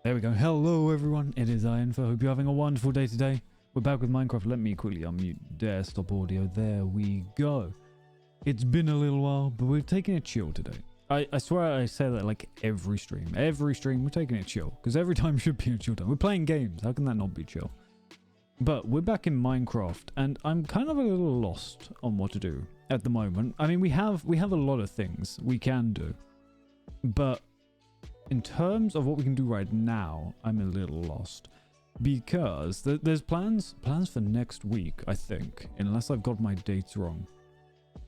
There we go. Hello everyone, it is Info. Hope you're having a wonderful day today. We're back with Minecraft. Let me quickly unmute desktop audio. There we go. It's been a little while, but we're taking it chill today. I swear I say that like every stream. Every stream we're taking it chill, because every time should be a chill time. We're playing games. How can that not be chill? But we're back in Minecraft, and I'm kind of a little lost on what to do at the moment. I mean, we have a lot of things we can do, but in terms of what we can do right now, I'm a little lost, because there's plans for next week, I think, unless I've got my dates wrong.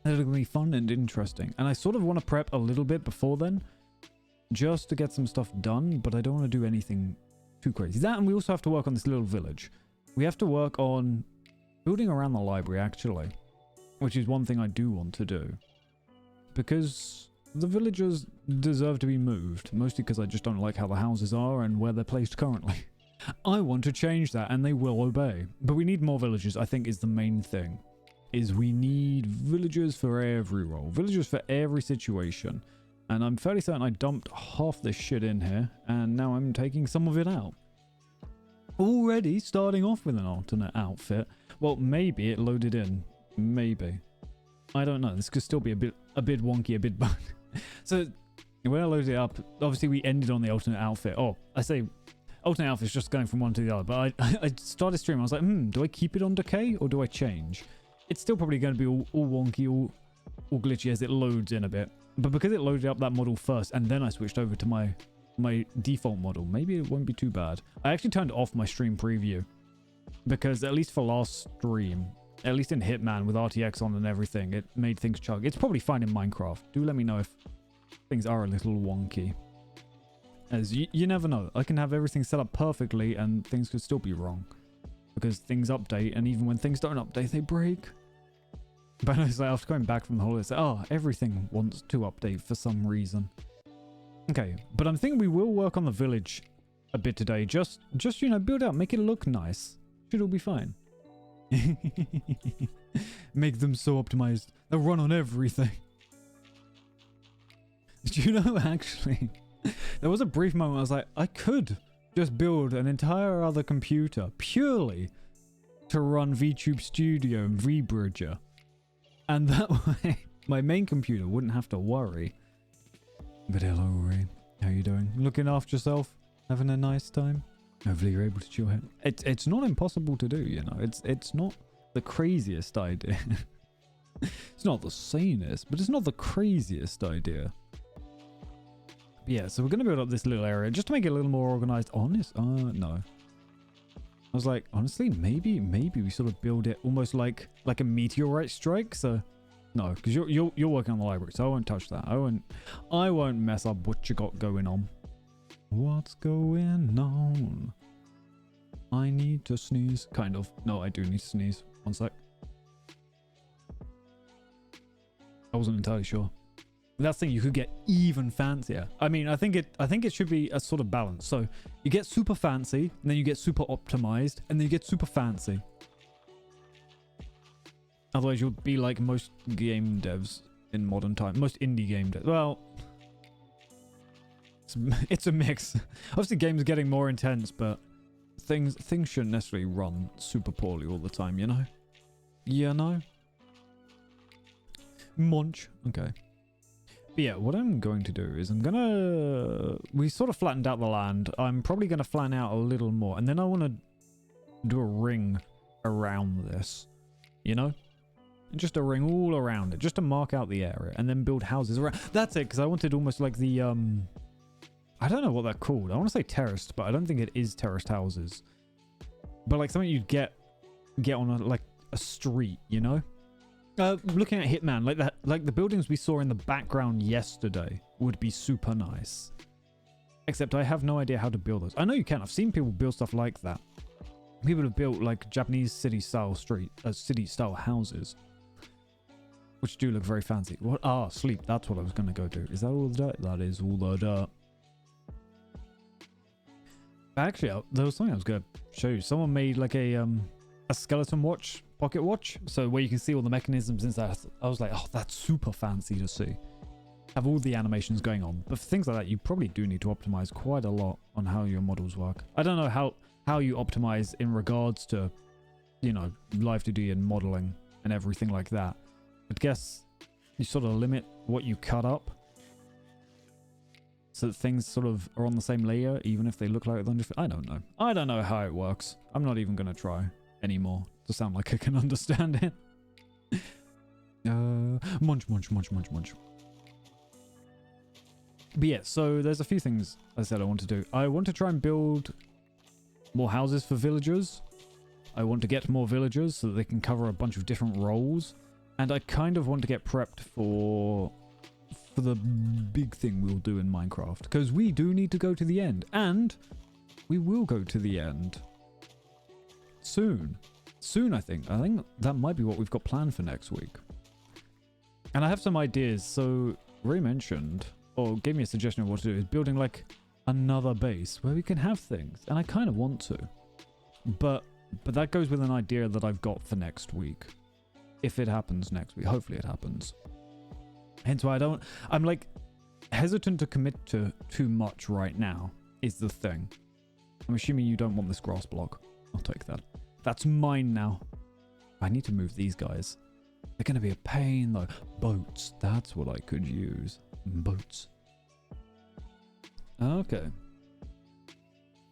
They're going to be fun and interesting, and I sort of want to prep a little bit before then, just to get some stuff done, but I don't want to do anything too crazy. That, and we also have to work on this little village. We have to work on building around the library, actually, which is one thing I do want to do, because the villagers deserve to be moved, mostly because I just don't like how the houses are and where they're placed currently. I want to change that, and they will obey. But we need more villagers, I think, is the main thing. Is we need villagers for every role. Villagers for every situation. And I'm fairly certain I dumped half this shit in here, and now I'm taking some of it out. Already starting off with an alternate outfit. Well, maybe it loaded in. Maybe. I don't know. This could still be a bit wonky, a bit bugged. So when I loaded it up, obviously we ended on the alternate outfit. Oh, I say alternate outfit is just going from one to the other. But I started streaming. I was like, do I keep it on decay or do I change? It's still probably going to be all wonky, all glitchy as it loads in a bit. But because it loaded up that model first and then I switched over to my default model, maybe it won't be too bad. I actually turned off my stream preview because at least for last stream, at least in Hitman with RTX on and everything, it made things chug. It's probably fine in Minecraft. Do let me know if things are a little wonky. As you never know. I can have everything set up perfectly and things could still be wrong. Because things update, and even when things don't update, they break. But it's like after going back from the holidays, everything wants to update for some reason. Okay, but I'm thinking we will work on the village a bit today. Just you know, build out, make it look nice. Should all be fine. Make them so optimized they'll run on everything. Did you know, actually, there was a brief moment I was like, I could just build an entire other computer purely to run VTube Studio and VBridger, and that way my main computer wouldn't have to worry. But hello, Ray, how you doing? Looking after yourself? Having a nice time? Hopefully you're able to chill out. It's not impossible to do, you know. It's not the craziest idea. It's not the sanest, but it's not the craziest idea. But yeah, so we're going to build up this little area just to make it a little more organized. Honest? No. I was like, honestly, maybe we sort of build it almost like a meteorite strike. So no, because you're working on the library, so I won't touch that. I won't mess up what you got going on. What's going on? I need to sneeze. Kind of. No, I do need to sneeze. One sec. I wasn't entirely sure. That's the thing, you could get even fancier. I mean, I think it should be a sort of balance. So you get super fancy, and then you get super optimized, and then you get super fancy. Otherwise, you'll be like most game devs in modern times. Most indie game devs. Well, it's a mix. Obviously, games are getting more intense, but things shouldn't necessarily run super poorly all the time, you know? You know? Munch. Okay. But yeah, what I'm going to do is we sort of flattened out the land. I'm probably going to flatten out a little more, and then I want to do a ring around this, you know? Just a ring all around it, just to mark out the area, and then build houses around. That's it, because I wanted almost like the I don't know what they're called. I want to say terraced, but I don't think it is terraced houses. But like something you'd get on a street, you know? Looking at Hitman, like that, like the buildings we saw in the background yesterday would be super nice. Except I have no idea how to build those. I know you can. I've seen people build stuff like that. People have built like Japanese city-style city-style houses, which do look very fancy. What? Sleep. That's what I was going to go do. Is that all the dirt? That is all the dirt. Actually, there was something I was going to show you. Someone made like a skeleton watch, pocket watch, so where you can see all the mechanisms inside. I was like, oh, that's super fancy to see. have all the animations going on. But for things like that, you probably do need to optimize quite a lot on how your models work. I don't know how you optimize in regards to, you know, live 2D and modeling and everything like that. I guess you sort of limit what you cut up so that things sort of are on the same layer, even if they look like they're different. I don't know. I don't know how it works. I'm not even going to try anymore to sound like I can understand it. Munch. But yeah, so there's a few things I said I want to do. I want to try and build more houses for villagers. I want to get more villagers so that they can cover a bunch of different roles. And I kind of want to get prepped for the big thing we'll do in Minecraft. Because we do need to go to the end. And we will go to the end. Soon. Soon, I think. I think that might be what we've got planned for next week. And I have some ideas. So, Ray mentioned, or gave me a suggestion of what to do, is building like another base where we can have things. And I kind of want to. But that goes with an idea that I've got for next week. If it happens next week. Hopefully it happens. Hence why I'm like hesitant to commit to too much right now is the thing. I'm assuming you don't want this grass block. I'll take that. That's mine now. I need to move these guys. They're going to be a pain though. Boats. That's what I could use. Boats. Okay.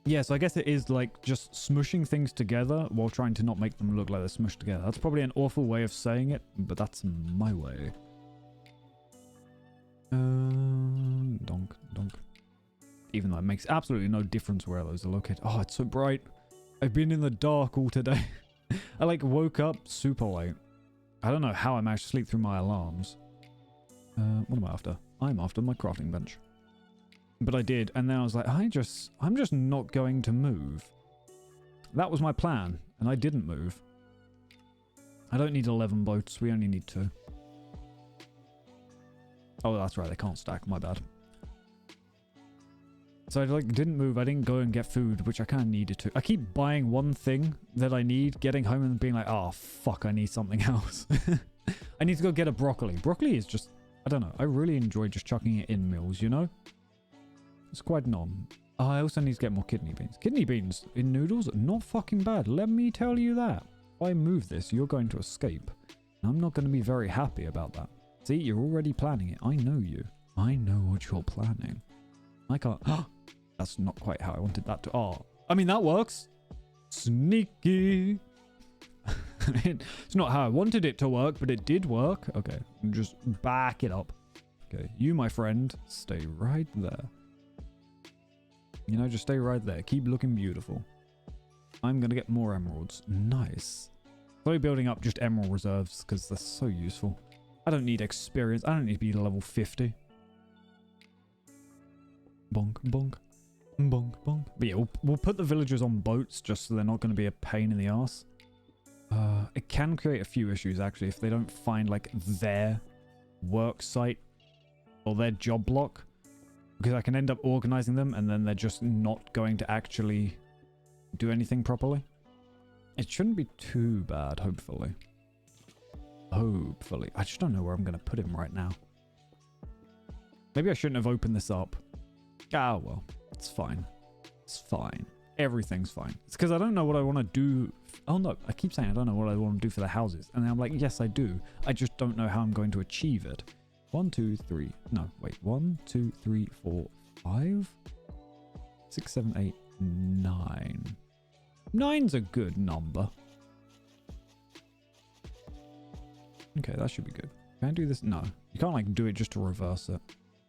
Yeah, so I guess it is like just smushing things together while trying to not make them look like they're smushed together. That's probably an awful way of saying it, but that's my way. Donk. Even though it makes absolutely no difference where those are located. Oh, it's so bright. I've been in the dark all today. I like woke up super late. I don't know how I managed to sleep through my alarms. What am I after? I'm after my crafting bench. But I did, and then I was like, I'm just not going to move. That was my plan, and I didn't move. I don't need 11 boats, we only need 2. Oh, that's right, they can't stack, my bad. So I like didn't move, I didn't go and get food, which I kind of needed to. I keep buying one thing that I need, getting home and being like, oh fuck, I need something else. I need to go get a broccoli. Broccoli is just, I don't know, I really enjoy just chucking it in meals, you know? It's quite nom. Oh, I also need to get more kidney beans. Kidney beans in noodles, not fucking bad, let me tell you that. If I move this, you're going to escape. And I'm not going to be very happy about that. See, you're already planning it. I know you. I know what you're planning. I can't... That's not quite how I wanted that to... Oh, I mean, that works. Sneaky. It's not how I wanted it to work, but it did work. Okay, just back it up. Okay, you, my friend, stay right there. You know, just stay right there. Keep looking beautiful. I'm going to get more emeralds. Nice. Slowly building up just emerald reserves because they're so useful. I don't need experience. I don't need to be level 50. Bonk, bonk. Bonk, bonk. But yeah, we'll put the villagers on boats just so they're not going to be a pain in the ass. It can create a few issues, actually, if they don't find, like, their work site or their job block. Because I can end up organizing them and then they're just not going to actually do anything properly. It shouldn't be too bad, hopefully. Hopefully. I just don't know where I'm going to put him right now. Maybe I shouldn't have opened this up. Ah, well. It's fine. It's fine. Everything's fine. It's because I don't know what I want to do. Oh, no. I keep saying I don't know what I want to do for the houses. And then I'm like, yes, I do. I just don't know how I'm going to achieve it. 1, 2, 3. No, wait. 1, 2, 3, 4, 5, 6, 7, 8, 9. 9's a good number. Okay, that should be good. Can I do this? No. You can't, like, do it just to reverse it.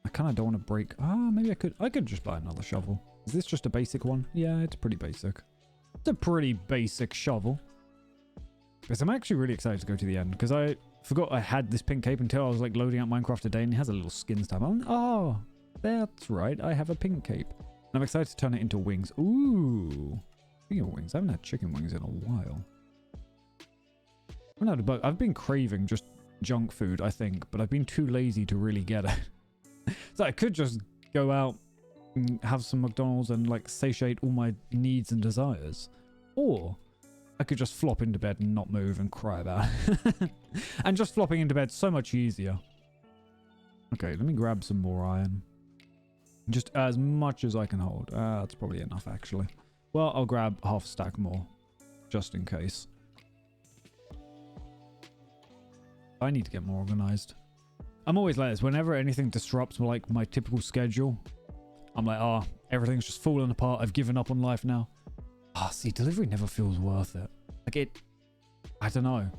I kind of don't want to break... Ah, maybe I could... I could just buy another shovel. Is this just a basic one? Yeah, it's pretty basic. It's a pretty basic shovel. Because I'm actually really excited to go to the end. Because I forgot I had this pink cape until I was, like, loading out Minecraft today. And it has a little skin stamp. Oh, that's right. I have a pink cape. And I'm excited to turn it into wings. Ooh. Speaking of wings, I haven't had chicken wings in a while. I've been craving just junk food, I think. But I've been too lazy to really get it. So I could just go out and have some McDonald's and like satiate all my needs and desires. Or I could just flop into bed and not move and cry about it. And just flopping into bed so much easier. Okay, let me grab some more iron. Just as much as I can hold. That's probably enough, actually. Well, I'll grab half a stack more, just in case. I need to get more organized. I'm always like this. Whenever anything disrupts like my typical schedule, I'm like, oh, everything's just falling apart. I've given up on life now. Ah, see, delivery never feels worth it. Like I don't know.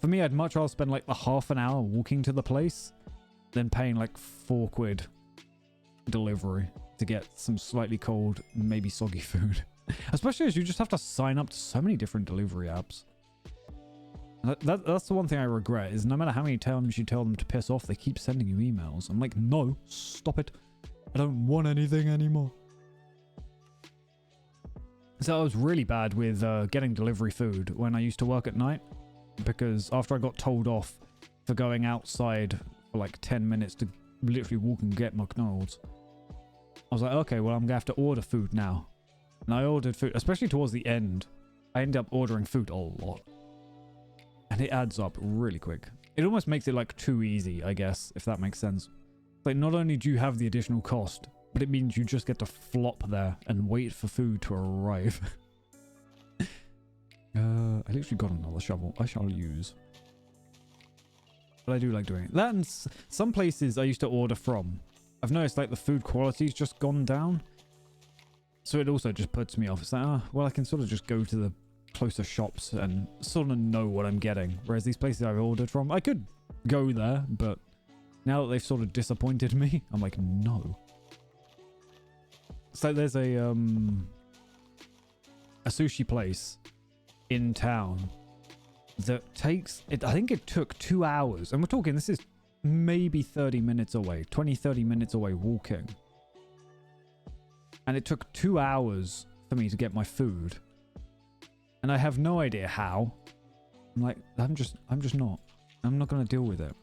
For me, I'd much rather spend like the half an hour walking to the place than paying like £4 delivery to get some slightly cold, maybe soggy food. Especially as you just have to sign up to so many different delivery apps. That's the one thing I regret, is no matter how many times you tell them to piss off, they keep sending you emails. I'm like, no, stop it. I don't want anything anymore. So I was really bad with getting delivery food when I used to work at night, because after I got told off for going outside for like 10 minutes to literally walk and get McDonald's, I was like, okay, well, I'm gonna have to order food now. And I ordered food, especially towards the end. I ended up ordering food a lot. And it adds up really quick. It almost makes it like too easy, I guess, if that makes sense. Like, not only do you have the additional cost, but it means you just get to flop there and wait for food to arrive. I literally got another shovel. I shall use. But I do like doing it. That and some places I used to order from, I've noticed like the food quality's just gone down. So it also just puts me off. It's like, well, I can sort of just go to the closer shops and sort of know what I'm getting. Whereas these places I've ordered from, I could go there, but now that they've sort of disappointed me, I'm like, no. So there's a sushi place in town that takes it. I think it took 2 hours, and we're talking, this is maybe 30 minutes away, 20-30 minutes away walking, and it took 2 hours for me to get my food, and I have no idea how. I'm like, I'm not gonna deal with it.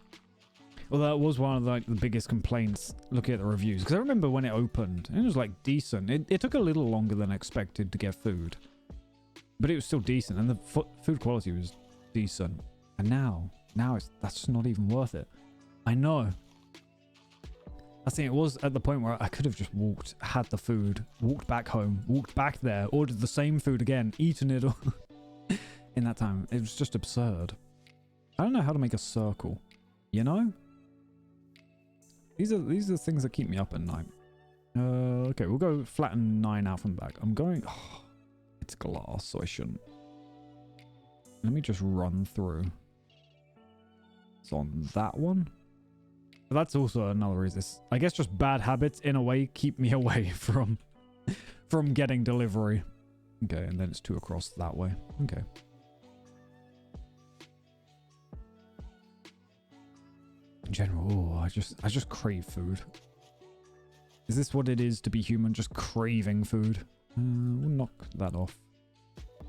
Well, that was one of the biggest complaints looking at the reviews, because I remember when it opened, it was like decent. It took a little longer than expected to get food, but it was still decent, and the food quality was decent. And now that's not even worth it. I know. I think it was at the point where I could have just walked, had the food, walked back home, walked back there, ordered the same food again, eaten it all in that time. It was just absurd. I don't know how to make a circle, you know? These are things that keep me up at night. Okay, we'll go flatten 9 out from the back. I'm going... Oh, it's glass, so I shouldn't. Let me just run through. It's on that one. But that's also another reason. I guess just bad habits, in a way, keep me away from getting delivery. Okay, and then it's 2 across that way. Okay. In general, I just crave food. Is this what it is to be human? Just craving food? We'll knock that off.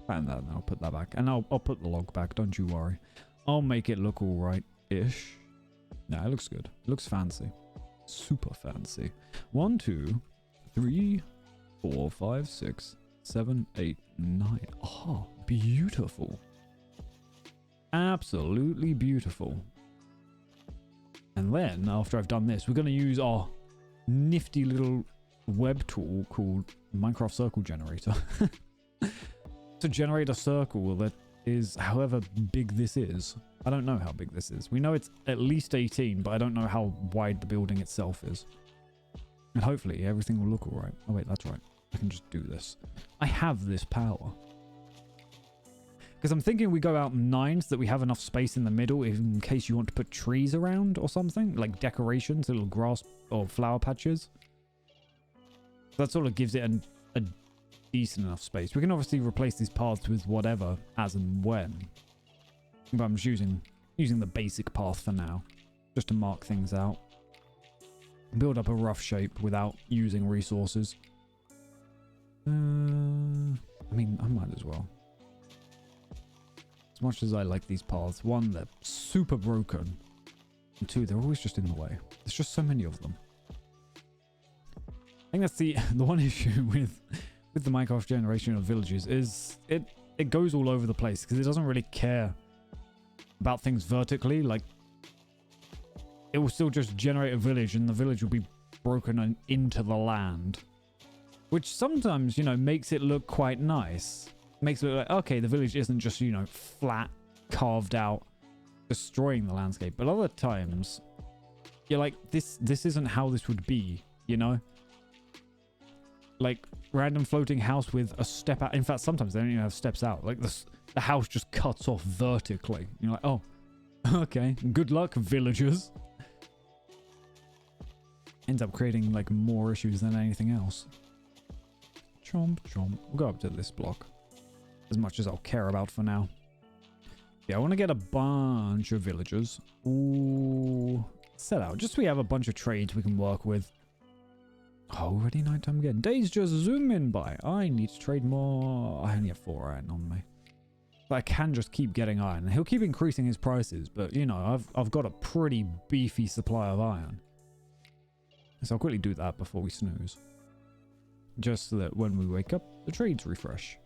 And that, and I'll put that back. And I'll put the log back, don't you worry. I'll make it look alright-ish. Yeah, it looks good. It looks fancy. Super fancy. 1, 2, 3, 4, 5, 6, 7, 8, 9. Oh, beautiful. Absolutely beautiful. And then, after I've done this, we're going to use our nifty little web tool called Minecraft Circle Generator to generate a circle that is however big this is. I don't know how big this is. We know it's at least 18, but I don't know how wide the building itself is. And hopefully everything will look alright. Oh wait, that's right. I can just do this. I have this power. Because I'm thinking we go out 9 so that we have enough space in the middle in case you want to put trees around or something. Like decorations, little grass or flower patches. That sort of gives it a decent enough space. We can obviously replace these paths with whatever, as and when. But I'm just using the basic path for now. Just to mark things out. Build up a rough shape without using resources. I mean, I might as well. As much as I like these paths, 1, they're super broken. And 2, they're always just in the way. There's just so many of them. I think that's the one issue with the Minecraft generation of villages is it goes all over the place because it doesn't really care about things vertically. Like it will still just generate a village, and the village will be broken into the land. Which sometimes, you know, makes it look quite nice. Makes it look like, okay, the village isn't just, you know, flat, carved out, destroying the landscape. But other times, you're like, this isn't how this would be, you know? Like, random floating house with a step out. In fact, sometimes they don't even have steps out. Like, the house just cuts off vertically. You're like, oh, okay, good luck, villagers. Ends up creating, like, more issues than anything else. Chomp, chomp. We'll go up to this block. As much as I'll care about for now. Yeah, I want to get a bunch of villagers. Ooh. Set out. Just so we have a bunch of trades we can work with. Already nighttime again. Days just zooming by. I need to trade more. I only have 4 iron on me. But I can just keep getting iron. He'll keep increasing his prices, but you know, I've got a pretty beefy supply of iron. So I'll quickly do that before we snooze. Just so that when we wake up, the trades refresh.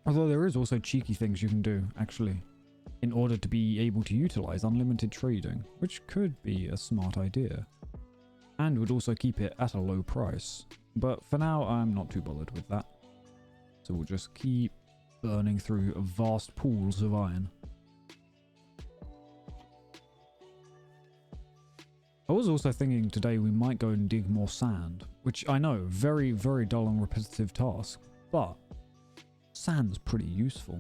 Although there is also cheeky things you can do, actually, in order to be able to utilize unlimited trading, which could be a smart idea. And would also keep it at a low price. But for now, I'm not too bothered with that. So we'll just keep burning through vast pools of iron. I was also thinking today we might go and dig more sand, which I know, very, very dull and repetitive task, but sand's pretty useful.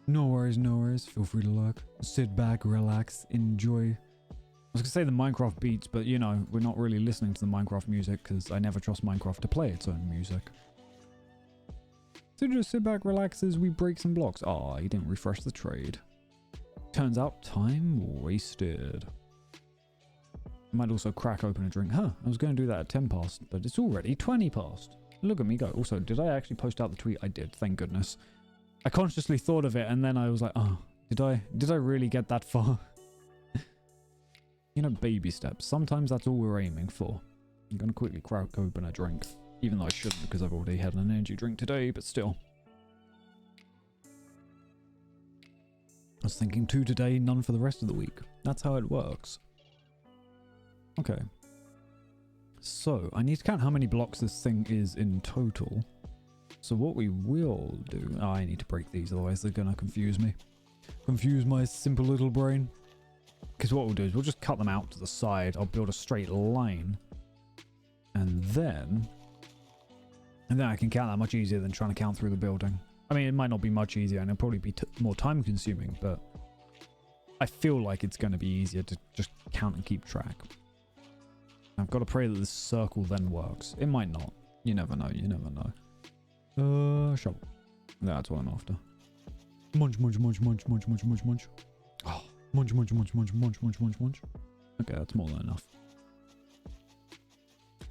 No worries, no worries. Feel free to lurk. Sit back, relax, enjoy. I was going to say the Minecraft beats, but you know, we're not really listening to the Minecraft music because I never trust Minecraft to play its own music. So just sit back, relax as we break some blocks. Ah, he didn't refresh the trade. Turns out, time wasted. I might also crack open a drink. Huh, I was going to do that at 10 past, but it's already 20 past. Look at me go. Also, did I actually post out the tweet? I did, thank goodness. I consciously thought of it and then I was like, oh, did I really get that far? You know, baby steps. Sometimes that's all we're aiming for. I'm going to quickly crack open a drink. Even though I shouldn't because I've already had an energy drink today, but still. I was thinking 2 today, none for the rest of the week. That's how it works. Okay. So, I need to count how many blocks this thing is in total. So what we will do... Oh, I need to break these, otherwise they're going to confuse me. Confuse my simple little brain. Because what we'll do is we'll just cut them out to the side. I'll build a straight line. And then I can count that much easier than trying to count through the building. I mean, it might not be much easier and it'll probably be more time consuming, but I feel like it's going to be easier to just count and keep track. I've got to pray that this circle then works. It might not. You never know. You never know. Shovel. That's what I'm after. Munch, munch, munch, munch, munch, munch, munch, munch. Oh, munch, munch, munch, munch, munch, munch, munch, munch. Okay, that's more than enough.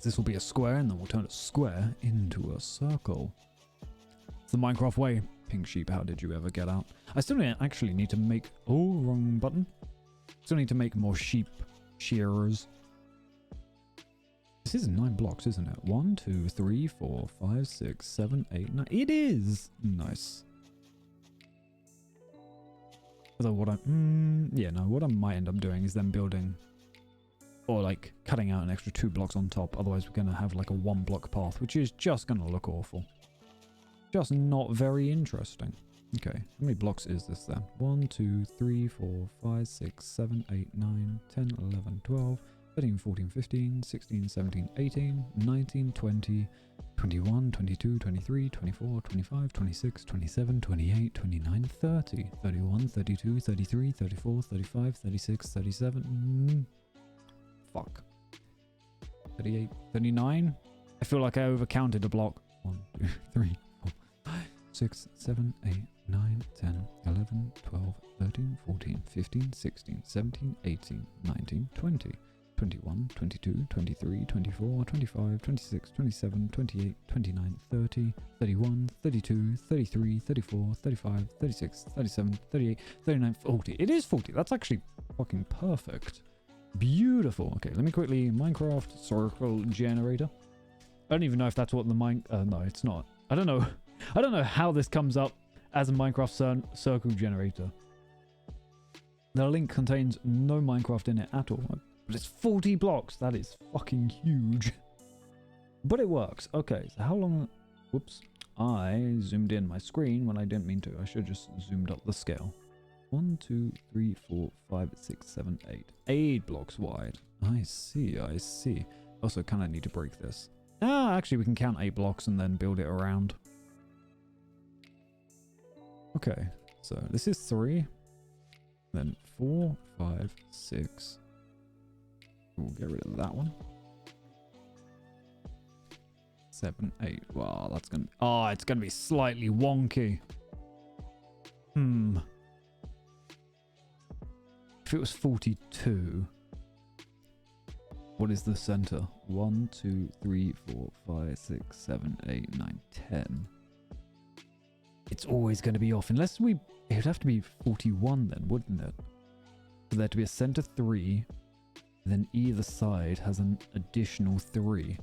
This will be a square, and then we'll turn a square into a circle. It's the Minecraft way. Pink sheep, how did you ever get out? I still actually need to make... Oh, wrong button. Still need to make more sheep shearers. This is 9 blocks, isn't it? 1, 2, 3, 4, 5, 6, 7, 8, 9. It is! Nice. Although what what I might end up doing is then building... Or like cutting out an extra 2 blocks on top. Otherwise we're going to have like a 1 block path, which is just going to look awful. Just not very interesting. Okay, how many blocks is this then? 1, 2, 3, 4, 5, 6, 7, 8, 9, 10, 11, 12, 13, 14, 15, 16, 17, 18, 19, 20, 21, 22, 23, 24, 25, 26, 27, 28, 29, 30, 31, 32, 33, 34, 35, 36, 37... Fuck. 38, 39. I feel like I overcounted a block. 1, 2, 3, 4, 5, 6, 7, 8, 9, 10, 11, 12, 13, 14, 15, 16, 17, 18, 19, 20, 21, 22, 23, 24, 25, 26, 27, 28, 29, 30, 31, 32, 33, 34, 35, 36, 37, 38, 39, 40. It is 40. That's actually fucking perfect. Beautiful. Okay, let me quickly Minecraft circle generator. I don't even know if that's what the no, it's not. I don't know. I don't know how this comes up as a Minecraft circle generator. The link contains no Minecraft in it at all. But it's 40 blocks. That is fucking huge. But it works. Okay, so how long... Whoops. I zoomed in my screen when I didn't mean to. I should have just zoomed up the scale. 1, 2, 3, 4, 5, 6, 7, 8. 8 blocks wide. I see, I see. Also, kind of need to break this. Ah, actually, we can count 8 blocks and then build it around. Okay, so this is 3. Then 4, 5, 6. We'll get rid of that one. 7, 8. Wow, that's gonna be... Oh, it's gonna be slightly wonky. If it was 42... What is the center? 1, 2, 3, 4, 5, 6, 7, 8, 9, 10. It's always going to be off. Unless we... It would have to be 41 then, wouldn't it? For there to be a center 3. Then either side has an additional 3.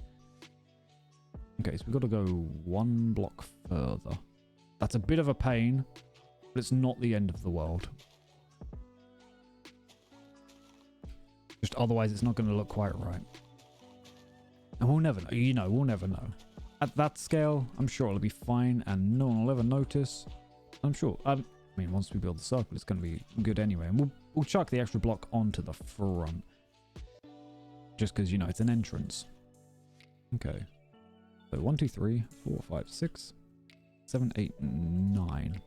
Okay, so we've got to go 1 block further. That's a bit of a pain, but it's not the end of the world. Just otherwise it's not going to look quite right. And we'll never know. You know, we'll never know. At that scale, I'm sure it'll be fine and no one will ever notice. I'm sure. I mean, once we build the circle, it's going to be good anyway. And we'll chuck the extra block onto the front. Just because, you know, it's an entrance. Okay. So 1, 2, 3, 4, 5, 6, 7, 8, 9.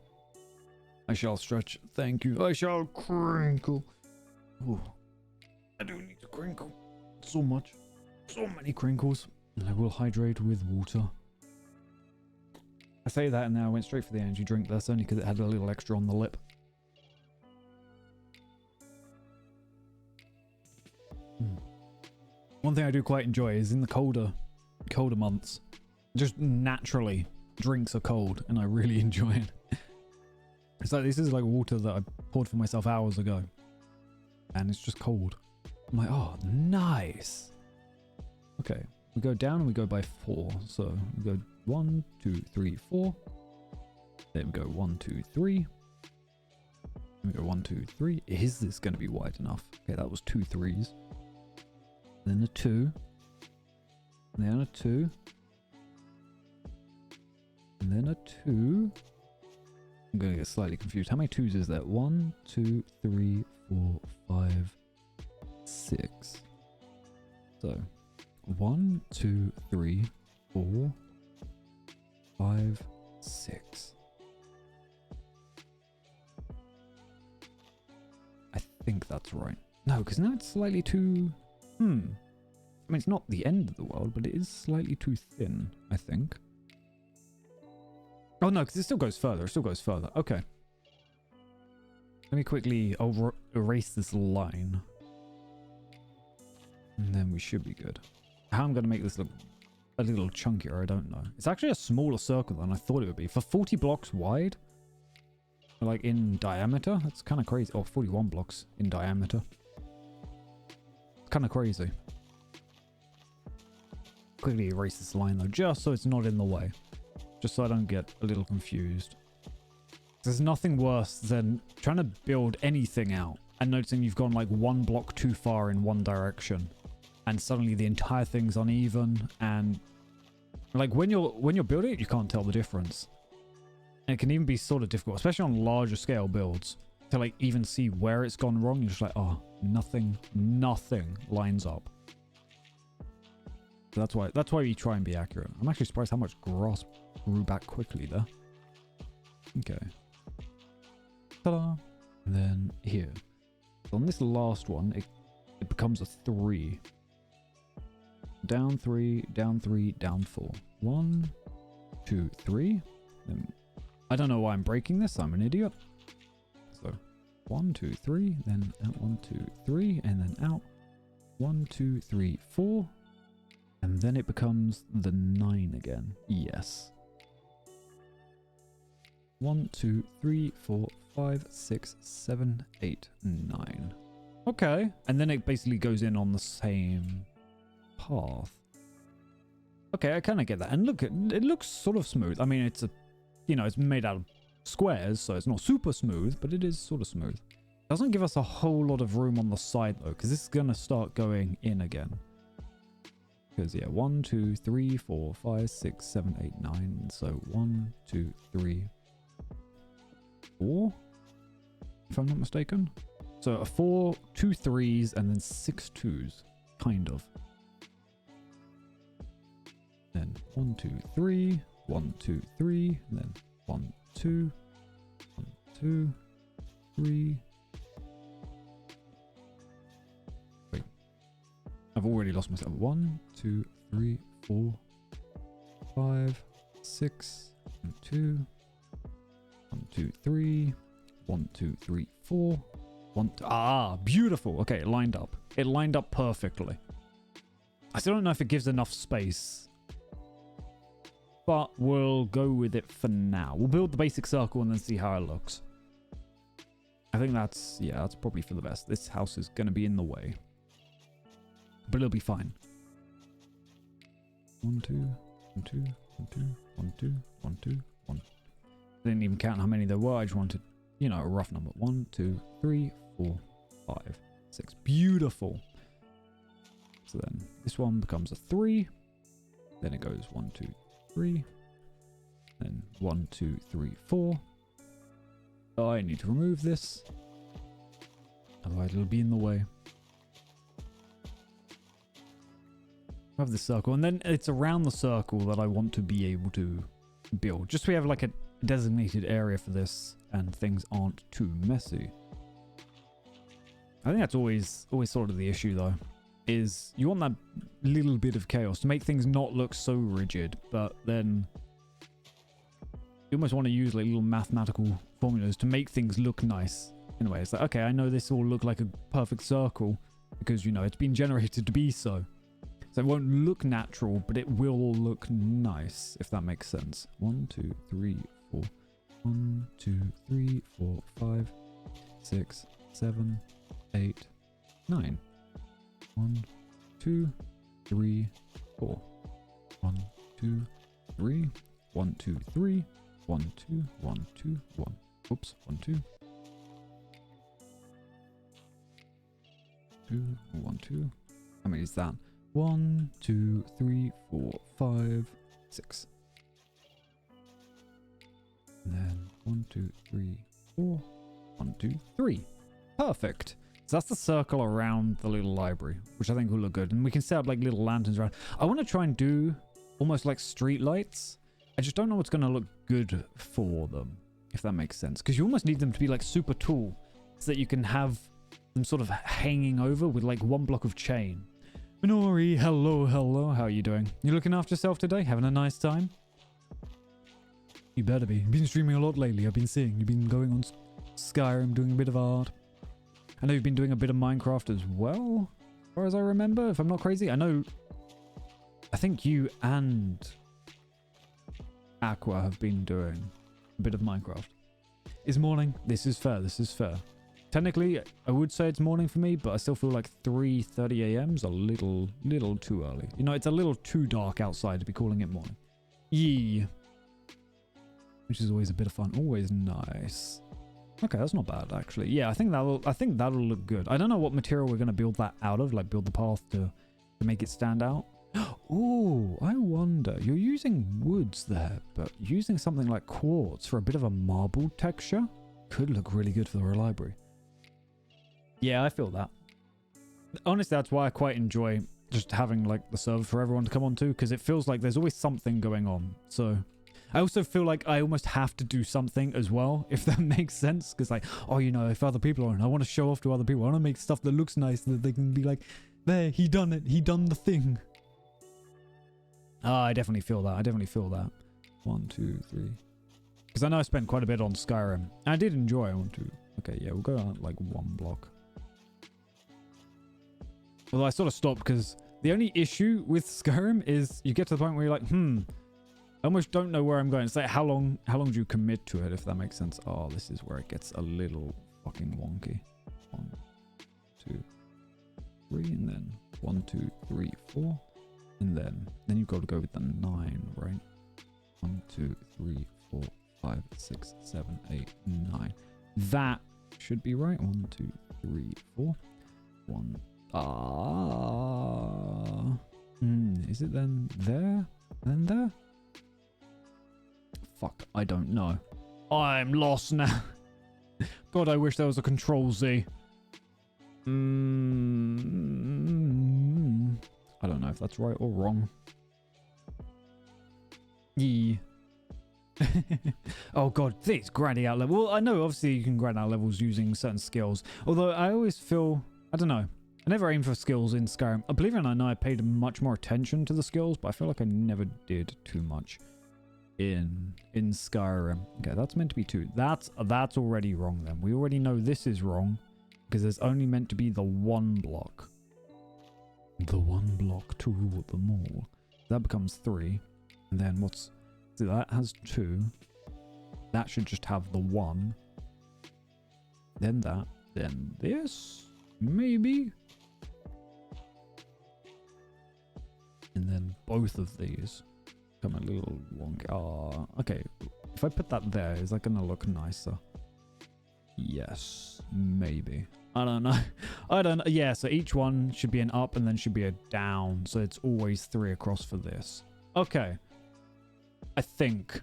I shall stretch. Thank you. I shall crinkle. Ooh. I do need to crinkle. So much. So many crinkles. And I will hydrate with water. I say that and then I went straight for the energy drink. That's only because it had a little extra on the lip. One thing I do quite enjoy is in the colder months, just naturally drinks are cold and I really enjoy it. It's like, this is like water that I poured for myself hours ago and it's just cold. I'm like, oh, nice. Okay, we go down and we go by 4. So we go 1, 2, 3, 4. Then we go 1, 2, 3. Then we go 1, 2, 3. Is this going to be wide enough? Okay, that was 2 3s. Then a 2. And then a 2. And then a 2. I'm going to get slightly confused. How many 2s is that? 1, 2, 3, 4, 5, 6. So 1, 2, 3, 4, 5, 6. I think that's right. No, because now it's slightly too... I mean, it's not the end of the world, but it is slightly too thin, I think. Oh, no, because it still goes further. It still goes further. Okay. Let me quickly erase this line. And then we should be good. How I'm going to make this look a little chunkier, I don't know. It's actually a smaller circle than I thought it would be. For 40 blocks wide, like in diameter, that's kind of crazy. Oh, 41 blocks in diameter. It's kind of crazy. Quickly erase this line though, just so it's not in the way. Just so I don't get a little confused. There's nothing worse than trying to build anything out and noticing you've gone like 1 block too far in one direction. And suddenly the entire thing's uneven, and like when you're building it, you can't tell the difference. And it can even be sort of difficult, especially on larger scale builds, to like even see where it's gone wrong. You're just like, oh, nothing lines up. So that's why we try and be accurate. I'm actually surprised how much grass grew back quickly there. Okay. Ta-da! And then here. So on this last one, it becomes a 3. Down 3, down 3, down 4. 1, 2, 3. Then, I don't know why I'm breaking this. I'm an idiot. So 1, 2, 3. Then out 1, 2, 3. And then out 1, 2, 3, 4. And then it becomes the 9 again. Yes. 1, 2, 3, 4, 5, 6, 7, 8, 9. Okay. And then it basically goes in on the same path. Okay, I kind of get that. And look, it looks sort of smooth. I mean, it's a, you know, it's made out of squares, so it's not super smooth, but it is sort of smooth. Doesn't give us a whole lot of room on the side though, because this is going to start going in again. Because yeah, 1, 2, 3, 4, 5, 6, 7, 8, 9. So 1, 2, 3, 4, if I'm not mistaken. So a 4, 2 3s, and then 6 2s, kind of. Then 1, 2, 3, 1, 2, 3, and then 1, 2, 1, 2, 3. Wait, I've already lost myself. 1, 2, 3, 4, 5, 6, 1, 2, 1, 2, 3, 1, 2, 3, 4. 1, 2, beautiful. Okay, it lined up. It lined up perfectly. I still don't know if it gives enough space, but we'll go with it for now. We'll build the basic circle and then see how it looks. I think that's, yeah, that's probably for the best. This house is going to be in the way, but it'll be fine. 1, 2, 1, 2, 1, 2, 1, 2, 1, 2, 1. I didn't even count how many there were. I just wanted, you know, a rough number. 1, 2, 3, 4, 5, 6. Beautiful. So then this one becomes a 3. Then it goes 1, 2, 3. Then 1, 2, 3, 4. I need to remove this, otherwise it'll be in the way. I have this circle, and then it's around the circle that I want to be able to build. Just so we have like a designated area for this and things aren't too messy. I think that's always sort of the issue though, is you want that little bit of chaos to make things not look so rigid, but then you almost want to use like little mathematical formulas to make things look nice. In a way, it's like, okay, I know this will look like a perfect circle because, you know, it's been generated to be so. So it won't look natural, but it will look nice, if that makes sense. 1, 2, 3, 4. 1, 2, 3, 4, 5, 6, 7, 8, 9. 1, 2, 3, 4. 1, 2, 3. 1, 2, 3. 1, 2, 1, 2, 1. Oops, 1, 2. 2, 1, 2. How many is that? 1, 2, 3, 4, 5, 6. And then 1, 2, 3, 4. 1, 2, 3. Perfect. So that's the circle around the little library, which I think will look good. And we can set up like little lanterns around. I want to try and do almost like street lights. I just don't know what's going to look good for them, if that makes sense. Because you almost need them to be like super tall so that you can have them sort of hanging over with like one block of chain. Minori, hello, hello. How are you doing? You looking after yourself today? Having a nice time? You better be. You've been streaming a lot lately. I've been seeing. You've been going on Skyrim, doing a bit of art. I know you've been doing a bit of Minecraft as well, as far as I remember, if I'm not crazy. I think you and Aqua have been doing a bit of Minecraft. It's morning. This is fair. This is fair. Technically, I would say it's morning for me, but I still feel like 3:30 a.m. is a little too early. You know, it's a little too dark outside to be calling it morning. Yee. Which is always a bit of fun. Always nice. Okay, that's not bad actually. Yeah, I think that'll look good. I don't know what material we're gonna build that out of, like build the path to make it stand out. Oh, I wonder. You're using woods there, but using something like quartz for a bit of a marble texture could look really good for the library. Yeah, I feel that. Honestly, that's why I quite enjoy just having like the server for everyone to come on to, because it feels like there's always something going on. So I also feel like I almost have to do something as well, if that makes sense. Because like, oh, you know, if other people are on, I want to show off to other people. I want to make stuff that looks nice so that they can be like, there, he done it. He done the thing. I definitely feel that. I definitely feel that. 1, 2, 3. Because I know I spent quite a bit on Skyrim. I did enjoy it. 1, 2. Okay, yeah, we'll go on like 1 block. Although I sort of stopped because the only issue with Skyrim is you get to the point where you're like, I almost don't know where I'm going. It's like, how long do you commit to it, if that makes sense? Oh, this is where it gets a little fucking wonky. 1, 2, 3, and then 1, 2, 3, 4. And then you've got to go with the 9, right? 1, 2, 3, 4, 5, 6, 7, 8, 9. That should be right. 1, 2, 3, 4. 1. Is it then there? Then there? Fuck, I don't know. I'm lost now. God, I wish there was a control Z. I don't know if that's right or wrong. Yee. Oh god, this grinding out level. Well, I know obviously you can grind out levels using certain skills. Although I always feel, I don't know. I never aim for skills in Skyrim. I believe it or not, I know I paid much more attention to the skills, but I feel like I never did too much in Skyrim. Okay, that's meant to be 2. That's already wrong then. We already know this is wrong because there's only meant to be the 1 block. The 1 block to rule them all. That becomes 3. And then what's... So that has 2. That should just have the 1. Then that. Then this. Maybe. And then both of these come a little wonky. Okay. If I put that there, is that going to look nicer? Yes. Maybe. I don't know. I don't know. Yeah, so each one should be an up and then should be a down. So it's always 3 across for this. Okay. I think.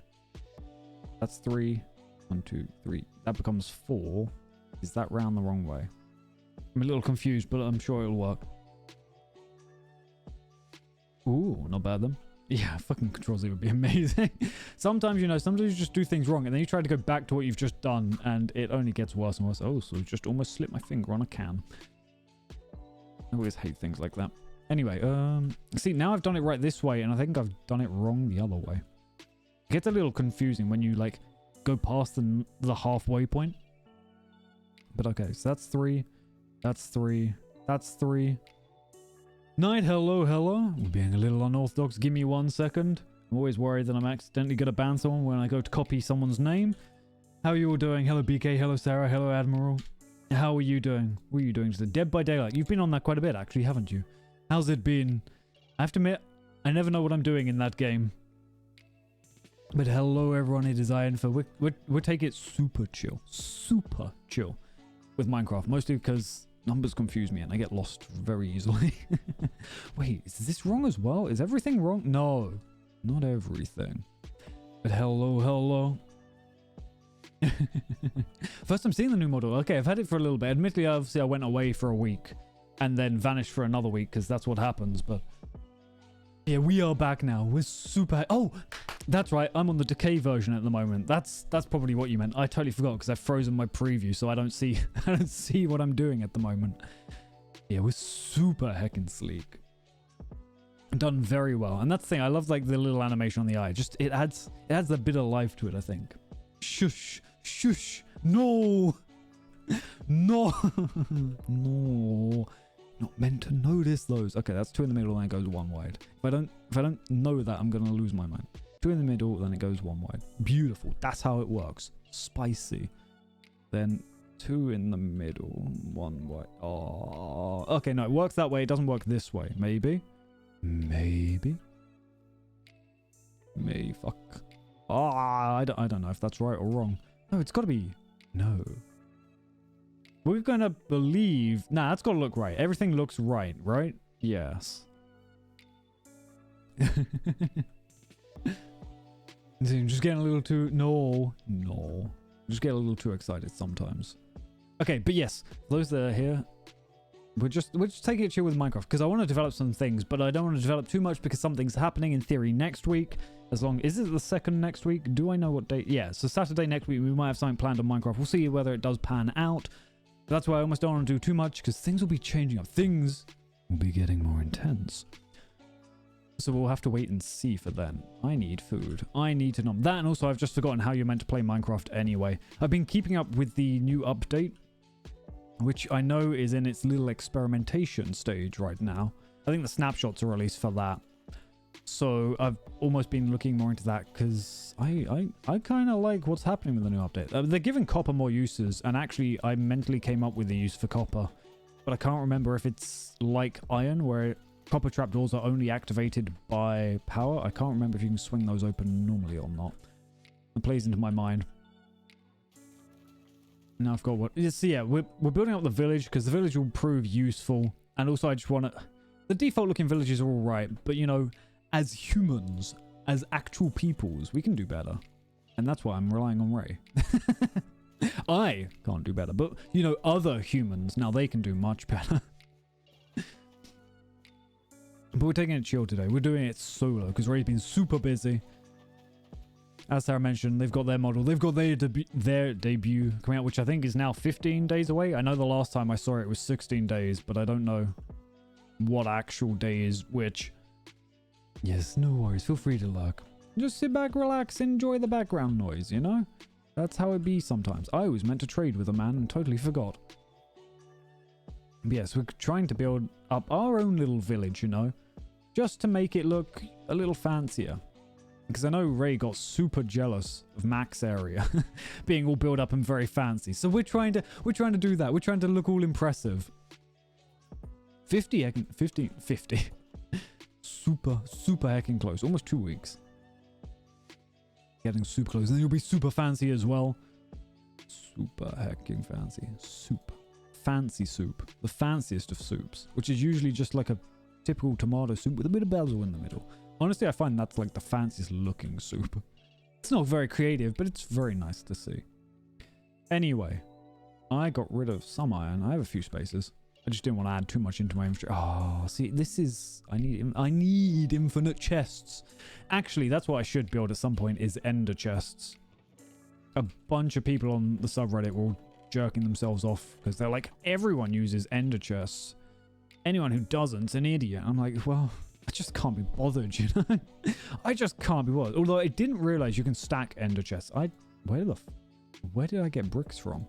That's 3. 1, 2, 3. That becomes 4. Is that round the wrong way? I'm a little confused, but I'm sure it'll work. Ooh, not bad then. Yeah, fucking Control Z would be amazing. Sometimes, you know, sometimes you just do things wrong and then you try to go back to what you've just done and it only gets worse and worse. Oh, so just almost slipped my finger on a can. I always hate things like that. Anyway, see, now I've done it right this way and I think I've done it wrong the other way. It gets a little confusing when you, like, go past the halfway point. But okay, so that's 3. That's 3. That's 3. Night, hello, hello. We're being a little unorthodox. Give me 1 second. I'm always worried that I'm accidentally going to ban someone when I go to copy someone's name. How are you all doing? Hello, BK. Hello, Sarah. Hello, Admiral. How are you doing? What are you doing today? Dead by Daylight. You've been on that quite a bit, actually, haven't you? How's it been? I have to admit, I never know what I'm doing in that game. But hello, everyone. It is Ironfor. We'll take it super chill. Super chill with Minecraft. Mostly because numbers confuse me and I get lost very easily. Wait, is this wrong as well? Is everything wrong? No, not everything. But hello, hello. First I'm seeing the new model. Okay, I've had it for a little bit. Admittedly, obviously I went away for a week and then vanished for another week because that's what happens. But yeah, we are back now. We're super... Oh, that's right. I'm on the Decay version at the moment. That's probably what you meant. I totally forgot because I've frozen my preview, so I don't see what I'm doing at the moment. Yeah, we're super heckin' sleek. Done very well. And that's the thing. I love like the little animation on the eye. Just it adds a bit of life to it, I think. Shush. Shush. No. No. No. Not meant to notice those. Okay, that's 2 in the middle and it goes 1 wide. If I don't know that, I'm gonna lose my mind. 2 in the middle, then it goes 1 wide. Beautiful. That's how it works. Spicy. Then 2 in the middle, 1 wide. Oh, okay. No, it works that way. It doesn't work this way. Maybe. Maybe. Maybe. Fuck. I don't know if that's right or wrong. No, it's got to be. No. We're going to believe... Nah, that's got to look right. Everything looks right, right? Yes. Just getting a little too... No. Just get a little too excited sometimes. Okay, but yes. Those that are here... We're just taking it chill with Minecraft because I want to develop some things, but I don't want to develop too much because something's happening in theory next week. Is it the 2nd next week? Do I know what date? Yeah, so Saturday next week we might have something planned on Minecraft. We'll see whether it does pan out. But that's why I almost don't want to do too much because things will be changing up. Things will be getting more intense. So we'll have to wait and see for then. I need food. I need to know that, and also I've just forgotten how you're meant to play Minecraft anyway. I've been keeping up with the new update, which I know is in its little experimentation stage right now. I think the snapshots are released for that. So I've almost been looking more into that because I kind of like what's happening with the new update. They're giving copper more uses, and actually I mentally came up with the use for copper. But I can't remember if it's like iron, where copper trapdoors are only activated by power. I can't remember if you can swing those open normally or not. It plays into my mind. Now I've got what. So yeah, we're building up the village because the village will prove useful. And also I just want to... The default looking villages are all right. But, you know, as humans, as actual peoples, we can do better. And that's why I'm relying on Ray. I can't do better. But, you know, other humans, now they can do much better. But we're taking it chill today. We're doing it solo because Ray's been super busy. As Sarah mentioned, they've got their model. They've got their debut coming out, which I think is now 15 days away. I know the last time I saw it was 16 days, but I don't know what actual day is which. Yes, no worries. Feel free to lurk. Just sit back, relax, enjoy the background noise, you know? That's how it be sometimes. I was meant to trade with a man and totally forgot. But yes, we're trying to build up our own little village, you know? Just to make it look a little fancier. Because I know Ray got super jealous of Mac's area being all built up and very fancy. So we're trying to do that. We're trying to look all impressive. 50. Super hecking close. Almost 2 weeks. Getting super close. And then you'll be super fancy as well. Super hecking fancy. Soup. Fancy soup. The fanciest of soups. Which is usually just like a typical tomato soup with a bit of basil in the middle. Honestly, I find that's like the fanciest looking soup. It's not very creative, but it's very nice to see. Anyway, I got rid of some iron. I have a few spaces. I just didn't want to add too much into my inventory. Oh, see, this is... I need infinite chests. Actually, that's what I should build at some point is ender chests. A bunch of people on the subreddit were all jerking themselves off because they're like, everyone uses ender chests. Anyone who doesn't, an idiot. I'm like, well... I just can't be bothered, you know? I just can't be bothered. Although I didn't realize you can stack ender chests. Where did I get bricks from?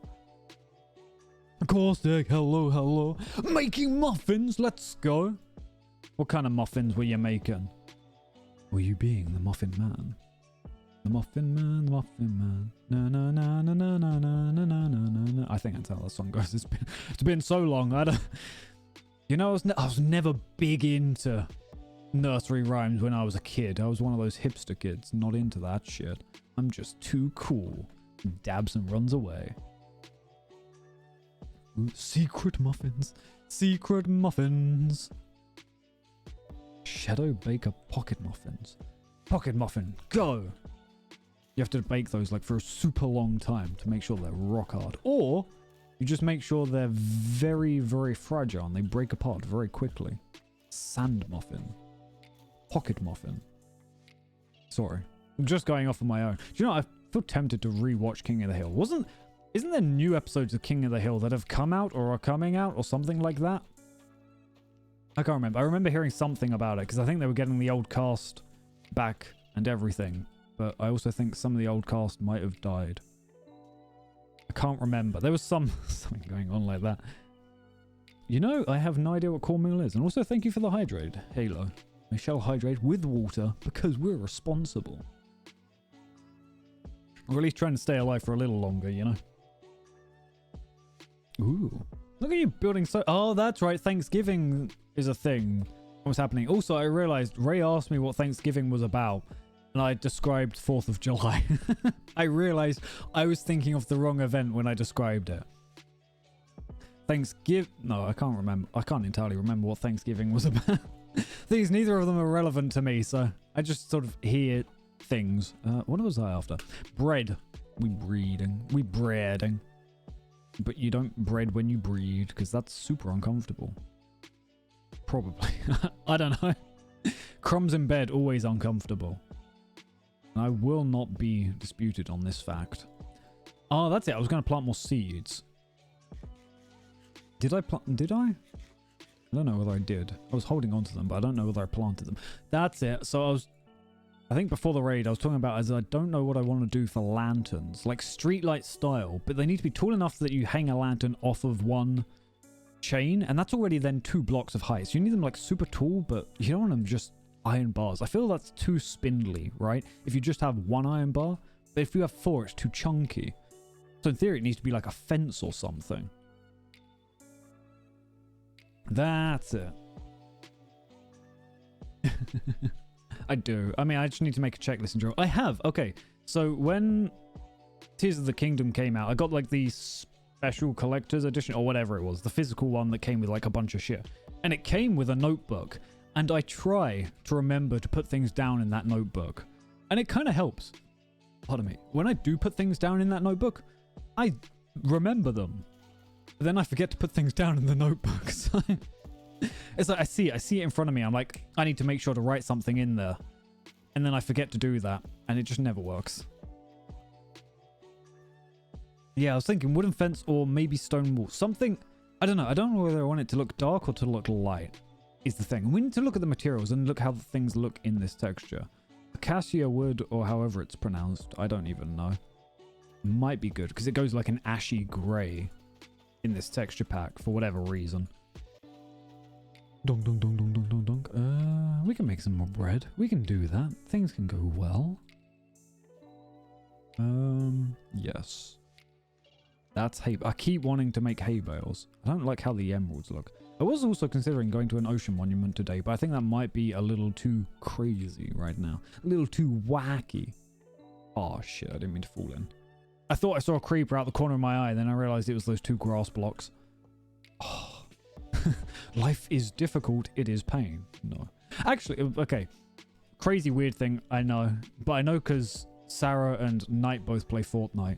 Caustic, hello. Making muffins, let's go. What kind of muffins were you making? Were you being the muffin man? The muffin man, the muffin man. Na na na na na na na na na na na. I think that's how that song goes. It's been so long. You know, I was never big into nursery rhymes when I was a kid. I was one of those hipster kids, not into that shit. I'm just too cool. Dabs and runs away. Ooh, secret muffins. Secret muffins. Shadow Baker pocket muffins. Pocket muffin, go! You have to bake those like for a super long time to make sure they're rock hard. Or you just make sure they're very, very fragile and they break apart very quickly. Sand muffin. Pocket muffin. Sorry. I'm just going off on my own. Do you know, I feel tempted to rewatch King of the Hill. Isn't there new episodes of King of the Hill that have come out or are coming out or something like that? I can't remember. I remember hearing something about it because I think they were getting the old cast back and everything. But I also think some of the old cast might have died. I can't remember. There was something going on like that. You know, I have no idea what cornmeal is. And also thank you for the hydrate, Halo. I shall hydrate with water because we're responsible. Or at least trying to stay alive for a little longer, you know? Ooh. Look at you building so... Oh, that's right. Thanksgiving is a thing. What's happening? Also, I realized Ray asked me what Thanksgiving was about. And I described 4th of July. I realized I was thinking of the wrong event when I described it. Thanksgiving... No, I can't remember. I can't entirely remember what Thanksgiving was about. These, neither of them are relevant to me, so I just sort of hear things. What was I after? Bread. We breeding. But you don't bread when you breed, because that's super uncomfortable. Probably. I don't know. Crumbs in bed, always uncomfortable. And I will not be disputed on this fact. Oh, that's it. I was going to plant more seeds. Did I plant? Did I? I don't know whether I did. I was holding on to them, but I don't know whether I planted them. That's it. So I think before the raid, I was talking about as I don't know what I want to do for lanterns. Like streetlight style, but they need to be tall enough that you hang a lantern off of one chain. And that's already then 2 blocks of height. So you need them like super tall, but you don't want them just iron bars. I feel that's too spindly, right? If you just have 1 iron bar. But if you have 4, it's too chunky. So in theory, it needs to be like a fence or something. That's it. I do. I mean, I just need to make a checklist and I have. Okay. So when Tears of the Kingdom came out, I got like the special collector's edition or whatever it was, the physical one that came with like a bunch of shit. And it came with a notebook, and I try to remember to put things down in that notebook, and it kind of helps. Pardon me. When I do put things down in that notebook, I remember them. But then I forget to put things down in the notebook. So it's like I see it in front of me. I'm like, I need to make sure to write something in there. And then I forget to do that, and it just never works. Yeah, I was thinking wooden fence or maybe stone wall. Something, I don't know. I don't know whether I want it to look dark or to look light is the thing. We need to look at the materials and look how the things look in this texture. Acacia wood, or however it's pronounced, I don't even know. Might be good because it goes like an ashy grey in this texture pack for whatever reason. Dong dong dong dong dong dong dong. We can make some more bread. We can do that. Things can go well. Yes. That's hay. I keep wanting to make hay bales. I don't like how the emeralds look. I was also considering going to an ocean monument today, but I think that might be a little too crazy right now. A little too wacky. Oh shit, I didn't mean to fall in. I thought I saw a creeper out the corner of my eye, then I realized it was those 2 grass blocks. Oh. Life is difficult, it is pain. No. Actually, okay. Crazy weird thing, I know. But I know because Sarah and Knight both play Fortnite.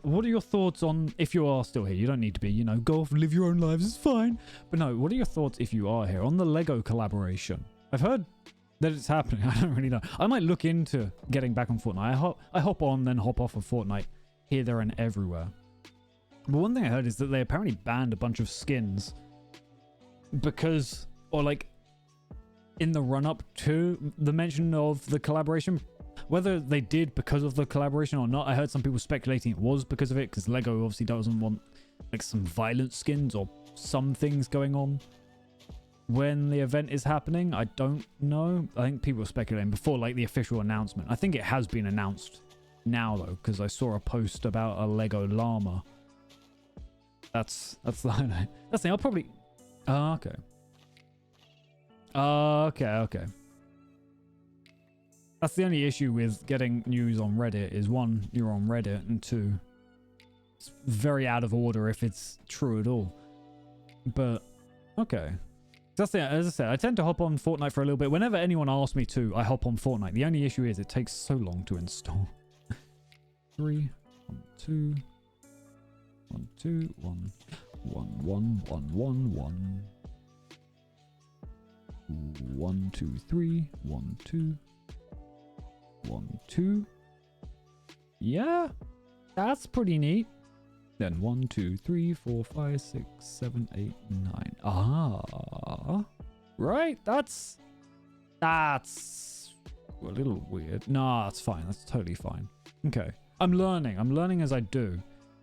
What are your thoughts on, if you are still here, you don't need to be, you know, go off and live your own lives, it's fine. But no, what are your thoughts if you are here on the Lego collaboration? I've heard that it's happening. I don't really know. I might look into getting back on Fortnite. I hop on, then hop off of Fortnite here, there, and everywhere. But one thing I heard is that they apparently banned a bunch of skins because, or like, in the run-up to the mention of the collaboration. Whether they did because of the collaboration or not, I heard some people speculating it was because of it, because Lego obviously doesn't want like some violent skins or some things going on when the event is happening. I don't know. I think people were speculating before like the official announcement. I think it has been announced now though, because I saw a post about a Lego llama. That's the highlight. That's the thing. I'll probably. Oh, okay. Okay. That's the only issue with getting news on Reddit is 1, you're on Reddit, and 2, it's very out of order if it's true at all. But, okay. That's it. As I said, I tend to hop on Fortnite for a little bit. Whenever anyone asks me to, I hop on Fortnite. The only issue is it takes so long to install. 3, 1, 2, 1, 2, 1, 1, 1, 1, 1, 1. 1, 2, 3, 1, 2. 1, 2. Yeah, that's pretty neat. Then 1, 2, 3, 4, 5, 6, 7, 8, 9. Ah, right. That's a little weird. Nah, that's fine. That's totally fine. Okay, I'm learning as I do,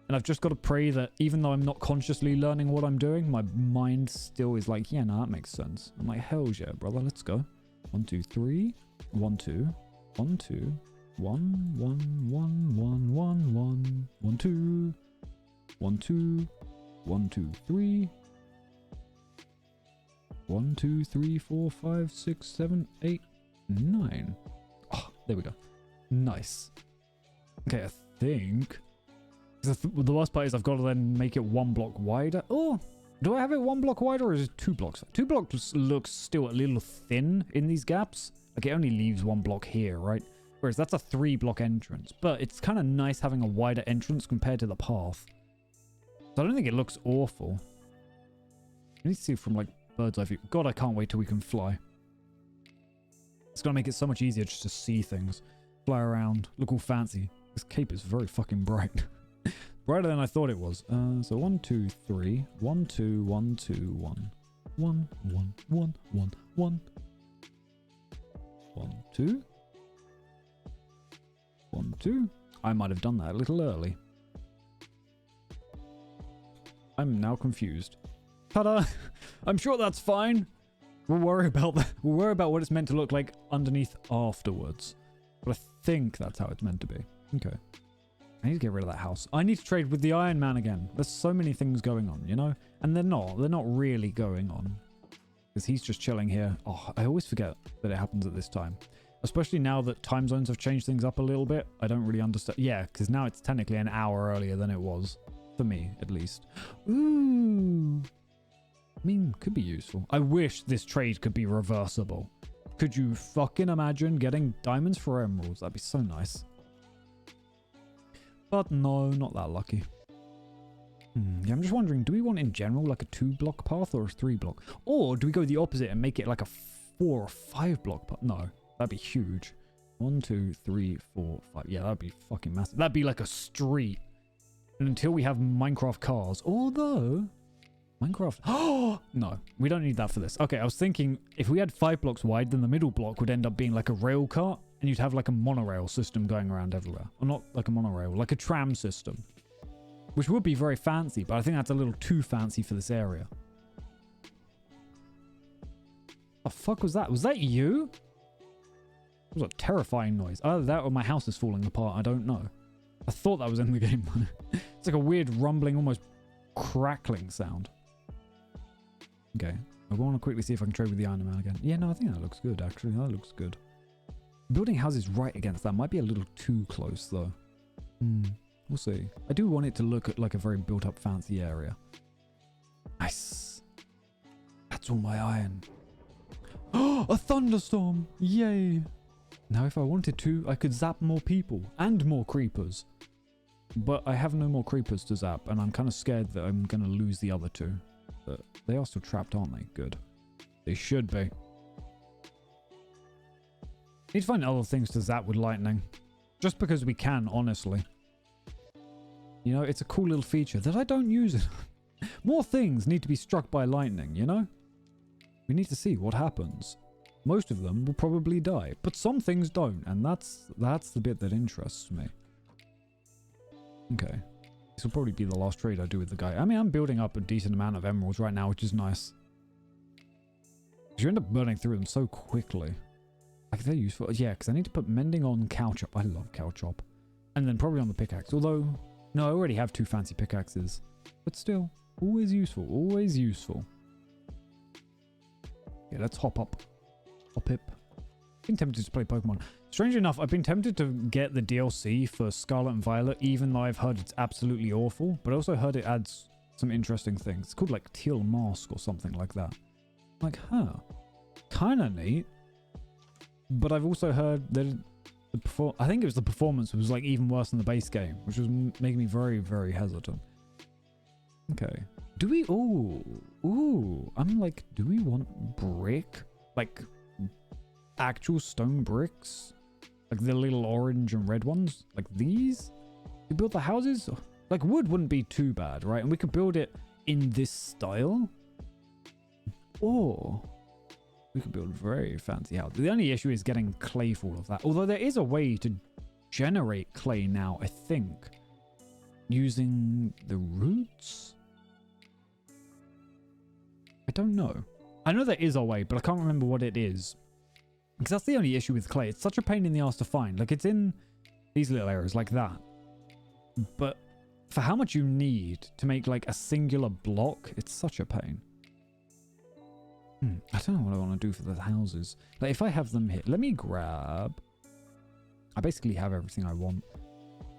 and I've just got to pray that even though I'm not consciously learning what I'm doing, my mind still is like, yeah, no, that makes sense. I'm like, hell yeah, brother, let's go. 1, 2, 3. 1, 2. 1, 2, 1, 1, 1, 1, 1, 1, 1, 2, 1, 2, 1, 2, 3, 1, 2, 3, 4, 5, 6, 7, 8, 9. Oh, there we go. Nice. Okay, I think the worst part is I've got to then make it 1 block wider. Oh, do I have it 1 block wider or is it 2 blocks? 2 blocks looks still a little thin in these gaps. Like it only leaves 1 block here, right? Whereas that's a 3 block entrance. But it's kind of nice having a wider entrance compared to the path. So I don't think it looks awful. I need to see from like bird's eye view. God, I can't wait till we can fly. It's going to make it so much easier just to see things. Fly around. Look all fancy. This cape is very fucking bright. Brighter than I thought it was. So 1, 2, 3. 1, 2, 1, 2, 1. 1, 1, 1, 1, 1. 1, 2. 1, 2. I might have done that a little early. I'm now confused. Ta-da! I'm sure that's fine. We'll worry about that. We'll worry about what it's meant to look like underneath afterwards. But I think that's how it's meant to be. Okay. I need to get rid of that house. I need to trade with the Iron Man again. There's so many things going on, you know? And they're not really going on. Because he's just chilling here. Oh, I always forget that it happens at this time. Especially now that time zones have changed things up a little bit. I don't really understand. Yeah, because now it's technically an hour earlier than it was. For me, at least. Ooh. I mean, could be useful. I wish this trade could be reversible. Could you fucking imagine getting diamonds for emeralds? That'd be so nice. But no, not that lucky. Yeah, I'm just wondering, do we want in general like a 2-block path or a 3-block? Or do we go the opposite and make it like a 4 or 5-block path? No, that'd be huge. 1, 2, 3, 4, 5. Yeah, that'd be fucking massive. That'd be like a street. And until we have Minecraft cars, although Minecraft, oh no, we don't need that for this. Okay, I was thinking if we had 5 blocks wide, then the middle block would end up being like a rail cart, and you'd have like a monorail system going around everywhere. Or not like a monorail, like a tram system, which would be very fancy, but I think that's a little too fancy for this area. The fuck was that? Was that you? It was a terrifying noise. Either that or my house is falling apart. I don't know. I thought that was in the game. It's like a weird rumbling, almost crackling sound. Okay. I want to quickly see if I can trade with the Iron Man again. Yeah, no, I think that looks good, actually. That looks good. Building houses right against that might be a little too close, though. We'll see. I do want it to look like a very built-up, fancy area. Nice. That's all my iron. Oh, a thunderstorm! Yay! Now, if I wanted to, I could zap more people and more creepers. But I have no more creepers to zap, and I'm kind of scared that I'm going to lose the other two. But they are still trapped, aren't they? Good. They should be. Need to find other things to zap with lightning. Just because we can, honestly. You know, it's a cool little feature that I don't use it. More things need to be struck by lightning, you know? We need to see what happens. Most of them will probably die, but some things don't, and that's the bit that interests me. Okay. This will probably be the last trade I do with the guy. I mean, I'm building up a decent amount of emeralds right now, which is nice. Because you end up burning through them so quickly. Like, they're useful. Yeah, because I need to put mending on cow chop. I love cow chop. And then probably on the pickaxe. Although, no, I already have 2 fancy pickaxes. But still, always useful. Always useful. Yeah, let's hop up. Hop hip. I've been tempted to play Pokemon. Strangely enough, I've been tempted to get the DLC for Scarlet and Violet, even though I've heard it's absolutely awful. But I also heard it adds some interesting things. It's called like Teal Mask or something like that. Like, huh. Kind of neat. But I've also heard that I think it was the performance was like even worse than the base game, which was making me very, very hesitant. Okay. Do we... Ooh. I'm like, do we want brick? Like, actual stone bricks? Like the little orange and red ones? Like these? We build the houses? Like wood wouldn't be too bad, right? And we could build it in this style. Or we could build very fancy houses. The only issue is getting clay for all of that. Although there is a way to generate clay now, I think. Using the roots? I don't know. I know there is a way, but I can't remember what it is. Because that's the only issue with clay. It's such a pain in the ass to find. Like, it's in these little areas like that. But for how much you need to make, like, a singular block, it's such a pain. I don't know what I want to do for the houses. Like, if I have them here, let me grab... I basically have everything I want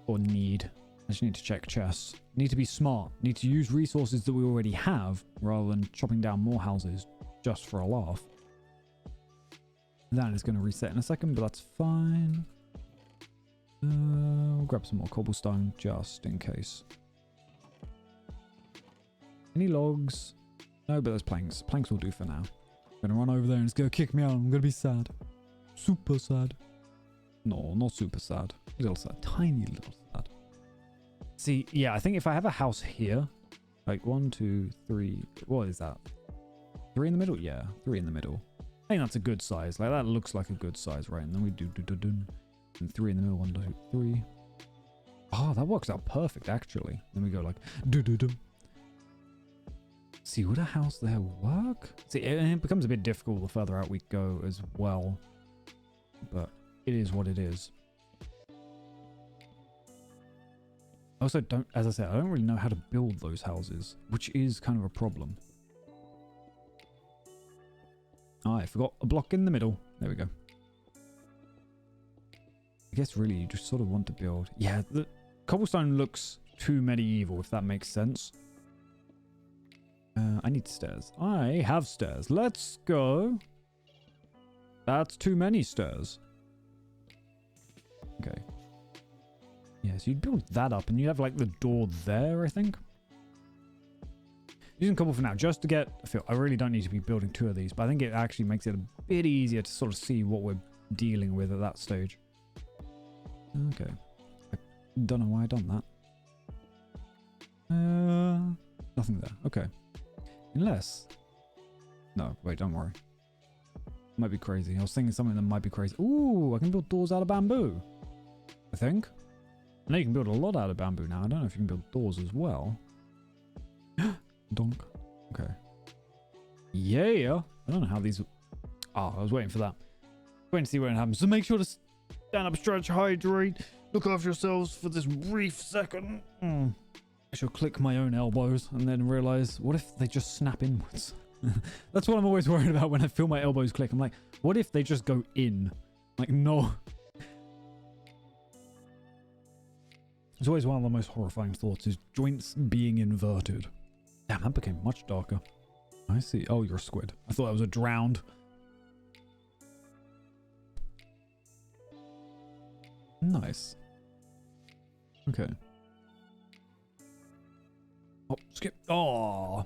or need. I just need to check chests. Need to be smart. Need to use resources that we already have rather than chopping down more houses just for a laugh. That is going to reset in a second, but that's fine. We'll grab some more cobblestone just in case. Any logs? No, but there's planks. Planks will do for now. I'm going to run over there and it's going to kick me out. I'm going to be sad. Super sad. No, not super sad. A little sad. Tiny little sad. See, yeah, I think if I have a house here, like 1, 2, 3, what is that? 3 in the middle? Yeah, 3 in the middle. I think that's a good size. Like, that looks like a good size, right? And then we do and 3 in the middle. 1, 2, 3. Oh, that works out perfect, actually. Then we go like See, would a house there work? See, it becomes a bit difficult the further out we go as well. But it is what it is. I also don't, as I said, I don't really know how to build those houses, which is kind of a problem. Oh, I forgot a block in the middle. There we go. I guess really you just sort of want to build. Yeah, the cobblestone looks too medieval, if that makes sense. I need stairs. I have stairs. Let's go. That's too many stairs. Okay. Yeah, so you'd build that up and you'd have like the door there, I think. Using cobble for now, just to get a feel. I really don't need to be building 2 of these, but I think it actually makes it a bit easier to sort of see what we're dealing with at that stage. Okay. I don't know why I done that. Nothing there. Okay. Unless... No, wait, don't worry. Might be crazy. I was thinking something that might be crazy. Ooh, I can build doors out of bamboo. I think. I know you can build a lot out of bamboo now. I don't know if you can build doors as well. Donk. Okay. Yeah. I don't know how these... Oh, I was waiting for that. Waiting to see what happens. So make sure to stand up, stretch, hydrate. Look after yourselves for this brief second. I shall click my own elbows and then realize, what if they just snap inwards? That's what I'm always worried about when I feel my elbows click. I'm like, what if they just go in? Like, no. It's always one of the most horrifying thoughts is joints being inverted. Damn, that became much darker. I see. Oh, you're a squid. I thought I was a drowned. Nice. Okay. Oh, skip. Oh.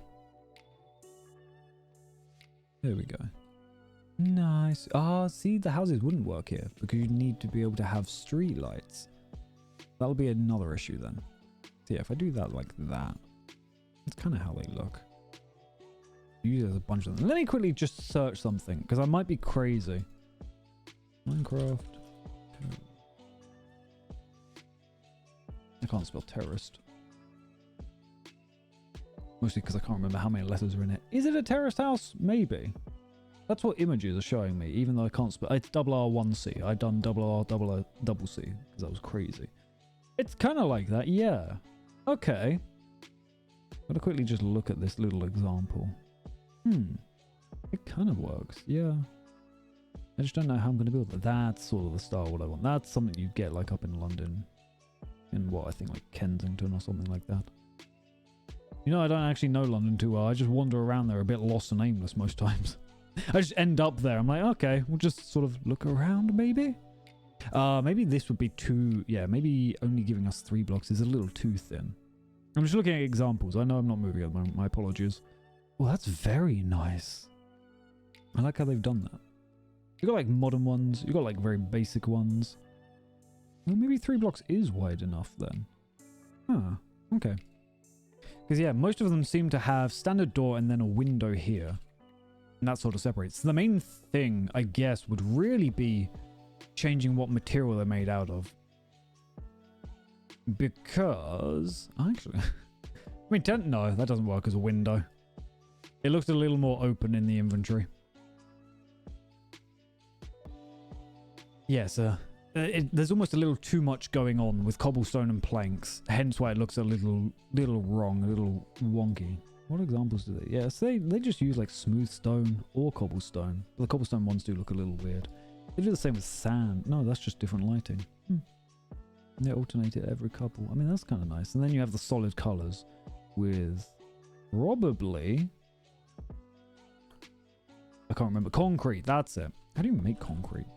There we go. Nice. Ah, see, the houses wouldn't work here because you need to be able to have street lights. That'll be another issue then. So yeah, if I do that like that, that's kind of how they look. Usually there's a bunch of them. Let me quickly just search something because I might be crazy. Minecraft. I can't spell terrorist. Mostly because I can't remember how many letters are in it. Is it a terraced house? Maybe. That's what images are showing me, even though I can't spell. It's RR1C. I've done RR double C because that was crazy. It's kind of like that, yeah. Okay. Gotta quickly just look at this little example. It kind of works, yeah. I just don't know how I'm going to build it. That's sort of the style what I want. That's something you get like up in London. In what, I think like Kensington or something like that. You know, I don't actually know London too well. I just wander around there a bit lost and aimless most times. I just end up there. I'm like, okay, we'll just sort of look around maybe. Maybe this would be too... Yeah, maybe only giving us 3 blocks is a little too thin. I'm just looking at examples. I know I'm not moving at the moment. My apologies. Well, that's very nice. I like how they've done that. You've got like modern ones. You've got like very basic ones. Well, maybe 3 blocks is wide enough then. Huh. Okay. Because yeah, most of them seem to have standard door and then a window here. And that sort of separates. So the main thing, I guess, would really be changing what material they're made out of. Because... Actually... I mean, no, that doesn't work as a window. It looks a little more open in the inventory. Yes, there's almost a little too much going on with cobblestone and planks. Hence why it looks a little wrong, a little wonky. What examples do they... Yes, they just use like smooth stone or cobblestone. But the cobblestone ones do look a little weird. They do the same with sand. No, that's just different lighting. They alternate it every couple. I mean, that's kind of nice. And then you have the solid colors with probably... I can't remember. Concrete, that's it. How do you make concrete?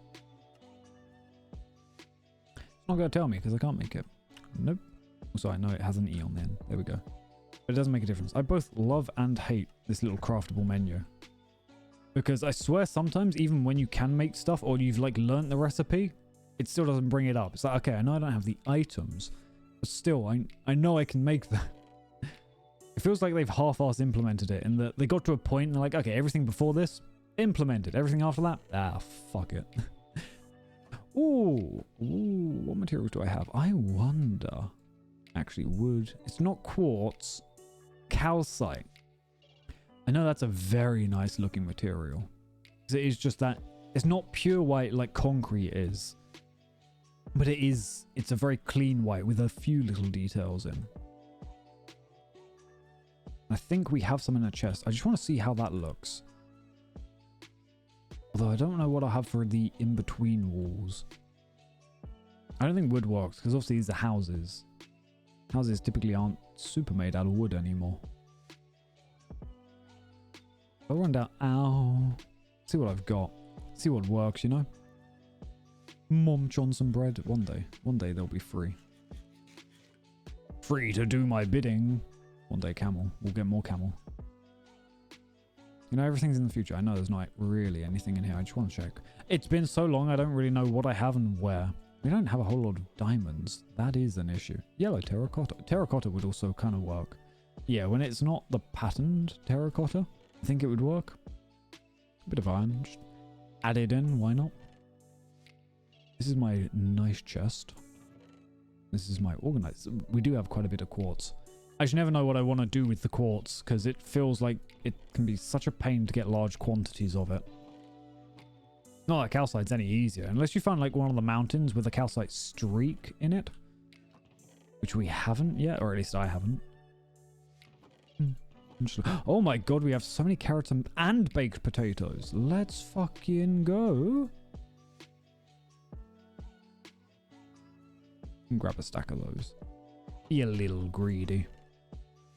It's not going to tell me because I can't make it. Nope. Also, I know it has an E on the end. There we go. But it doesn't make a difference. I both love and hate this little craftable menu. Because I swear sometimes even when you can make stuff or you've like learnt the recipe, it still doesn't bring it up. It's like, okay, I know I don't have the items, but still, I know I can make that. It feels like they've half-assed implemented it and that they got to a point and they're like, okay, everything before this, implemented. Everything after that, fuck it. Ooh, what materials do I have? I wonder. Actually, wood. It's not quartz. Calcite. I know that's a very nice looking material. It is just that it's not pure white like concrete is. But it's a very clean white with a few little details in. I think we have some in a chest. I just want to see how that looks. Although I don't know what I have for the in-between walls. I don't think wood works because obviously these are houses. Houses typically aren't super made out of wood anymore. I'll run down. Ow. See what I've got. See what works, you know? Munch on some bread. One day they'll be free. Free to do my bidding. One day camel. We'll get more camel. You know, everything's in the future. I know there's not really anything in here. I just want to check. It's been so long, I don't really know what I have and where. We don't have a whole lot of diamonds. That is an issue. Yellow terracotta. Terracotta would also kind of work. Yeah, when it's not the patterned terracotta, I think it would work. A bit of iron. Just add it in. Why not? This is my nice chest. This is my organized. We do have quite a bit of quartz. I just never know what I want to do with the quartz because it feels like it can be such a pain to get large quantities of it. Not that calcite's any easier, unless you find like one of the mountains with a calcite streak in it, which we haven't yet, or at least I haven't. Oh my god, we have so many carrots and baked potatoes. Let's fucking go. Grab a stack of those. You little greedy.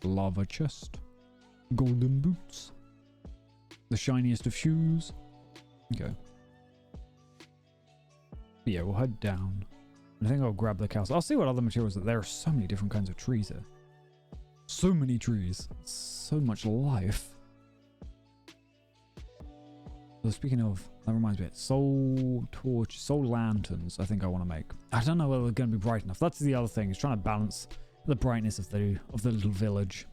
Lava chest. Golden boots. The shiniest of shoes. Okay. Yeah, we'll head down. I think I'll grab the cows. I'll see what other materials are. There are so many different kinds of trees here. So many trees. So much life. So speaking of, that reminds me, soul torch, soul lanterns I think I want to make. I don't know whether they're going to be bright enough. That's the other thing, is trying to balance the brightness of the little village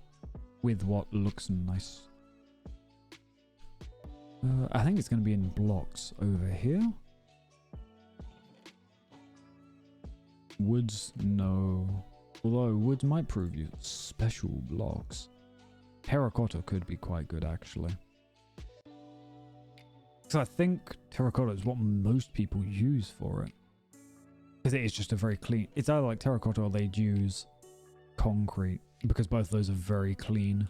with what looks nice. I think it's going to be in blocks over here. Woods, no. Although woods might prove you special blocks. Terracotta could be quite good actually. So I think terracotta is what most people use for it. Because it is just a very clean... It's either like terracotta or they'd use concrete. Because both of those are very clean.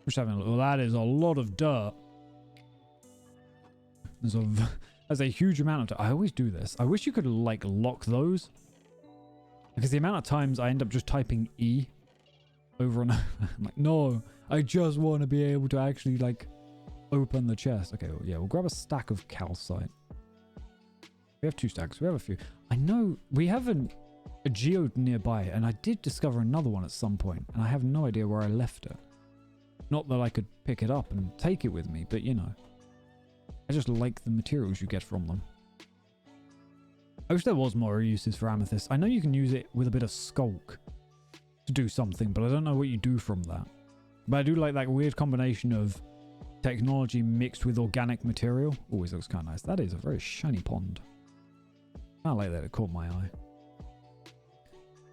Just having a look. Well, that is a lot of dirt. There's a huge amount of dirt. I always do this. I wish you could like lock those. Because the amount of times I end up just typing E over and over. I'm like, no, I just want to be able to actually like open the chest. Okay, well, yeah, we'll grab a stack of calcite. We have 2 stacks. We have a few. I know we have a geode nearby, and I did discover another one at some point, and I have no idea where I left it. Not that I could pick it up and take it with me, but you know, I just like the materials you get from them. I wish there was more uses for amethyst. I know you can use it with a bit of skulk to do something, but I don't know what you do from that. But I do like that weird combination of technology mixed with organic material. Always looks kind of nice. That is a very shiny pond. I like that. It caught my eye.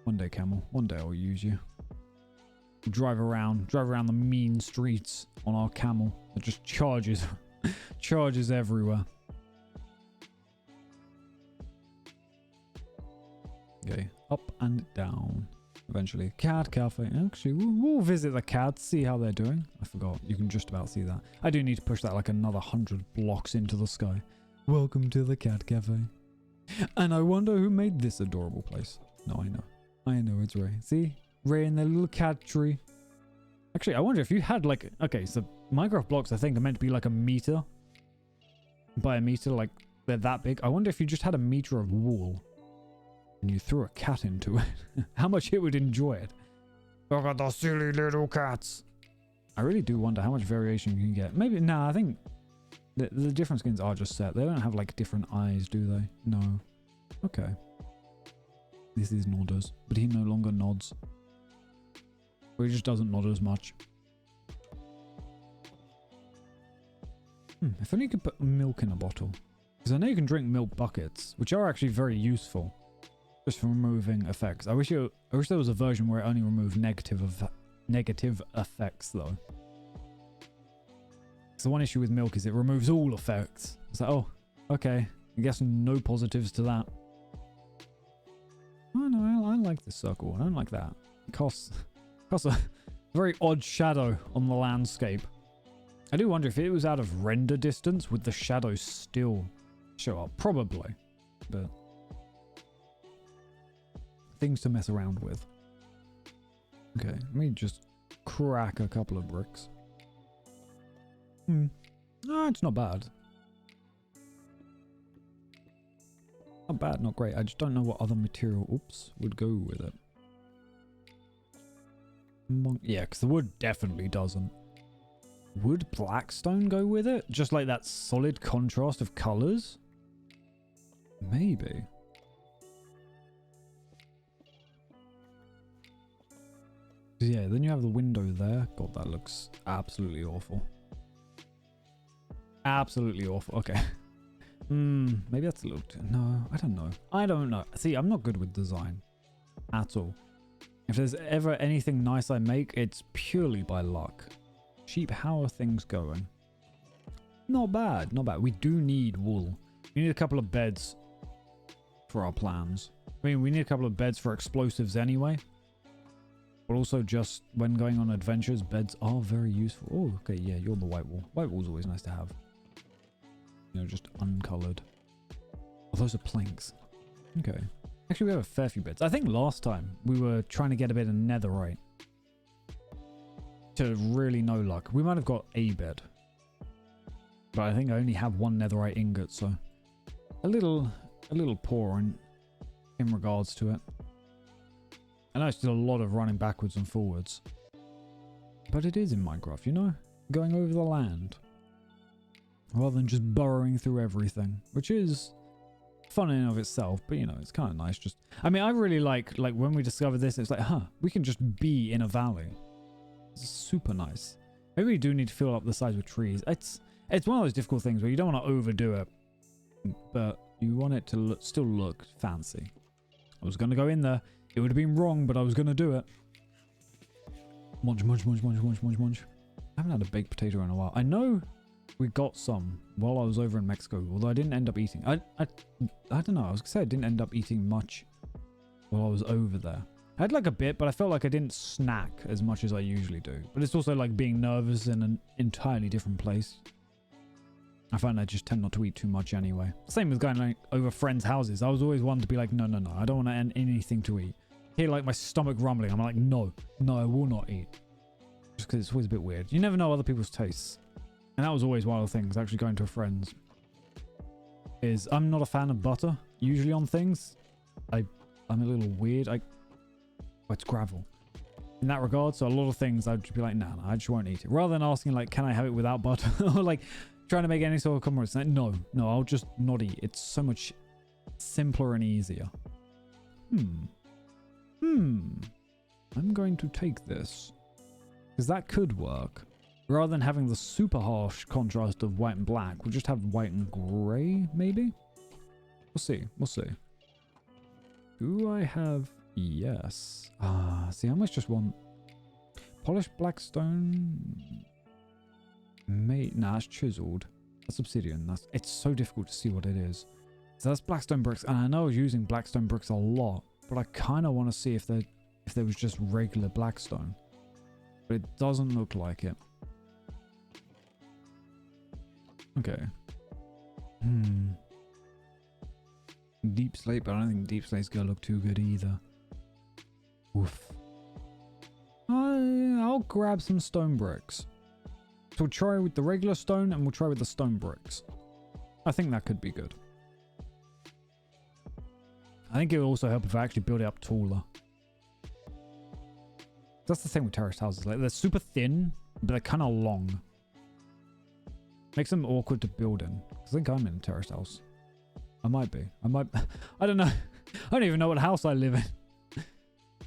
One day, camel. One day I'll use you. We'll drive around the mean streets on our camel that just charges, charges everywhere. Okay, up and down. Eventually, cat cafe. Actually, we'll visit the cats, see how they're doing. I forgot. You can just about see that. I do need to push that like another 100 blocks into the sky. Welcome to the cat cafe. And I wonder who made this adorable place. No, I know. I know it's Ray. See? Ray and their little cat tree. Actually, I wonder if you had like... Okay, so Minecraft blocks, I think, are meant to be like a meter. By a meter, like they're that big. I wonder if you just had a meter of wool. And you threw a cat into it. How much it would enjoy it. Look at the silly little cats. I really do wonder how much variation you can get. Maybe, nah, I think the different skins are just set. They don't have like different eyes, do they? No. Okay. This is Nodders, but he no longer nods. Or he just doesn't nod as much. If only you could put milk in a bottle. Because I know you can drink milk buckets, which are actually very useful. Just for removing effects. I wish there was a version where it only removed negative effects though. So one issue with milk is it removes all effects. It's like, oh, okay. I guess no positives to that. Oh no, I like this circle. I don't like that. It casts a very odd shadow on the landscape. I do wonder if it was out of render distance, would the shadow still show up? Probably. But things to mess around with. Okay, let me just crack a couple of bricks. No, it's not bad. Not bad, not great. I just don't know what other material, would go with it. Yeah, because the wood definitely doesn't. Would blackstone go with it? Just like that solid contrast of colors? Maybe. Yeah, then you have the window there. God, that looks absolutely awful. Absolutely awful. Okay. Maybe that's a little too... No, I don't know. I don't know. See, I'm not good with design. At all. If there's ever anything nice I make, it's purely by luck. Sheep, how are things going? Not bad, not bad. We do need wool. We need a couple of beds for our plans. I mean, we need a couple of beds for explosives anyway. But also just when going on adventures, beds are very useful. Oh, okay, yeah, you're the white wool. White wool's always nice to have. You know, just uncolored. Oh, those are planks. Okay. Actually, we have a fair few beds. I think last time we were trying to get a bit of netherite. To really no luck. We might have got a bed. But I think I only have one netherite ingot, so a little poor in regards to it. I know it's still a lot of running backwards and forwards. But it is in Minecraft, you know? Going over the land. Rather than just burrowing through everything. Which is fun in and of itself, but you know, it's kind of nice. Just, I mean, I really like when we discovered this, it's like, we can just be in a valley. It's super nice. Maybe we do need to fill up the sides with trees. It's one of those difficult things where you don't want to overdo it, but you want it to still look fancy. I was going to go in there. It would have been wrong, but I was going to do it. Munch, munch, munch, munch, munch, munch, munch. I haven't had a baked potato in a while. I know we got some while I was over in Mexico, although I didn't end up eating. I don't know. I was going to say I didn't end up eating much while I was over there. I had like a bit, but I felt like I didn't snack as much as I usually do. But it's also like being nervous in an entirely different place. I find I just tend not to eat too much anyway. Same with going like over friends' houses. I was always one to be like, no, I don't want anything to eat. Hear like my stomach rumbling. I'm like, no, I will not eat. Just because it's always a bit weird. You never know other people's tastes. And that was always one of the things, actually going to a friend's, is I'm not a fan of butter, usually on things. I'm a little weird. It's gravel. In that regard, so a lot of things I'd just be like, nah, I just won't eat it. Rather than asking like, can I have it without butter? Or like trying to make any sort of compromise. Like, no, I'll just not eat. It's so much simpler and easier. I'm going to take this. Because that could work. Rather than having the super harsh contrast of white and black, we'll just have white and grey, maybe? We'll see. Do I have... Yes. See, I must just want... Polished blackstone... Nah, that's chiseled. That's obsidian. It's so difficult to see what it is. So that's blackstone bricks. And I know I was using blackstone bricks a lot. But I kind of want to see if there was just regular blackstone. But it doesn't look like it. Okay. Deep slate, but I don't think deep slate's gonna look too good either. Oof. I'll grab some stone bricks. So we'll try with the regular stone and we'll try with the stone bricks. I think that could be good. I think it will also help if I actually build it up taller. That's the thing with terraced houses. Like they're super thin, but they're kind of long. Makes them awkward to build in. I think I'm in a terraced house. I might be. I don't know. I don't even know what house I live in.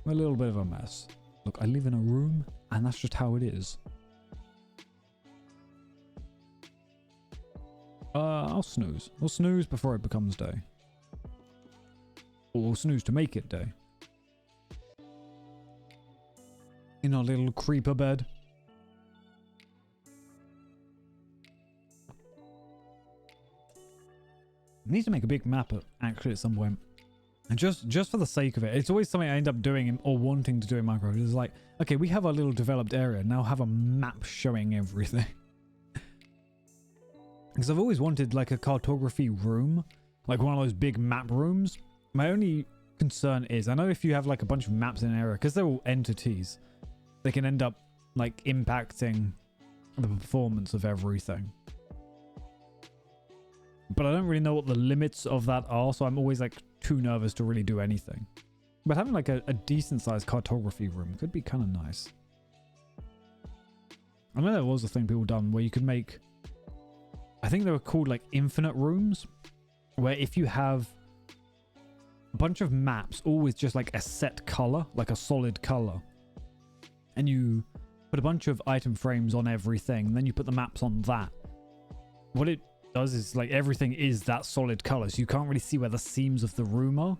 I'm a little bit of a mess. Look, I live in a room, and that's just how it is. I'll snooze. We'll snooze before it becomes day. Or we'll snooze to make it day. In our little creeper bed. I need to make a big map actually at some point. And just for the sake of it. It's always something I end up doing or wanting to do in Minecraft. It's like, okay, we have our little developed area. Now have a map showing everything. Because I've always wanted like a cartography room. Like one of those big map rooms. My only concern is, I know if you have like a bunch of maps in an area, because they're all entities, they can end up like impacting the performance of everything. But I don't really know what the limits of that are, so I'm always like too nervous to really do anything. But having like a decent sized cartography room could be kind of nice. I know there was a thing people done where you could make, I think they were called like infinite rooms, where if you have a bunch of maps, all with just like a set color, like a solid color, and you put a bunch of item frames on everything, and then you put the maps on that. What it does is like everything is that solid color, so you can't really see where the seams of the room are,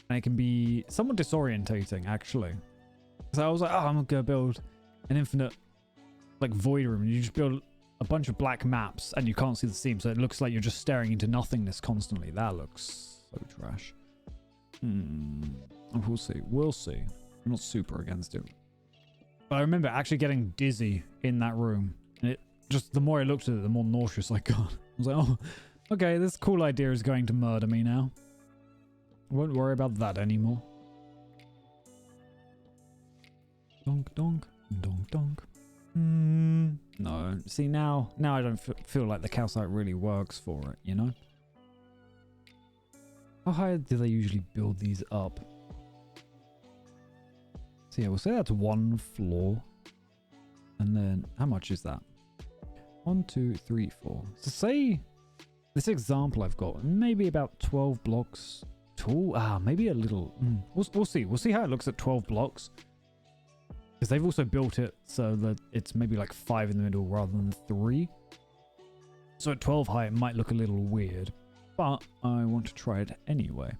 and it can be somewhat disorientating actually. So I was like, oh, I'm gonna build an infinite like void room, and you just build a bunch of black maps and you can't see the seams, so it looks like you're just staring into nothingness constantly. That looks so trash. We'll see. I'm not super against it, but I remember actually getting dizzy in that room, and it just, the more I looked at it, the more nauseous I got. I was like, oh, okay, this cool idea is going to murder me now. I won't worry about that anymore. Donk, donk, donk, donk. No, see, now I don't feel like the calcite really works for it, you know? How high do they usually build these up? So yeah, we'll say that's 1 floor. And then, how much is that? 1, 2, 3, 4. So say, this example I've got, maybe about 12 blocks tall. Maybe a little. We'll see. We'll see how it looks at 12 blocks. Because they've also built it so that it's maybe like 5 in the middle rather than 3. So at 12 high, it might look a little weird. But I want to try it anyway.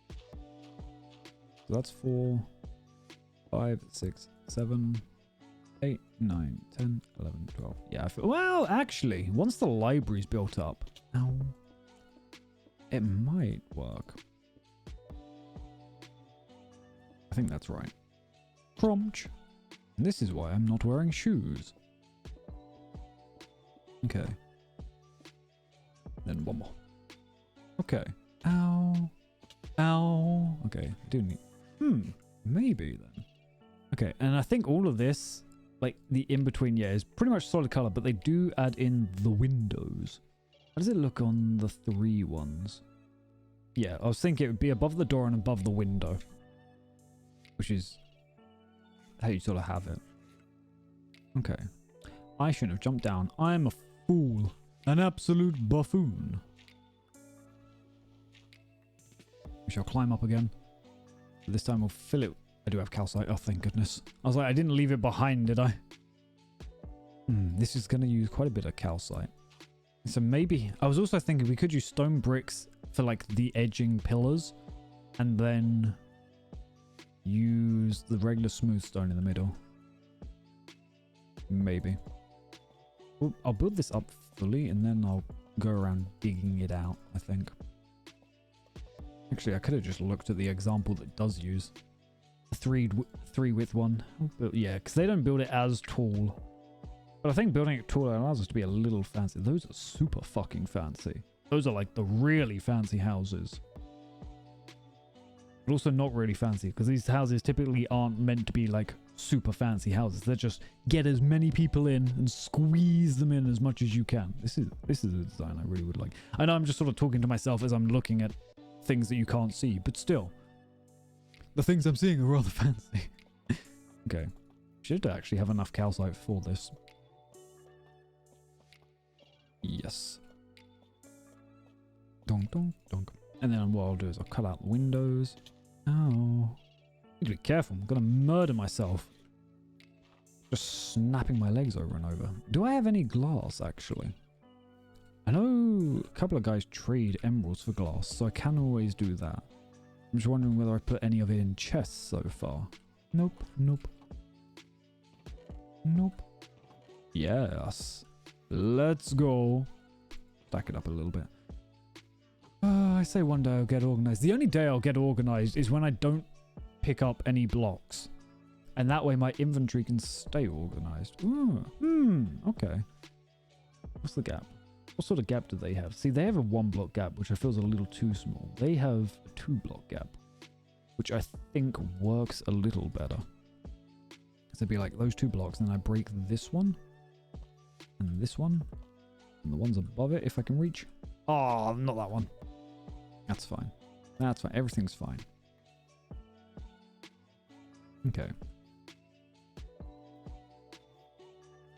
So that's 4, 5, 6, 7, 8, 9, 10, 11, 12. Yeah, well, actually, once the library's built up, it might work. I think that's right. Prompt. And this is why I'm not wearing shoes. Okay. Then one more. Okay. Ow. Ow. Okay. Do need. Maybe then. Okay. And I think all of this, like the in between, yeah, is pretty much solid color, but they do add in the windows. How does it look on the 3 ones? Yeah, I was thinking it would be above the door and above the window, which is how you sort of have it. Okay. I shouldn't have jumped down. I'm a fool. An absolute buffoon. We shall climb up again. This time we'll fill it. I do have calcite. Oh, thank goodness. I was like, I didn't leave it behind, did I? This is going to use quite a bit of calcite. So maybe... I was also thinking we could use stone bricks for like the edging pillars. And then use the regular smooth stone in the middle. Maybe. Well, I'll build this up fully and then I'll go around digging it out, I think. Actually, I could have just looked at the example that does use the three width one. But yeah, because they don't build it as tall. But I think building it taller allows us to be a little fancy. Those are super fucking fancy. Those are like the really fancy houses. But also not really fancy, because these houses typically aren't meant to be like super fancy houses. They're just get as many people in and squeeze them in as much as you can. This is a design I really would like. I know I'm just sort of talking to myself as I'm looking at things that you can't see, but still, the things I'm seeing are rather fancy. Okay, should actually have enough calcite for this. Yes. Donk, donk, donk. And then what I'll do is I'll cut out the windows. Oh. Need to be careful. I'm going to murder myself. Just snapping my legs over and over. Do I have any glass, actually? I know a couple of guys trade emeralds for glass, so I can always do that. I'm just wondering whether I put any of it in chests so far. Nope, nope. Nope. Yes. Let's go. Stack it up a little bit. I say one day I'll get organized. The only day I'll get organized is when I don't pick up any blocks. And that way my inventory can stay organized. Okay. What's the gap? What sort of gap do they have? See, they have a 1 block gap, which I feel is a little too small. They have a 2 block gap, which I think works a little better. So it'd be like those 2 blocks, and then I break this one, and this one, and the ones above it if I can reach. Oh, not that one. That's fine. That's fine. Everything's fine. Okay.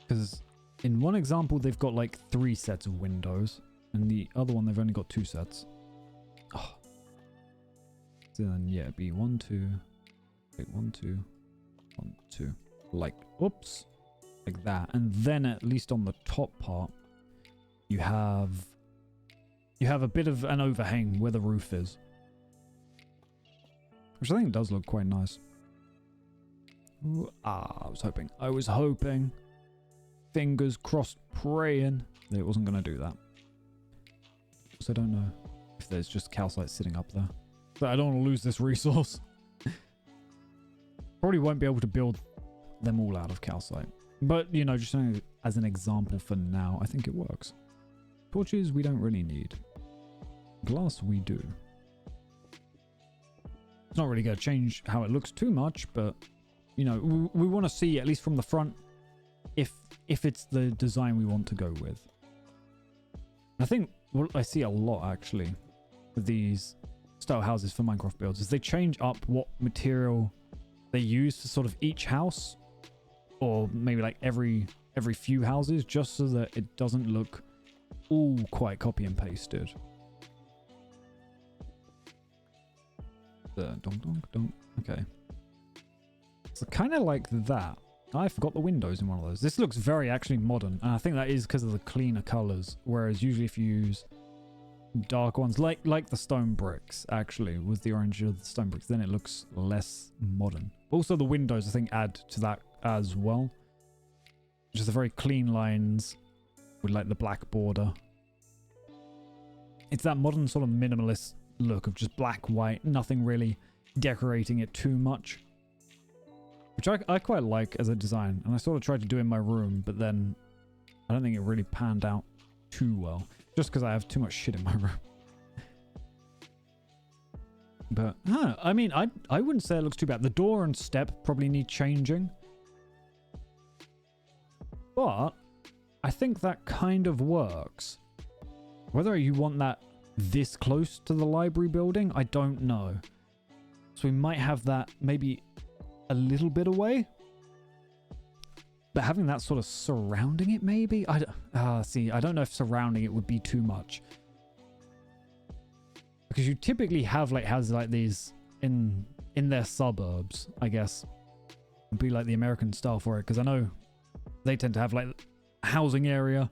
Because in one example, they've got like 3 sets of windows, and the other one, they've only got 2 sets. Oh. So then, yeah, it'd be 1, 2. Wait, 1, 2. 1, 2. Like, oops. Like that. And then at least on the top part, you have a bit of an overhang where the roof is. Which I think does look quite nice. Ooh, I was hoping. Fingers crossed, praying that it wasn't going to do that. So I don't know if there's just calcite sitting up there. But I don't want to lose this resource. Probably won't be able to build them all out of calcite. But, you know, just as an example for now, I think it works. Torches we don't really need. Glass we do. It's not really going to change how it looks too much, but, you know, we want to see, at least from the front, if it's the design we want to go with. I think what I see a lot, actually, with these style houses for Minecraft builds is they change up what material they use for sort of each house, or maybe like every few houses, just so that it doesn't look all quite copy and pasted. Okay. So kind of like that. I forgot the windows in one of those. This looks very actually modern, and I think that is because of the cleaner colors, whereas usually if you use dark ones like the stone bricks, actually, with the orange of the stone bricks, then it looks less modern. Also the windows, I think, add to that as well. Just the very clean lines with like the black border. It's that modern sort of minimalist look of just black, white, nothing really decorating it too much, which I quite like as a design, and I sort of tried to do in my room, but then I don't think it really panned out too well, just because I have too much shit in my room. But I mean, I wouldn't say it looks too bad. The door and step probably need changing, but I think that kind of works. Whether you want that this close to the library building, I don't know. So we might have that maybe a little bit away, but having that sort of surrounding it, maybe. I don't know if surrounding it would be too much, because you typically have like houses like these in their suburbs, I guess. It'd be like the American style for it, because I know they tend to have like housing area,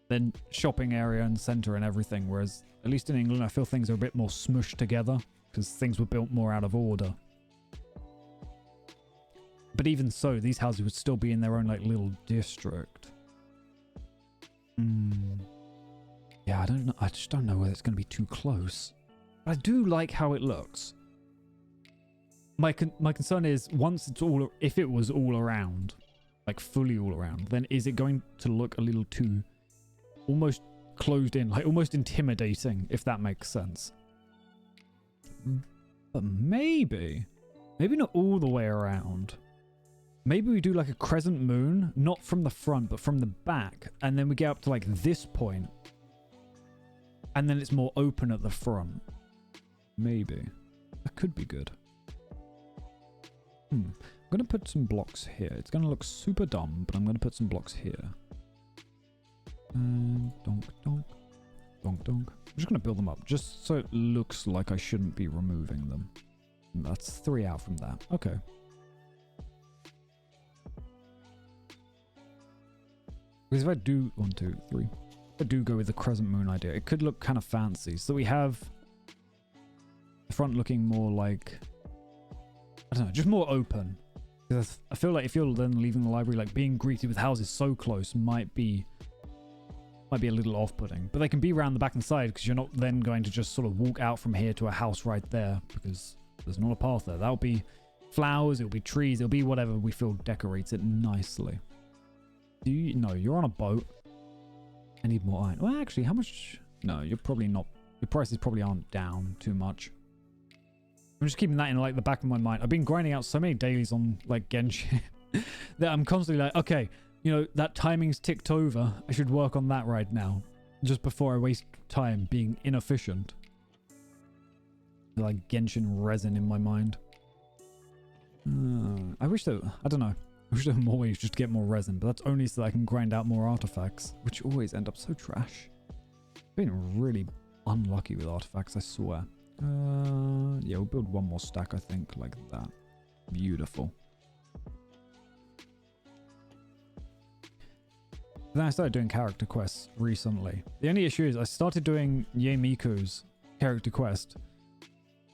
then shopping area and center and everything, whereas at least in England I feel things are a bit more smushed together because things were built more out of order. But even so, these houses would still be in their own like little district. Yeah, I don't know. I just don't know whether it's going to be too close. But I do like how it looks. My concern is, once it's all, if it was all around, like fully all around, then is it going to look a little too almost closed in, like almost intimidating, if that makes sense. But maybe not all the way around. Maybe we do like a crescent moon, not from the front, but from the back. And then we get up to like this point. And then it's more open at the front. Maybe. That could be good. I'm going to put some blocks here. It's going to look super dumb, but I'm going to put some blocks here. Donk, donk. Donk, donk. I'm just going to build them up, just so it looks like I shouldn't be removing them. That's 3 out from that. Okay. Because if I do 1, 2, 3, if I do go with the crescent moon idea, it could look kind of fancy. So we have the front looking more like, I don't know, just more open. Because I feel like if you're then leaving the library, like being greeted with houses so close might be a little off-putting. But they can be around the back and side, because you're not then going to just sort of walk out from here to a house right there, because there's not a path there. That'll be flowers, it'll be trees, it'll be whatever we feel decorates it nicely. No, you're on a boat. I need more iron. Well, actually, how much? No, you're probably not. Your prices probably aren't down too much. I'm just keeping that in like the back of my mind. I've been grinding out so many dailies on like Genshin that I'm constantly like, okay, you know, that timing's ticked over. I should work on that right now, just before I waste time being inefficient. Like Genshin resin in my mind. I wish that, I don't know. I wish there were more ways just to get more resin, but that's only so that I can grind out more artifacts, which always end up so trash. Been really unlucky with artifacts, I swear. Yeah, we'll build one more stack, I think, like that. Beautiful. Then I started doing character quests recently. The only issue is I started doing Yae Miko's character quest,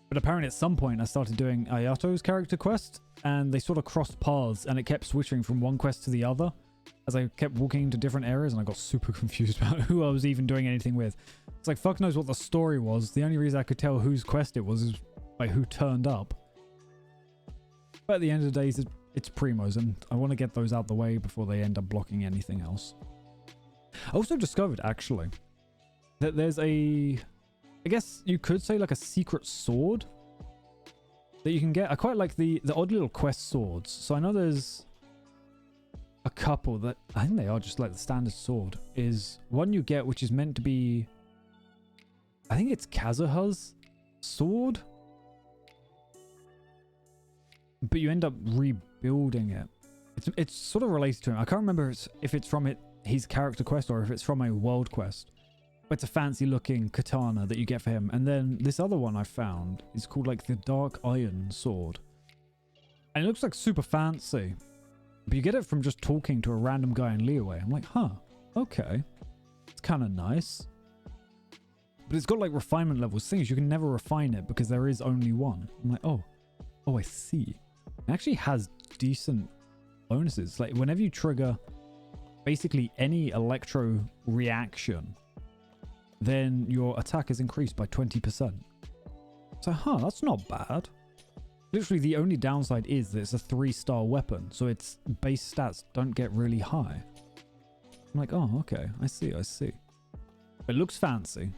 but apparently at some point I started doing Ayato's character quest, and they sort of crossed paths, and it kept switching from one quest to the other as I kept walking into different areas, and I got super confused about who I was even doing anything with. It's like, fuck knows what the story was. The only reason I could tell whose quest it was is by who turned up. But at the end of the day, it's Primos, and I want to get those out the way before they end up blocking anything else. I also discovered, actually, that there's a, I guess you could say like a secret sword that you can get. I quite like the odd little quest swords. So I know there's a couple that, I think they are just like the standard sword, is one you get which is meant to be, I think it's Kazuha's sword, but you end up rebuilding it. It's sort of related to him. I can't remember if it's from his character quest or if it's from a world quest. But it's a fancy looking katana that you get for him. And then this other one I found is called like the Dark Iron Sword. And it looks like super fancy. But you get it from just talking to a random guy in Liyue. I'm like, huh, okay. It's kind of nice. But it's got like refinement levels. Things you can never refine it because there is only one. I'm like, oh, I see. It actually has decent bonuses. Like whenever you trigger basically any electro reaction, then your attack is increased by 20%. So, that's not bad. Literally the only downside is that it's a 3-star weapon, so its base stats don't get really high. I'm like, oh, okay, I see. It looks fancy.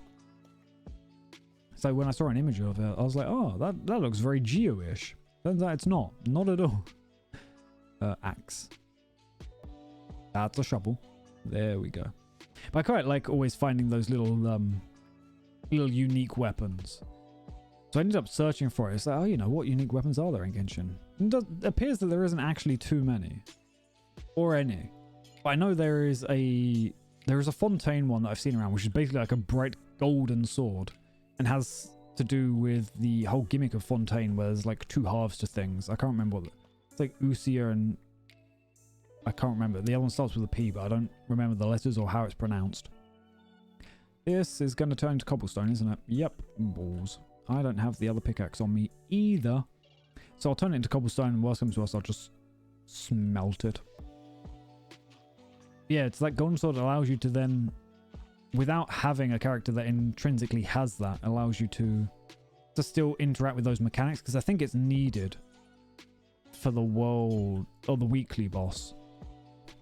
So when I saw an image of it, I was like, oh, that looks very Geo-ish. Turns out it's not at all. Axe. That's a shovel. There we go. But I quite like always finding those little unique weapons. So I ended up searching for it. It's like, oh, you know, what unique weapons are there in Genshin? And it appears that there isn't actually too many. Or any. But I know there is a Fontaine one that I've seen around, which is basically like a bright golden sword. And has to do with the whole gimmick of Fontaine, where there's like two halves to things. I can't remember what it's like. Usia and I can't remember. The other one starts with a P, but I don't remember the letters or how it's pronounced. This is going to turn into cobblestone, isn't it? Yep. Balls. I don't have the other pickaxe on me either. So I'll turn it into cobblestone, and worst comes to worst, I'll just smelt it. Yeah, it's like Golden Sword allows you to then, without having a character that intrinsically has that, allows you to still interact with those mechanics, because I think it's needed for the world, or the weekly boss.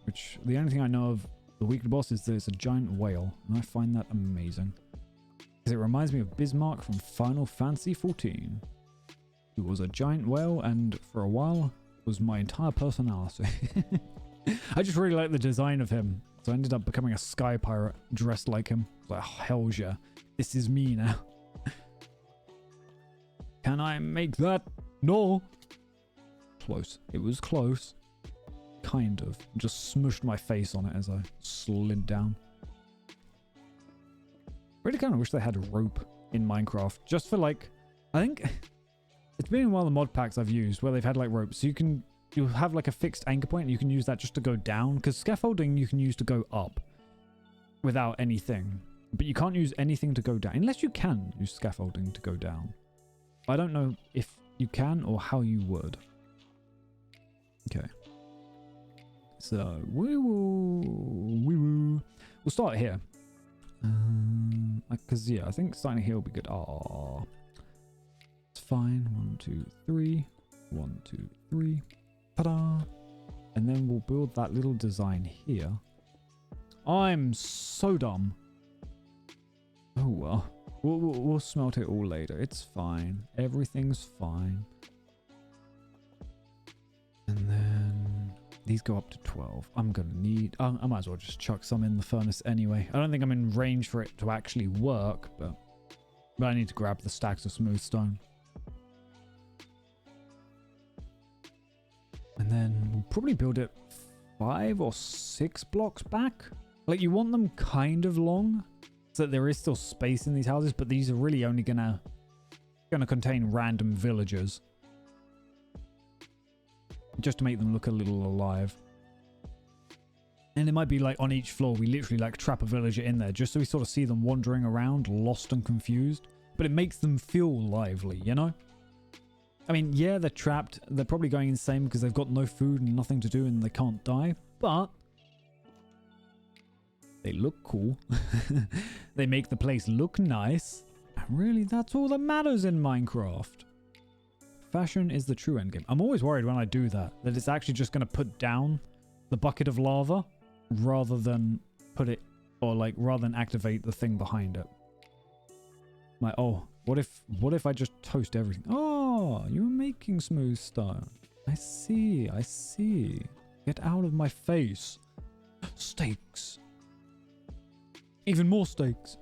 Which, the only thing I know of the weekly boss is that it's a giant whale, and I find that amazing. Because it reminds me of Bismarck from Final Fantasy XIV. Who was a giant whale, and for a while, was my entire personality. I just really like the design of him. So I ended up becoming a sky pirate dressed like him. Like, oh, hell yeah. This is me now. Can I make that? No. Close. It was close. Kind of. Just smushed my face on it as I slid down. Really kind of wish they had a rope in Minecraft. Just for like, I think it's been in one of the mod packs I've used where they've had like ropes. So you have like a fixed anchor point and you can use that just to go down. Because scaffolding you can use to go up without anything. But you can't use anything to go down. Unless you can use scaffolding to go down. I don't know if you can or how you would. Okay. So, we'll start here. Because, yeah, I think starting here will be good. Ah, it's fine. 1, 2, 3. 1, 2, 3. Ta-da! And then we'll build that little design here. I'm so dumb. Oh, well. We'll smelt it all later. It's fine. Everything's fine. And then These go up to 12. I'm gonna need... I might as well just chuck some in the furnace anyway. I don't think I'm in range for it to actually work, but I need to grab the stacks of smooth stone. And then we'll probably build it 5 or 6 blocks back. Like, you want them kind of long so that there is still space in these houses, but these are really only gonna contain random villagers. Just to make them look a little alive. And it might be like on each floor we literally like trap a villager in there just so we sort of see them wandering around lost and confused, but it makes them feel lively, you know? I mean, yeah, they're trapped, they're probably going insane because they've got no food and nothing to do and they can't die, but they look cool. They make the place look nice, and really that's all that matters in Minecraft. Fashion is the true endgame. I'm always worried when I do that it's actually just going to put down the bucket of lava rather than put it, or like rather than activate the thing behind it. Like, oh, what if I just toast everything? Oh, you're making smooth stone. I see. Get out of my face. Steaks. Even more steaks.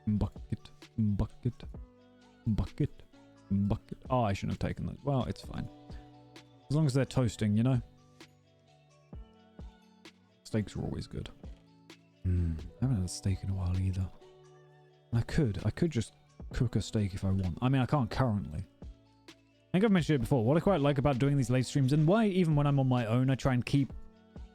Bucket. Oh, I shouldn't have taken those. Well, it's fine. As long as they're toasting, you know? Steaks are always good. I haven't had a steak in a while either. I could just cook a steak if I want. I mean, I can't currently. I think I've mentioned it before. What I quite like about doing these late streams, and why even when I'm on my own, I try and keep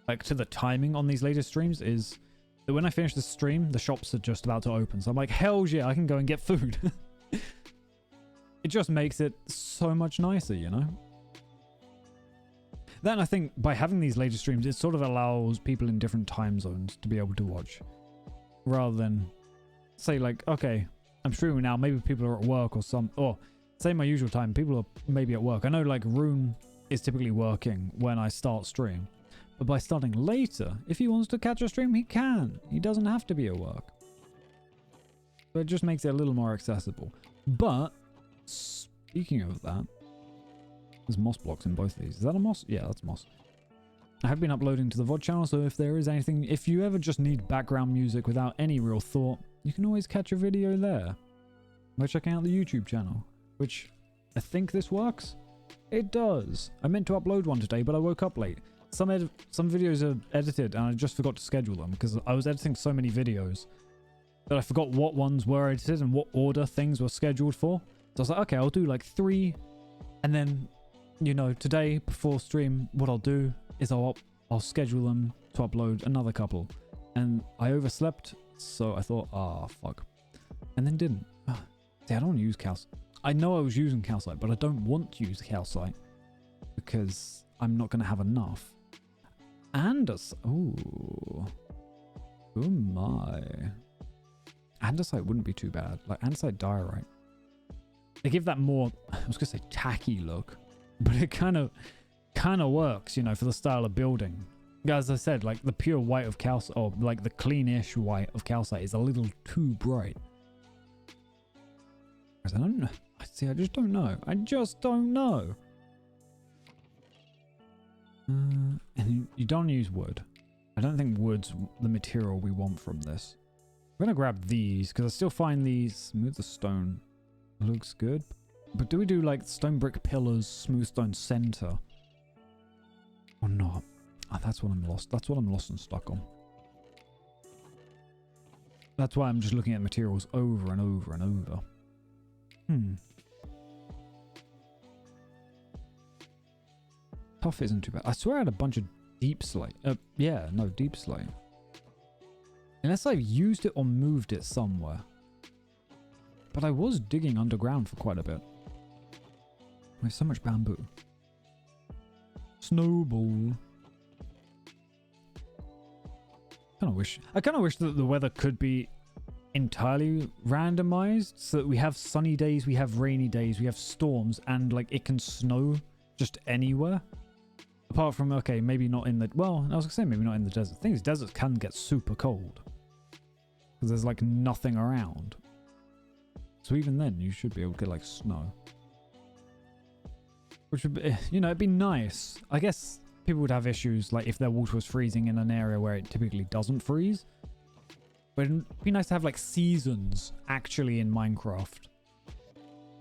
like to the timing on these later streams, is that when I finish the stream, the shops are just about to open. So I'm like, hell yeah, I can go and get food. It just makes it so much nicer, you know? Then I think by having these later streams, it sort of allows people in different time zones to be able to watch. Rather than say like, okay, I'm streaming now, maybe people are at work or say my usual time, people are maybe at work. I know like Rune is typically working when I start stream. But by starting later, if he wants to catch a stream, he can. He doesn't have to be at work. So it just makes it a little more accessible. But speaking of that, there's moss blocks in both of these. Is that a moss? Yeah, that's moss. I have been uploading to the VOD channel, so if there is anything, if you ever just need background music without any real thought, you can always catch a video there by checking out the YouTube channel, which I think this works. It does. I meant to upload one today, but I woke up late. Some videos are edited and I just forgot to schedule them because I was editing so many videos that I forgot what ones were edited and what order things were scheduled for. So I was like, okay, I'll do like 3, and then, you know, today before stream, what I'll do is I'll schedule them to upload another couple. And I overslept, so I thought, fuck. And then didn't. See, I don't want to use calcite. I know I was using calcite, but I don't want to use calcite because I'm not going to have enough. Andesite. Oh my. Andesite wouldn't be too bad. Like andesite diorite. They give that more, I was going to say tacky look, but it kind of works, you know, for the style of building. As I said, like the pure white of calcite, or like the cleanish white of calcite is a little too bright. I don't know. See, I just don't know. And you don't use wood. I don't think wood's the material we want from this. I'm going to grab these because I still find these smooth the stone. Looks good. But do we do like stone brick pillars, smooth stone center? Or not? Oh, that's what I'm lost. That's what I'm lost and stuck on. That's why I'm just looking at materials over and over and over. Tough isn't too bad. I swear I had a bunch of deep slate. Yeah, no, deep slate. Unless I've used it or moved it somewhere. But I was digging underground for quite a bit. There's so much bamboo. Snowball. I kind of wish that the weather could be entirely randomized so that we have sunny days, we have rainy days, we have storms, and like it can snow just anywhere. Apart from, okay, maybe not in the, well, I was gonna say maybe not in the desert. The thing is, deserts can get super cold because there's like nothing around. So even then, you should be able to get like snow. Which would be, you know, it'd be nice. I guess people would have issues like if their water was freezing in an area where it typically doesn't freeze. But it'd be nice to have like seasons actually in Minecraft,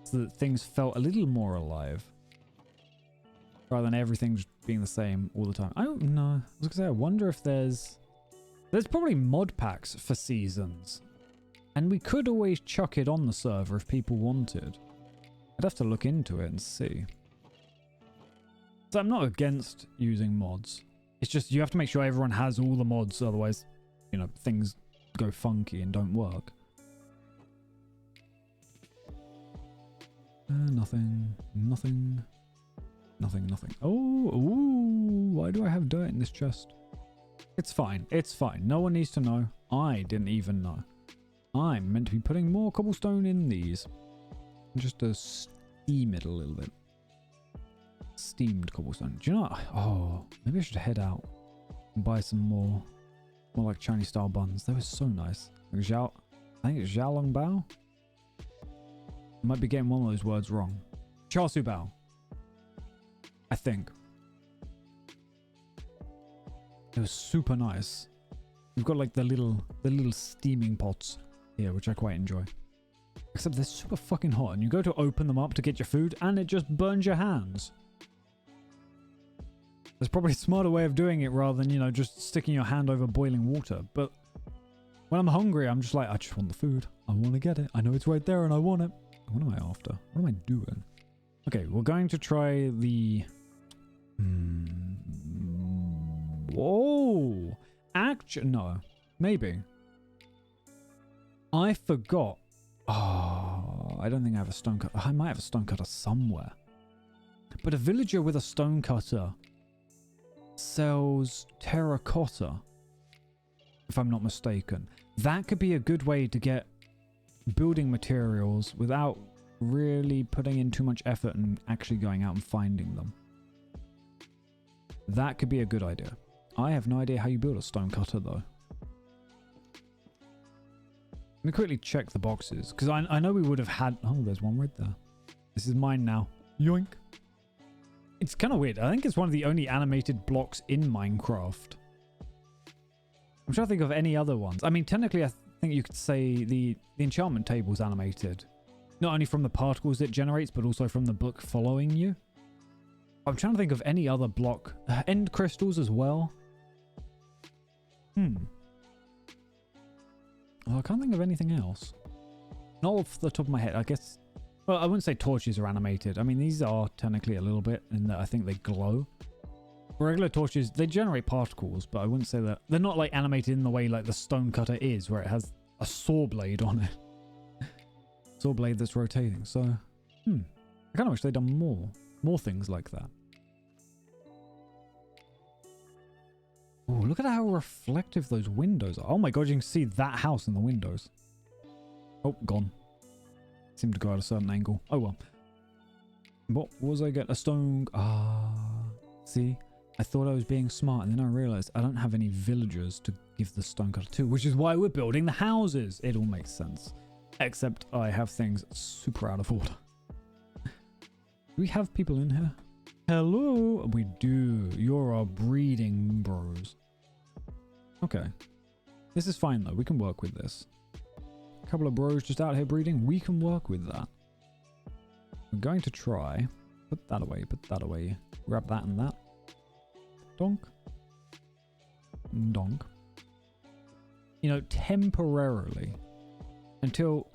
so that things felt a little more alive, rather than everything just being the same all the time. I don't know. I was gonna say, I wonder if there's probably mod packs for seasons, and we could always chuck it on the server if people wanted. I'd have to look into it and see. So I'm not against using mods. It's just you have to make sure everyone has all the mods, otherwise, you know, things go funky and don't work. Nothing. Oh, ooh, why do I have dirt in this chest? It's fine. It's fine. No one needs to know. I didn't even know. I'm meant to be putting more cobblestone in these. Just to steam it a little bit. Steamed cobblestone. Do you know what? Oh, maybe I should head out and buy some more like Chinese style buns. They were so nice. Like I think it's Xiaolongbao. I might be getting one of those words wrong. Char siu bao, I think. It was super nice. We've got like the little steaming pots here, which I quite enjoy. Except they're super fucking hot, and you go to open them up to get your food, and it just burns your hands. There's probably a smarter way of doing it rather than, you know, just sticking your hand over boiling water. But when I'm hungry, I'm just like, I just want the food. I want to get it. I know it's right there and I want it. What am I after? What am I doing? Okay, we're going to try the... Whoa! Actually, no. Maybe. I forgot. Oh, I don't think I have a stone cutter. I might have a stone cutter somewhere. But a villager with a stone cutter sells terracotta, if I'm not mistaken. That could be a good way to get building materials without really putting in too much effort and actually going out and finding them. That could be a good idea. I have no idea how you build a stone cutter though. Let me quickly check the boxes, because I know we would have had... Oh, there's one right there. This is mine now. Yoink. It's kind of weird. I think it's one of the only animated blocks in Minecraft. I'm trying to think of any other ones. I mean, technically, I think you could say the enchantment table's animated. Not only from the particles it generates, but also from the book following you. I'm trying to think of any other block. End crystals as well. Oh, I can't think of anything else. Not off the top of my head. I guess... Well, I wouldn't say torches are animated. I mean, these are technically a little bit in that I think they glow. Regular torches, they generate particles, but I wouldn't say that... They're not like animated in the way like the stone cutter is, where it has a saw blade on it. Saw blade that's rotating. So, I kind of wish they'd done more things like that. Oh, look at how reflective those windows are. Oh my god, you can see that house in the windows. Oh, gone. Seemed to go at a certain angle. Oh well. What was I getting? A stone... see? I thought I was being smart, and then I realized I don't have any villagers to give the stone cutter to, which is why we're building the houses. It all makes sense. Except I have things super out of order. Do we have people in here? Hello? We do. You're our breeding bros. Okay. This is fine though. We can work with this. A couple of bros just out here breeding. We can work with that. We're going to try. Put that away. Put that away. Grab that and that. Donk. Donk. You know, temporarily. Until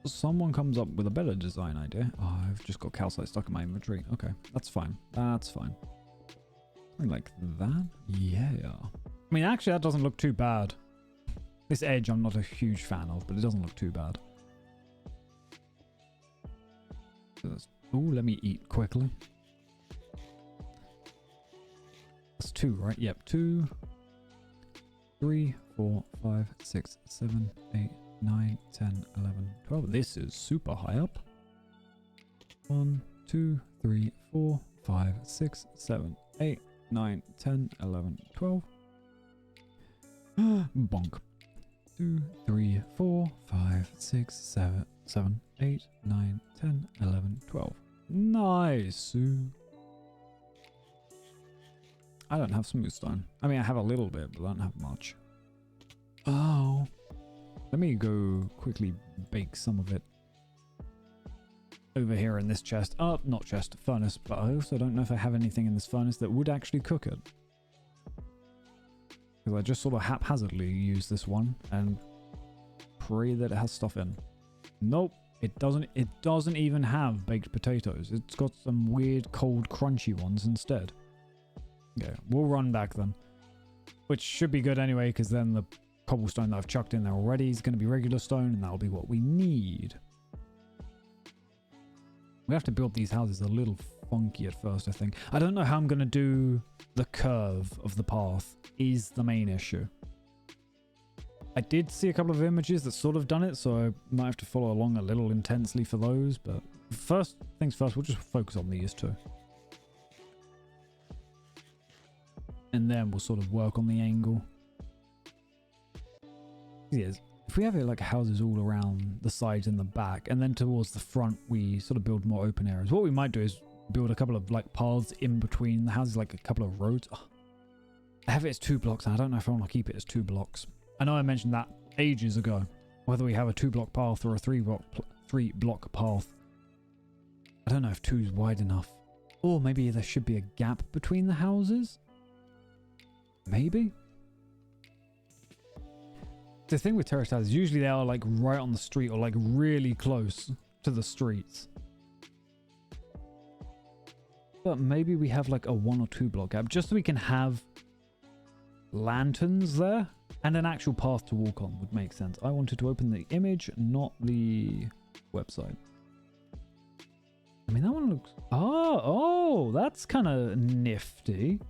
someone comes up with a better design idea. Oh, I've just got calcite stuck in my inventory. Okay, that's fine. That's fine. Something like that? Yeah. I mean, actually, that doesn't look too bad. This edge I'm not a huge fan of, but it doesn't look too bad. Oh, let me eat quickly. That's 2, right? Yep, 2, 3, 4, 5, 6, 7, 8, 9, 10, 11, 12. This is super high up. 1, 2, 3, 4, 5, 6, 7, 8, 9, 10, 11, 12. Bonk. 2, 3, 4, 5, 6, 7, 8, 9, 10, 11, 12. Nice. I don't have smooth stone. I mean, I have a little bit, but I don't have much. Oh. Let me go quickly bake some of it over here in this chest. Oh, not chest, furnace. But I also don't know if I have anything in this furnace that would actually cook it. Because I just sort of haphazardly use this one and pray that it has stuff in. Nope, it doesn't. It doesn't even have baked potatoes. It's got some weird cold crunchy ones instead. Okay, we'll run back then. Which should be good anyway, because then the cobblestone that I've chucked in there already is going to be regular stone, and that'll be what we need. We have to build these houses a little funky at first, I think. I don't know how I'm going to do the curve of the path is the main issue. I did see a couple of images that sort of done it, so I might have to follow along a little intensely for those, but first things first, we'll just focus on these two. And then we'll sort of work on the angle. Yes, if we have it like houses all around the sides and the back, and then towards the front we sort of build more open areas. What we might do is build a couple of like paths in between the houses, like a couple of roads. Oh, I have it as 2 blocks, and I don't know if I want to keep it as 2 blocks. I know I mentioned that ages ago, whether we have a 2-block path or a 3-block path. I don't know if 2 is wide enough. Or maybe there should be a gap between the houses. Maybe. The thing with terrace houses, usually they are like right on the street or like really close to the streets. But maybe we have like a 1 or 2 block gap just so we can have lanterns there and an actual path to walk on would make sense. I wanted to open the image, not the website. I mean, that one looks... Oh, that's kind of nifty.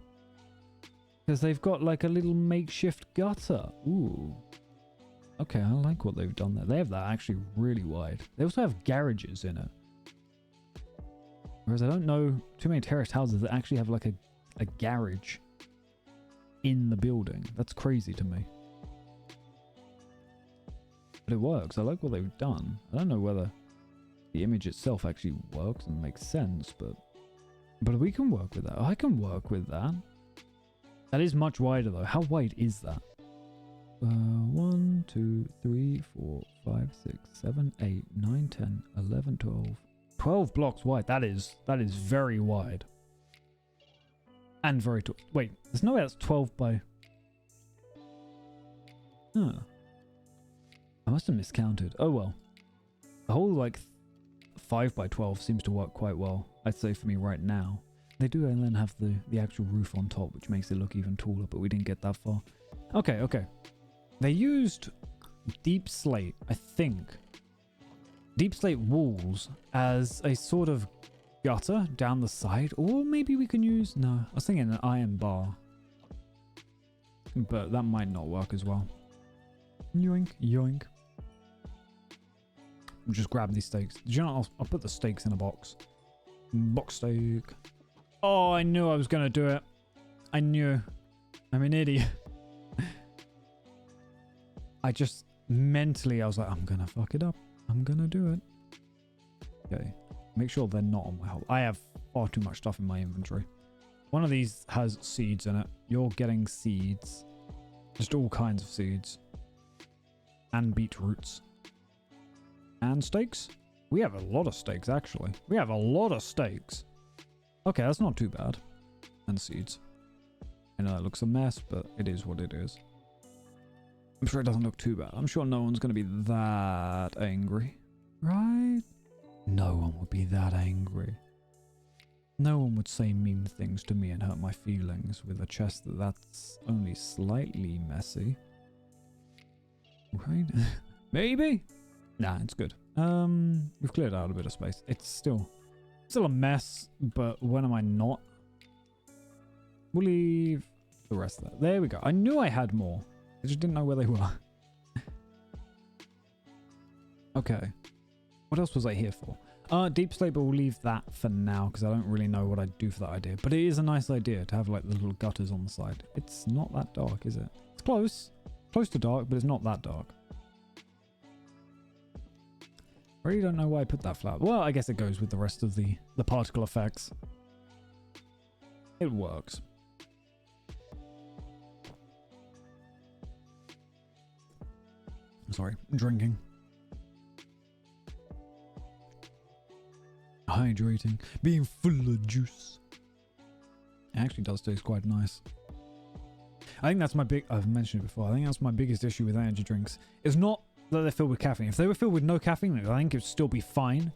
Because they've got like a little makeshift gutter. Ooh. Okay, I like what they've done there. They have that actually really wide. They also have garages in it. Whereas I don't know too many terraced houses that actually have like a garage in the building. That's crazy to me. But it works. I like what they've done. I don't know whether the image itself actually works and makes sense, but we can work with that. I can work with that. That is much wider though. How wide is that? 1, 2, 3, 4, 5, 6, 7, 8, 9, 10, 11, 12. 12 blocks wide. That is very wide. And very tall. Wait, there's no way that's 12 by... Huh. I must have miscounted. Oh well. The whole like 5 by 12 seems to work quite well, I'd say, for me right now. They do then have the actual roof on top, which makes it look even taller, but we didn't get that far. Okay. They used deep slate, I think. Deep slate walls as a sort of gutter down the side, or maybe we can use... No, I was thinking an iron bar. But that might not work as well. Yoink, yoink. We'll just grab these steaks. Do you know what? I'll put the steaks in a box. Box steak. Oh, I knew I was going to do it. I knew. I'm an idiot. I just mentally, I was like, I'm going to fuck it up. I'm going to do it. Okay. Make sure they're not on my whole. I have far too much stuff in my inventory. One of these has seeds in it. You're getting seeds. Just all kinds of seeds. And beetroots. And steaks. We have a lot of steaks, actually. We have a lot of steaks. Okay, that's not too bad. And seeds. I know that looks a mess, but it is what it is. I'm sure it doesn't look too bad. I'm sure no one's going to be that angry. Right? No one would be that angry. No one would say mean things to me and hurt my feelings with a chest that's only slightly messy. Right? Maybe? Nah, it's good. We've cleared out a bit of space. It's still a mess, but when am I not? We'll leave the rest of that. There we go. I knew I had more. I just didn't know where they were. Okay. What else was I here for? Deep slate, but we'll leave that for now because I don't really know what I'd do for that idea. But it is a nice idea to have like the little gutters on the side. It's not that dark, is it? It's close. Close to dark, but it's not that dark. I really don't know why I put that flat. Well, I guess it goes with the rest of the particle effects. It works. Sorry, drinking. Hydrating. Being full of juice. It actually does taste quite nice. I think that's my I've mentioned it before. I think that's my biggest issue with energy drinks. It's not that they're filled with caffeine. If they were filled with no caffeine, I think it would still be fine.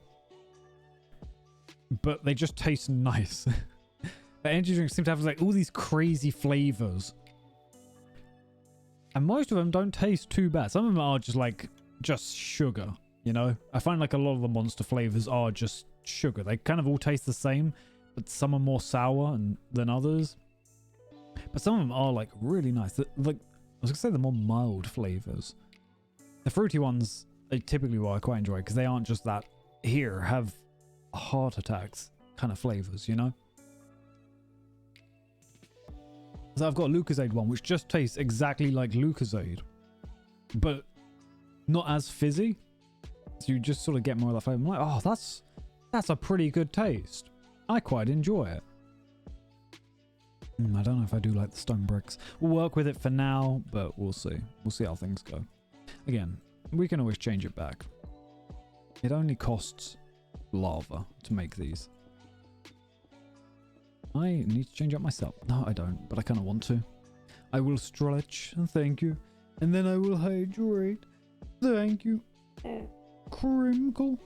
But they just taste nice. The energy drinks seem to have like all these crazy flavors. And most of them don't taste too bad. Some of them are just sugar, you know? I find like a lot of the Monster flavors are just sugar. They kind of all taste the same, but some are more sour than others. But some of them are like really nice. Like, I was gonna say the more mild flavors. The fruity ones are typically what I quite enjoy because they aren't just that here have heart attacks kind of flavors, you know? So I've got Lucozade one, which just tastes exactly like Lucozade, but not as fizzy. So you just sort of get more of that flavor. I'm like, oh, that's a pretty good taste. I quite enjoy it. I don't know if I do like the stone bricks. We'll work with it for now, but we'll see. We'll see how things go. Again, we can always change it back. It only costs lava to make these. I need to change up myself. No, I don't, but I kind of want to. I will stretch, and thank you. And then I will hydrate. Thank you. Crinkle.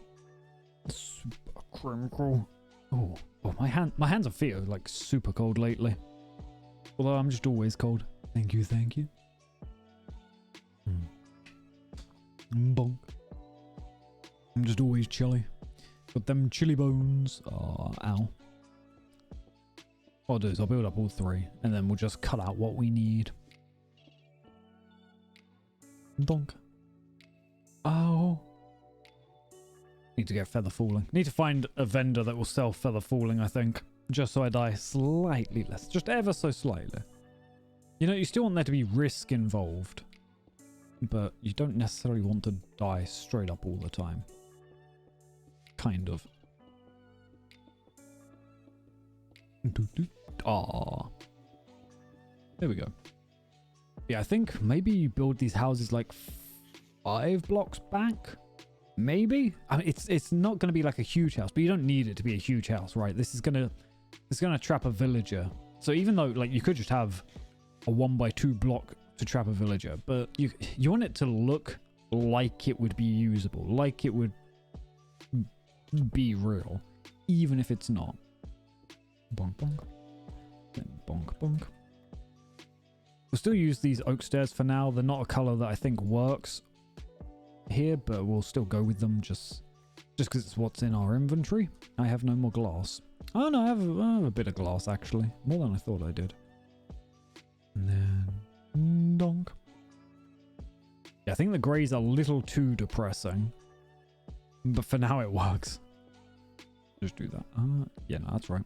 Super crinkle. Oh, my hands and feet are like super cold lately. Although I'm just always cold. Thank you, thank you. Bonk. I'm just always chilly. Got them chilly bones. Oh, ow. What I'll do is I'll build up all three, and then we'll just cut out what we need. Donk. Oh. Need to get feather falling. Need to find a vendor that will sell feather falling, I think. Just so I die slightly less. Just ever so slightly. You know, you still want there to be risk involved. But you don't necessarily want to die straight up all the time. Kind of. Ah, there we go. Yeah, I think maybe you build these houses like 5 blocks back. Maybe. I mean, it's not going to be like a huge house, but you don't need it to be a huge house, right? It's gonna trap a villager. So even though like you could just have a 1x2 block to trap a villager, but you want it to look like it would be usable, like it would be real, even if it's not. Bonk bonk. Then bonk bonk. We'll still use these oak stairs for now. They're not a color that I think works here, but we'll still go with them just because it's what's in our inventory. I have no more glass. Oh no, I have a bit of glass actually, more than I thought I did. And then donk. Yeah, I think the gray's a little too depressing, but for now it works. Just do that. Yeah, no, that's right.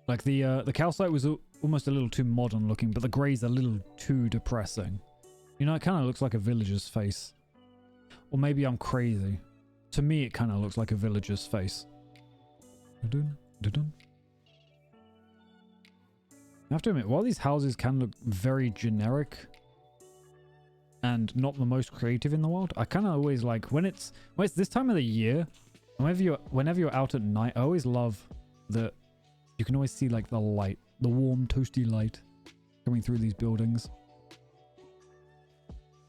Like the calcite was almost a little too modern looking, but the gray's a little too depressing. You know, it kind of looks like a villager's face. Or maybe I'm crazy. To me, it kind of looks like a villager's face. I have to admit, while these houses can look very generic and not the most creative in the world, I kind of always like when it's this time of the year, whenever you're out at night, I always love that you can always see like the light, the warm toasty light coming through these buildings.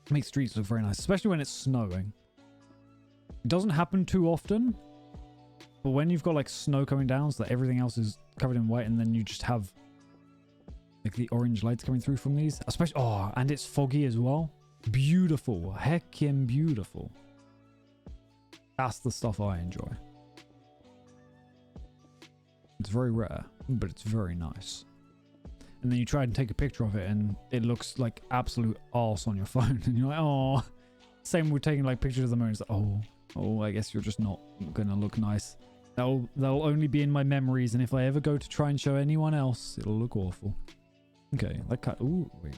It makes streets look very nice, especially when it's snowing. It doesn't happen too often, but when you've got like snow coming down so that everything else is covered in white, and then you just have like the orange lights coming through from these, especially, oh, and it's foggy as well. Beautiful, heckin' beautiful. That's the stuff I enjoy. It's very rare, but it's very nice. And then you try and take a picture of it and it looks like absolute arse on your phone. And you're like, oh. Same with taking like pictures of the moon. It's like, oh, I guess you're just not gonna look nice. They'll only be in my memories, and if I ever go to try and show anyone else, it'll look awful. Okay, that cut. Ooh, wait.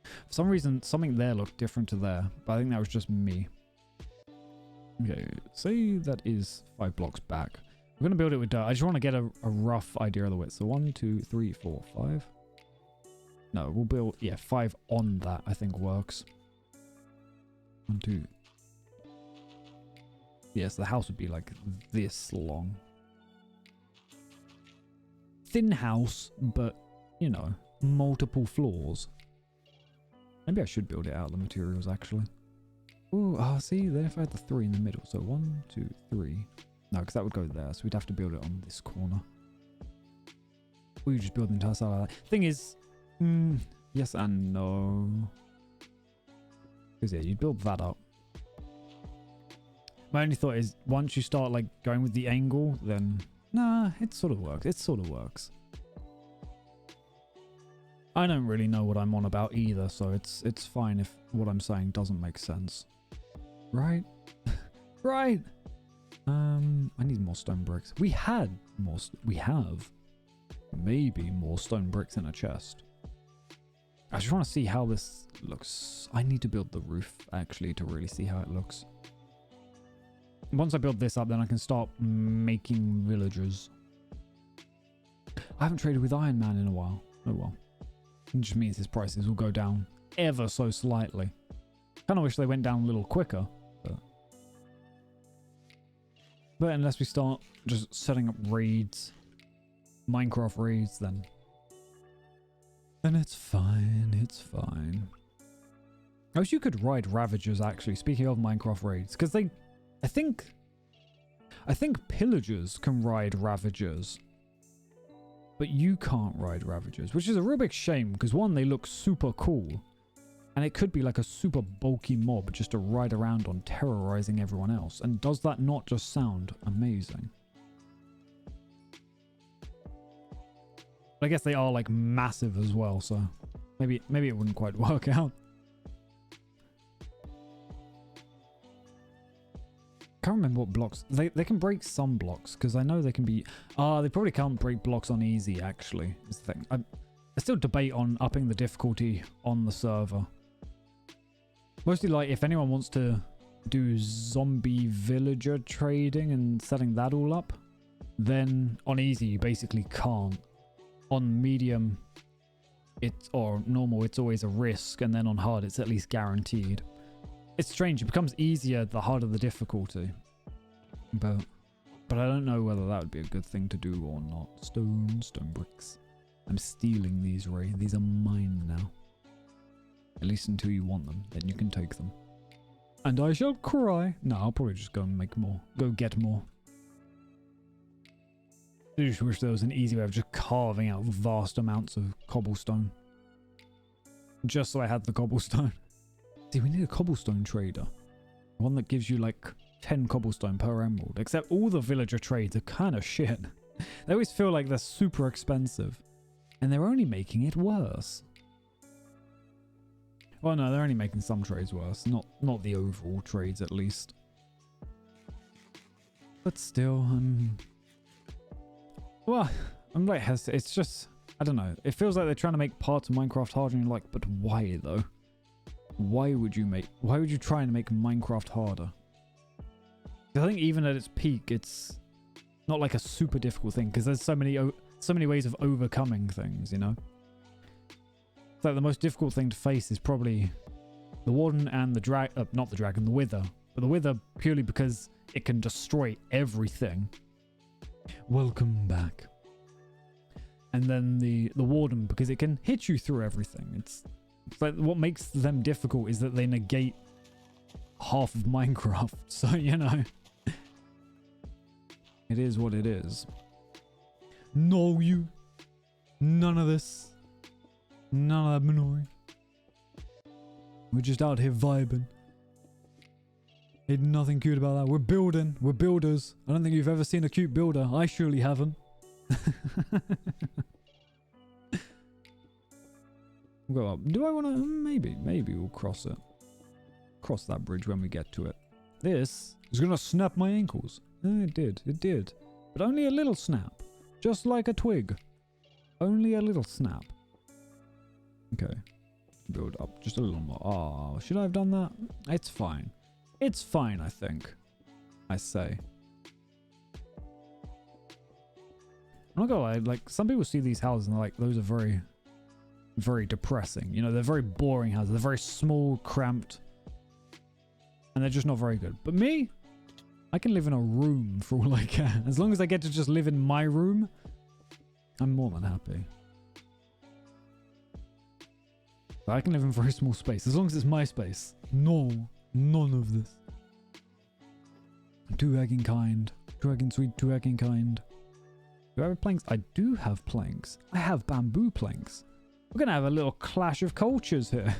For some reason, something there looked different to there, but I think that was just me. Okay, say that is 5 blocks back. We're going to build it with dirt. I just want to get a rough idea of the width. So 1, 2, 3, 4, 5. No, we'll build, yeah, 5 on that, I think works. 1, 2. Yes, the house would be like this long. Thin house, but, you know, multiple floors. Maybe I should build it out of the materials, actually. Ooh, see, then if I had the 3 in the middle. So 1, 2, 3. No, because that would go there, so we'd have to build it on this corner. Or you just build the entire side like that. Thing is, yes and no. Because yeah, you build that up. My only thought is, once you start like going with the angle, then nah, it sort of works. It sort of works. I don't really know what I'm on about either, so it's fine if what I'm saying doesn't make sense. Right? Right! I need more stone bricks. We have maybe more stone bricks in a chest. I just want to see how this looks. I need to build the roof, actually, to really see how it looks. Once I build this up, then I can start making villagers. I haven't traded with Iron Man in a while. Oh well. It just means his prices will go down ever so slightly. Kind of wish they went down a little quicker. But unless we start just setting up raids, Minecraft raids, then it's fine. It's fine. I wish you could ride Ravagers, actually, speaking of Minecraft raids, because they, I think Pillagers can ride Ravagers, but you can't ride Ravagers, which is a real big shame, because one, they look super cool, and it could be like a super bulky mob just to ride around on, terrorizing everyone else. And does that not just sound amazing? But I guess they are like massive as well, so maybe it wouldn't quite work out. Can't remember what blocks they can break. Some blocks, because I know they can be they probably can't break blocks on easy, actually, is the thing. I still debate on upping the difficulty on the server. Mostly like if anyone wants to do zombie villager trading and setting that all up, then on easy you basically can't. On medium or normal it's always a risk, and then on hard it's at least guaranteed. It's strange, it becomes easier the harder the difficulty. But I don't know whether that would be a good thing to do or not. Stone bricks. I'm stealing these, Ray. These are mine now. At least until you want them, then you can take them. And I shall cry. No, I'll probably just go and make more. Go get more. I just wish there was an easy way of just carving out vast amounts of cobblestone. Just so I had the cobblestone. See, we need a cobblestone trader. One that gives you like 10 cobblestone per emerald. Except all the villager trades are kind of shit. They always feel like they're super expensive. And they're only making it worse. Well, no, they're only making some trades worse. Not the overall trades, at least. But still, well, I'm like hesitant. It's just, I don't know. It feels like they're trying to make parts of Minecraft harder, and you're like, but why though? Why would you try and make Minecraft harder? I think even at its peak, it's not like a super difficult thing, because there's so many ways of overcoming things, you know? So the most difficult thing to face is probably the Warden and the not the Dragon, the Wither. But the Wither purely because it can destroy everything. Welcome back. And then the Warden because it can hit you through everything. It's like what makes them difficult is that they negate half of Minecraft. So, you know, it is what it is. No, you. None of this. None of that, Minori. We're just out here vibing. Ain't nothing cute about that. We're building. We're builders. I don't think you've ever seen a cute builder. I surely haven't. We'll go up. Do I want to? Maybe we'll cross it. Cross that bridge when we get to it. This is going to snap my ankles. It did. But only a little snap. Just like a twig. Only a little snap. Okay. Build up just a little more. Oh, should I have done that? It's fine. It's fine, I think. I say. I'm not gonna lie, like, some people see these houses and they're like, those are very very depressing. You know, they're very boring houses. They're very small, cramped, and they're just not very good. But me, I can live in a room for all I care. As long as I get to just live in my room, I'm more than happy. But I can live in a very small space. As long as it's my space. No, none of this. Two-egging kind. Two-egging sweet, two-egging kind. Do I have planks? I do have planks. I have bamboo planks. We're going to have a little clash of cultures here.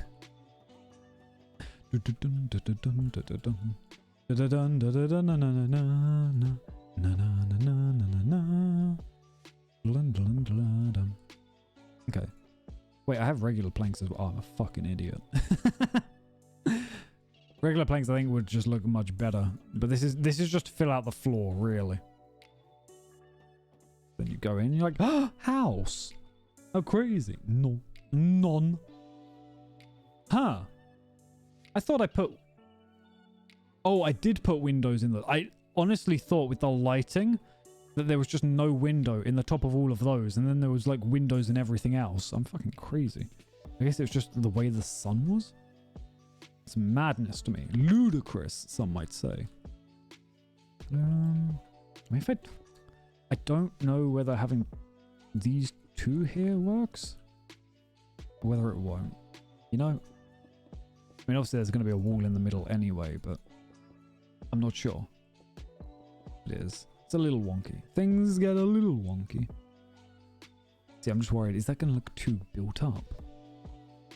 Okay. Wait, I have regular planks as well. Oh, I'm a fucking idiot. Regular planks, I think, would just look much better. But this is just to fill out the floor, really. Then you go in, and you're like, oh, house. How crazy. No. None. Huh. I thought I put... Oh, I did put windows in the... I honestly thought with the lighting that there was just no window in the top of all of those. And then there was like windows and everything else. I'm fucking crazy. I guess it was just the way the sun was. It's madness to me. Ludicrous, some might say. I mean, if I don't know whether having these two here works. Or whether it won't. You know? I mean, obviously there's going to be a wall in the middle anyway, but I'm not sure. It is. It's a little wonky. Things get a little wonky. See, I'm just worried. Is that going to look too built up?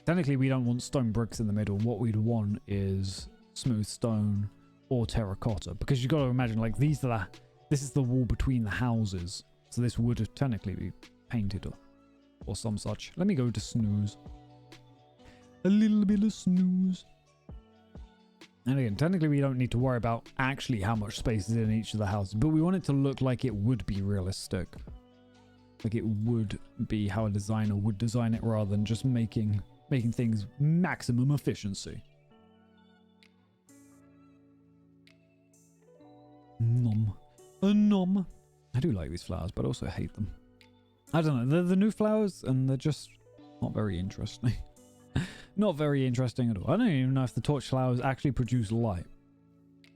Technically, we don't want stone bricks in the middle. What we'd want is smooth stone or terracotta. Because you've got to imagine, like, this is the wall between the houses. So this would technically be painted or some such. Let me go to snooze. A little bit of snooze. And again, technically we don't need to worry about actually how much space is in each of the houses, but we want it to look like it would be realistic. Like it would be how a designer would design it rather than just making things maximum efficiency. Nom. A nom. I do like these flowers, but I also hate them. I don't know. They're the new flowers and they're just not very interesting. Not very interesting at all. I don't even know if the torch flowers actually produce light.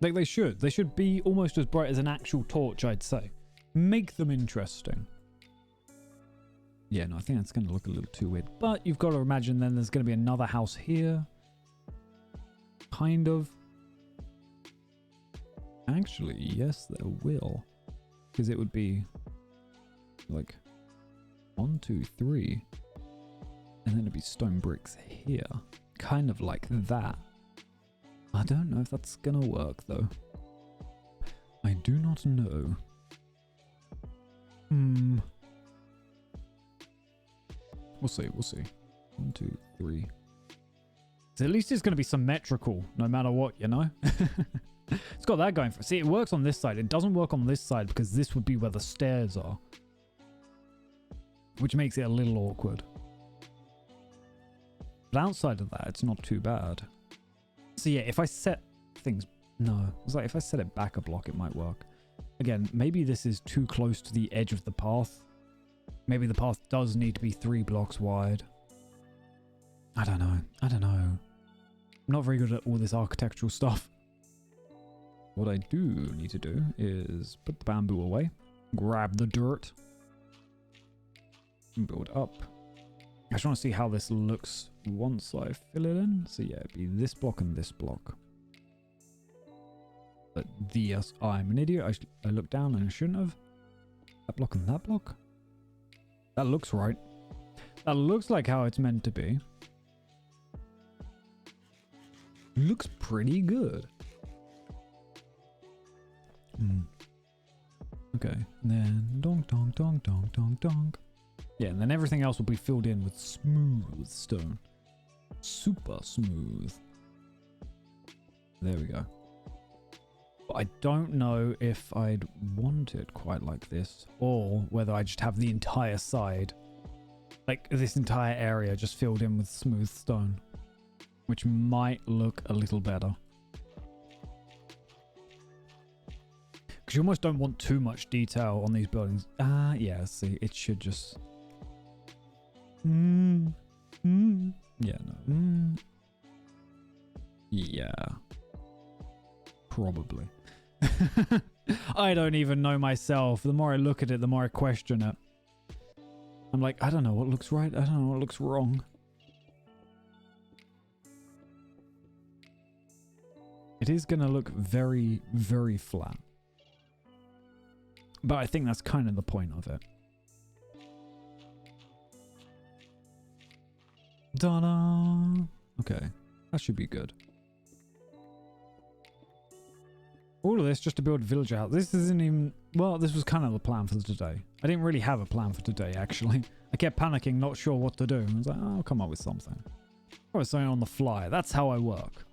Like they should. They should be almost as bright as an actual torch, I'd say. Make them interesting. Yeah, no, I think that's going to look a little too weird. But you've got to imagine then there's going to be another house here. Kind of. Actually, yes, there will. Because it would be like 1, 2, 3. And then it'd be stone bricks here. Kind of like that. I don't know if that's gonna work though. I do not know. We'll see, we'll see. 1, 2, 3. So at least it's gonna be symmetrical no matter what, you know? It's got that going for it. See, it works on this side. It doesn't work on this side because this would be where the stairs are. Which makes it a little awkward. But outside of that, it's not too bad. So yeah, if I set things... No, it's like if I set it back a block, it might work. Again, maybe this is too close to the edge of the path. Maybe the path does need to be 3 blocks wide. I don't know. I don't know. I'm not very good at all this architectural stuff. What I do need to do is put the bamboo away. Grab the dirt. And build up. I just want to see how this looks once I fill it in. So yeah, it'd be this block and this block. But yes, I'm an idiot. I looked down and I shouldn't have. That block and that block. That looks right. That looks like how it's meant to be. Looks pretty good. Okay, and then donk, donk, donk, donk, donk, donk. Yeah, and then everything else will be filled in with smooth stone. Super smooth. There we go. But I don't know if I'd want it quite like this, or whether I just have the entire side, like this entire area just filled in with smooth stone, which might look a little better. Because you almost don't want too much detail on these buildings. Yeah, see, it should just... Yeah, no. Yeah. Probably. I don't even know myself. The more I look at it, the more I question it. I'm like, I don't know what looks right. I don't know what looks wrong. It is going to look very, very flat. But I think that's kind of the point of it. Ta-da! Okay, that should be good. All of this just to build a village out. This isn't even... Well, this was kind of the plan for today. I didn't really have a plan for today, actually. I kept panicking, not sure what to do. I was like, oh, I'll come up with something. I was something on the fly. That's how I work.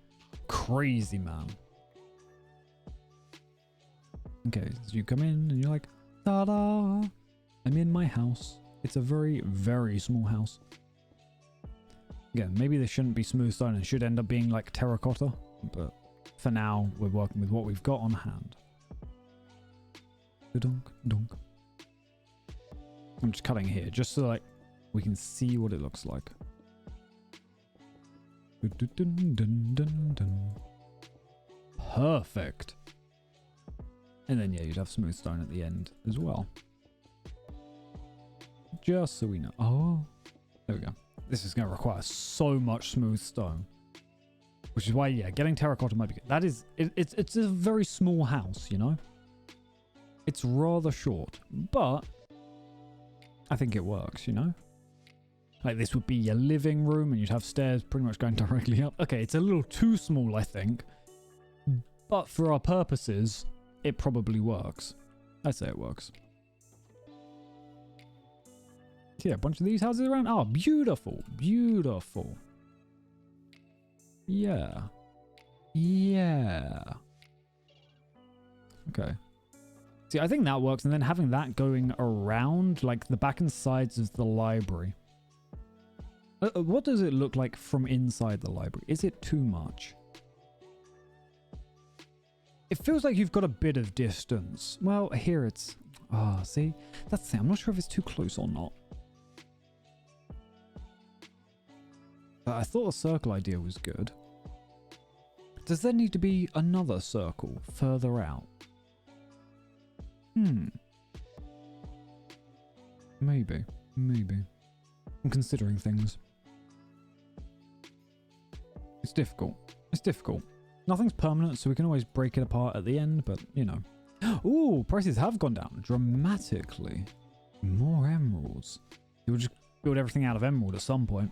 Crazy, man. Okay, so you come in and you're like, ta-da! I'm in my house. It's a very, very small house. Again, maybe this shouldn't be smooth stone and should end up being like terracotta, but for now, we're working with what we've got on hand. Donk, donk. I'm just cutting here, just so like we can see what it looks like. Perfect. And then yeah, you'd have smooth stone at the end as well. Just so we know. Oh, there we go. This is going to require so much smooth stone. Which is why, yeah, getting terracotta might be good. That is, it's a very small house, you know? It's rather short, but I think it works, you know? Like this would be your living room and you'd have stairs pretty much going directly up. Okay, it's a little too small, I think. But for our purposes, it probably works. I'd say it works. Yeah, a bunch of these houses around. Oh, beautiful. Beautiful. Yeah. Yeah. Okay. See, I think that works. And then having that going around, like the back and sides of the library. What does it look like from inside the library? Is it too much? It feels like you've got a bit of distance. Well, here it's... Ah, see? That's the thing. I'm not sure if it's too close or not. But I thought the circle idea was good. Does there need to be another circle further out? Maybe. Maybe. I'm considering things. It's difficult. It's difficult. Nothing's permanent, so we can always break it apart at the end, but, you know. Ooh, prices have gone down dramatically. More emeralds. You'll just build everything out of emerald at some point.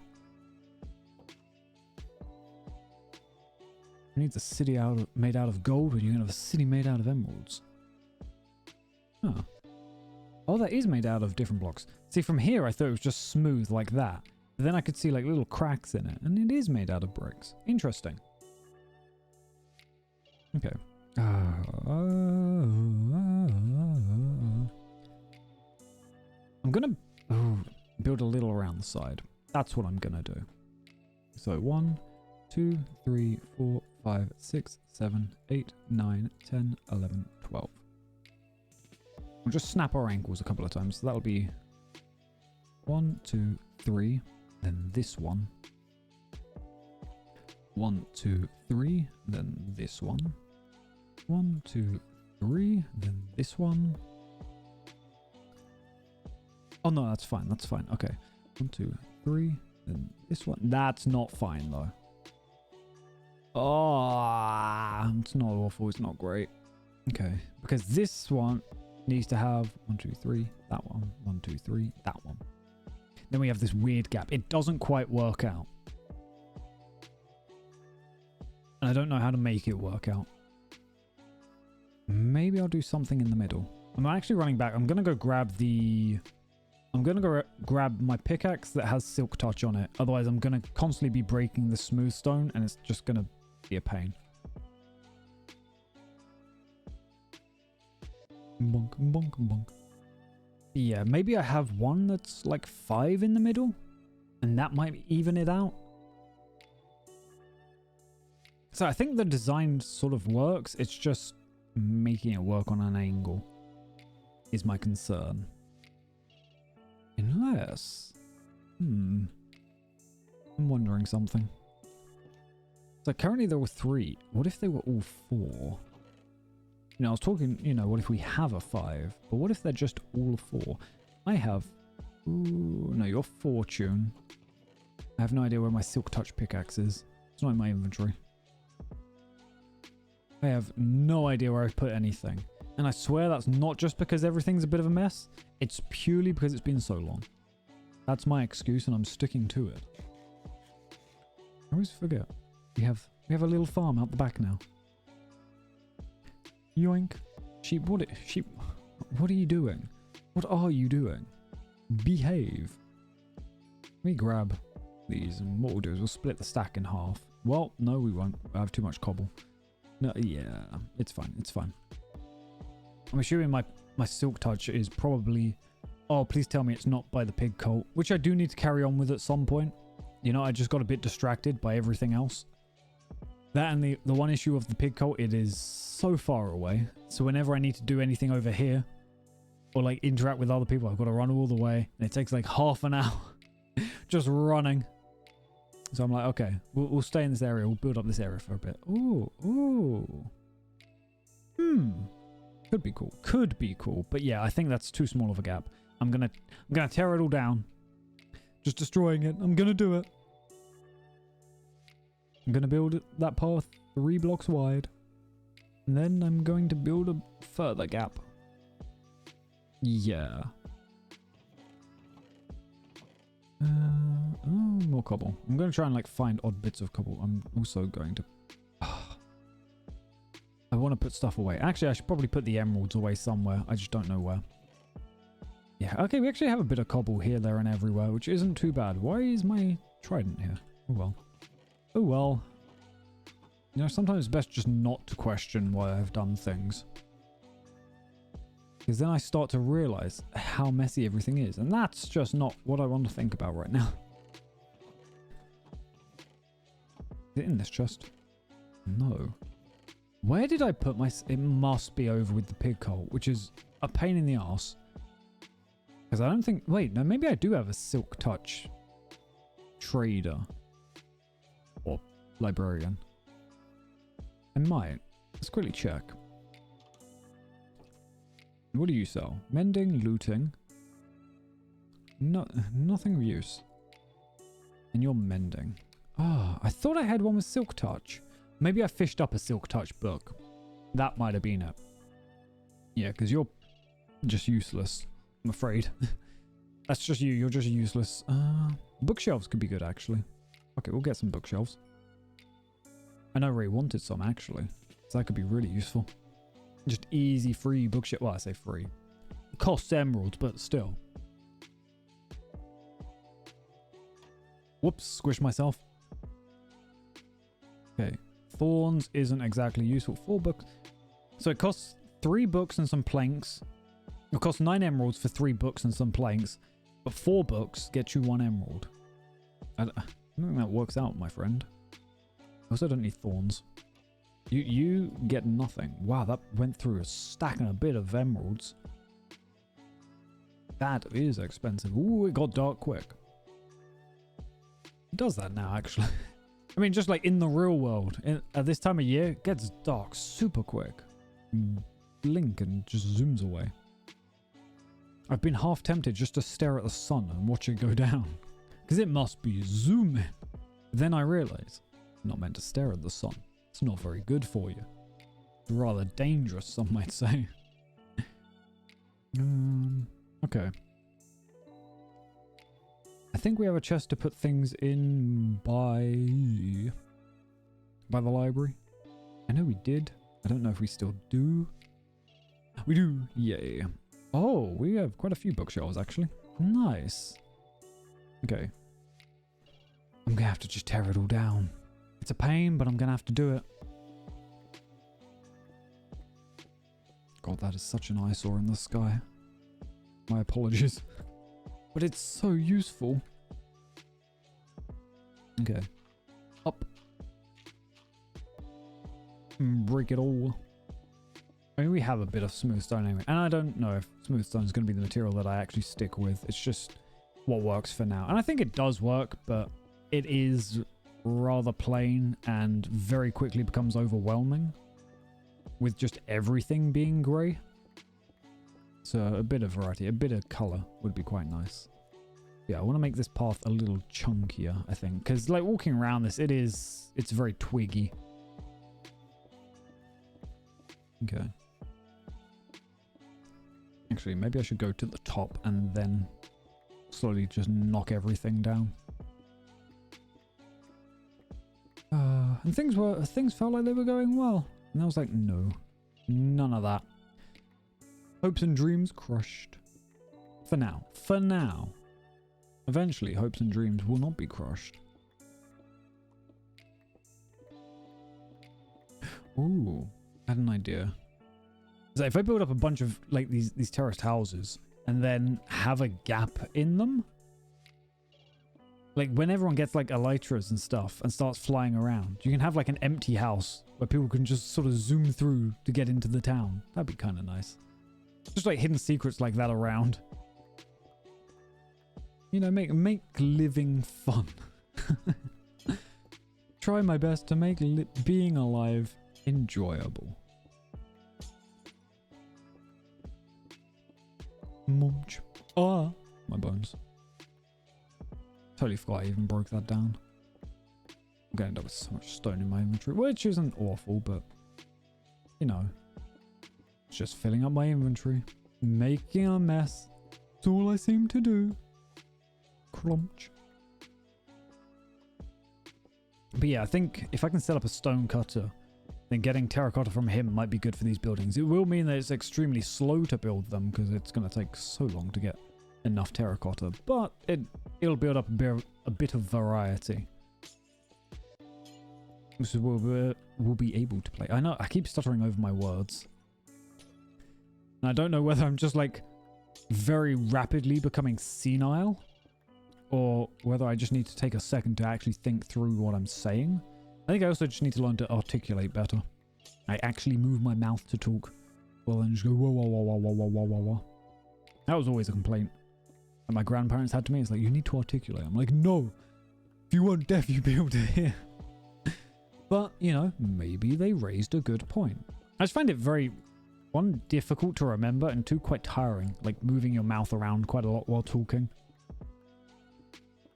Who needs a city made out of gold when you can have a city made out of emeralds? Huh. Oh, that is made out of different blocks. See, from here, I thought it was just smooth like that. But then I could see like little cracks in it, and it is made out of bricks. Interesting. Okay. I'm gonna build a little around the side. That's what I'm gonna do. So 1, 2, 3, 4, 5, 6, 7, 8, 9, 10, 11, 12. We'll just snap our ankles a couple of times. So that'll be 1, 2, 3. Then this one. 1, 2, 3. Then this one. 1, 2, 3. Then this one. Oh no, that's fine. That's fine. Okay. 1, 2, 3. Then this one. That's not fine though. Oh, it's not awful. It's not great. Okay. Because this one needs to have 1, 2, 3. That one. 1, 2, 3. That one. Then we have this weird gap. It doesn't quite work out. And I don't know how to make it work out. Maybe I'll do something in the middle. I'm actually running back. I'm going to go grab the... I'm going to go grab my pickaxe that has silk touch on it. Otherwise, I'm going to constantly be breaking the smooth stone and it's just going to be a pain. Bonk, bonk, bonk. Yeah, maybe I have one that's like 5 in the middle. And that might even it out. So I think the design sort of works. It's just making it work on an angle is my concern. Unless... I'm wondering something. So currently there were 3. What if they were all 4? You know, I was talking, you know, what if we have a 5? But what if they're just all 4? I have... Ooh, no, your fortune. I have no idea where my Silk Touch pickaxe is. It's not in my inventory. I have no idea where I've put anything. And I swear that's not just because everything's a bit of a mess. It's purely because it's been so long. That's my excuse and I'm sticking to it. I always forget. We have a little farm out the back now. Yoink. Sheep, sheep, what are you doing? What are you doing? Behave. Let me grab these and what we'll do is we'll split the stack in half. Well, no we won't. I have too much cobble. No, yeah, it's fine. It's fine. I'm assuming my Silk Touch is probably... Oh, please tell me it's not by the pig cult, which I do need to carry on with at some point. You know, I just got a bit distracted by everything else. That and the one issue of the pig cult, it is so far away. So whenever I need to do anything over here, or like interact with other people, I've got to run all the way. And it takes like half an hour just running. So I'm like, okay, we'll stay in this area. We'll build up this area for a bit. Ooh, ooh. Could be cool. Could be cool. But yeah, I think that's too small of a gap. I'm gonna tear it all down. Just destroying it. I'm gonna do it. I'm gonna build that path 3 blocks wide. And then I'm going to build a further gap. Yeah. Oh, more cobble. I'm going to try and like find odd bits of cobble. I'm also going to... I want to put stuff away. Actually, I should probably put the emeralds away somewhere. I just don't know where. Yeah, okay, we actually have a bit of cobble here, there, and everywhere, which isn't too bad. Why is my trident here? Oh, well. Oh, well. You know, sometimes it's best just not to question why I've done things. Because then I start to realize how messy everything is. And that's just not what I want to think about right now. Is it in this chest? No. Where did I put my... It must be over with the pig cult, which is a pain in the arse. Because I don't think... Wait, no, maybe I do have a Silk Touch trader. Or librarian. I might. Let's quickly check. What do you sell? Mending, looting. No, nothing of use. And you're mending. Ah, I thought I had one with Silk Touch. Maybe I fished up a Silk Touch book. That might have been it. Yeah, because you're just useless, I'm afraid. That's just you. You're just useless. Bookshelves could be good, actually. Okay, we'll get some bookshelves. I know Ray wanted some, actually. So that could be really useful. Just easy, free bookshelf. Well, I say free. It costs emeralds, but still. Whoops, squished myself. Okay. Thorns isn't exactly useful. 4 books. So it costs 3 books and some planks. It costs 9 emeralds for 3 books and some planks. But 4 books get you 1 emerald. I don't think that works out, my friend. I also don't need thorns. You get nothing. Wow, that went through a stack and a bit of emeralds. That is expensive. Ooh, it got dark quick. It does that now, actually. I mean, just like in the real world, at this time of year, it gets dark super quick. Blink and just zooms away. I've been half tempted just to stare at the sun and watch it go down. Because it must be zooming. Then I realize, I'm not meant to stare at the sun. It's not very good for you. It's rather dangerous, some might say. Okay. I think we have a chest to put things in by the library. I know we did. I don't know if we still do. We do. Yay. Oh, we have quite a few bookshelves, actually. Nice. Okay. I'm going to have to just tear it all down. It's a pain, but I'm going to have to do it. God, that is such an eyesore in the sky. My apologies. But it's so useful. Okay. Up. Break it all. I mean, we have a bit of smooth stone anyway. And I don't know if smooth stone is going to be the material that I actually stick with. It's just what works for now. And I think it does work, but it is rather plain and very quickly becomes overwhelming with just everything being grey. So a bit of variety, a bit of colour would be quite nice. Yeah, I want to make this path a little chunkier, I think, because like walking around this, it's very twiggy. Okay. Actually, maybe I should go to the top and then slowly just knock everything down. And things felt like they were going well. And I was like, no, none of that. Hopes and dreams crushed. For now. For now. Eventually, hopes and dreams will not be crushed. Ooh, I had an idea. So if I build up a bunch of like these terraced houses and then have a gap in them, like when everyone gets like elytras and stuff and starts flying around, you can have like an empty house where people can just sort of zoom through to get into the town. That'd be kind of nice. Just like hidden secrets like that around. You know, make living fun. Try my best to make being alive enjoyable. Munch. Ah, my bones. Totally forgot I even broke that down. I'm going to end up with so much stone in my inventory, which isn't awful, but you know, it's just filling up my inventory, making a mess. It's all I seem to do. Crunch. But yeah, I think if I can set up a stone cutter, then getting terracotta from him might be good for these buildings. It will mean that it's extremely slow to build them because it's going to take so long to get enough terracotta, but it'll build up a bit of variety. So we'll be able to play. I know I keep stuttering over my words. And I don't know whether I'm just like very rapidly becoming senile or whether I just need to take a second to actually think through what I'm saying. I think I also just need to learn to articulate better. I actually move my mouth to talk. Well, then just go whoa, whoa, whoa, whoa, whoa, whoa, whoa, whoa. That was always a complaint that my grandparents had to me. It's like, you need to articulate. I'm like, no. If you weren't deaf, you'd be able to hear. But, you know, maybe they raised a good point. I just find it very, one, difficult to remember, and two, quite tiring. Like, moving your mouth around quite a lot while talking.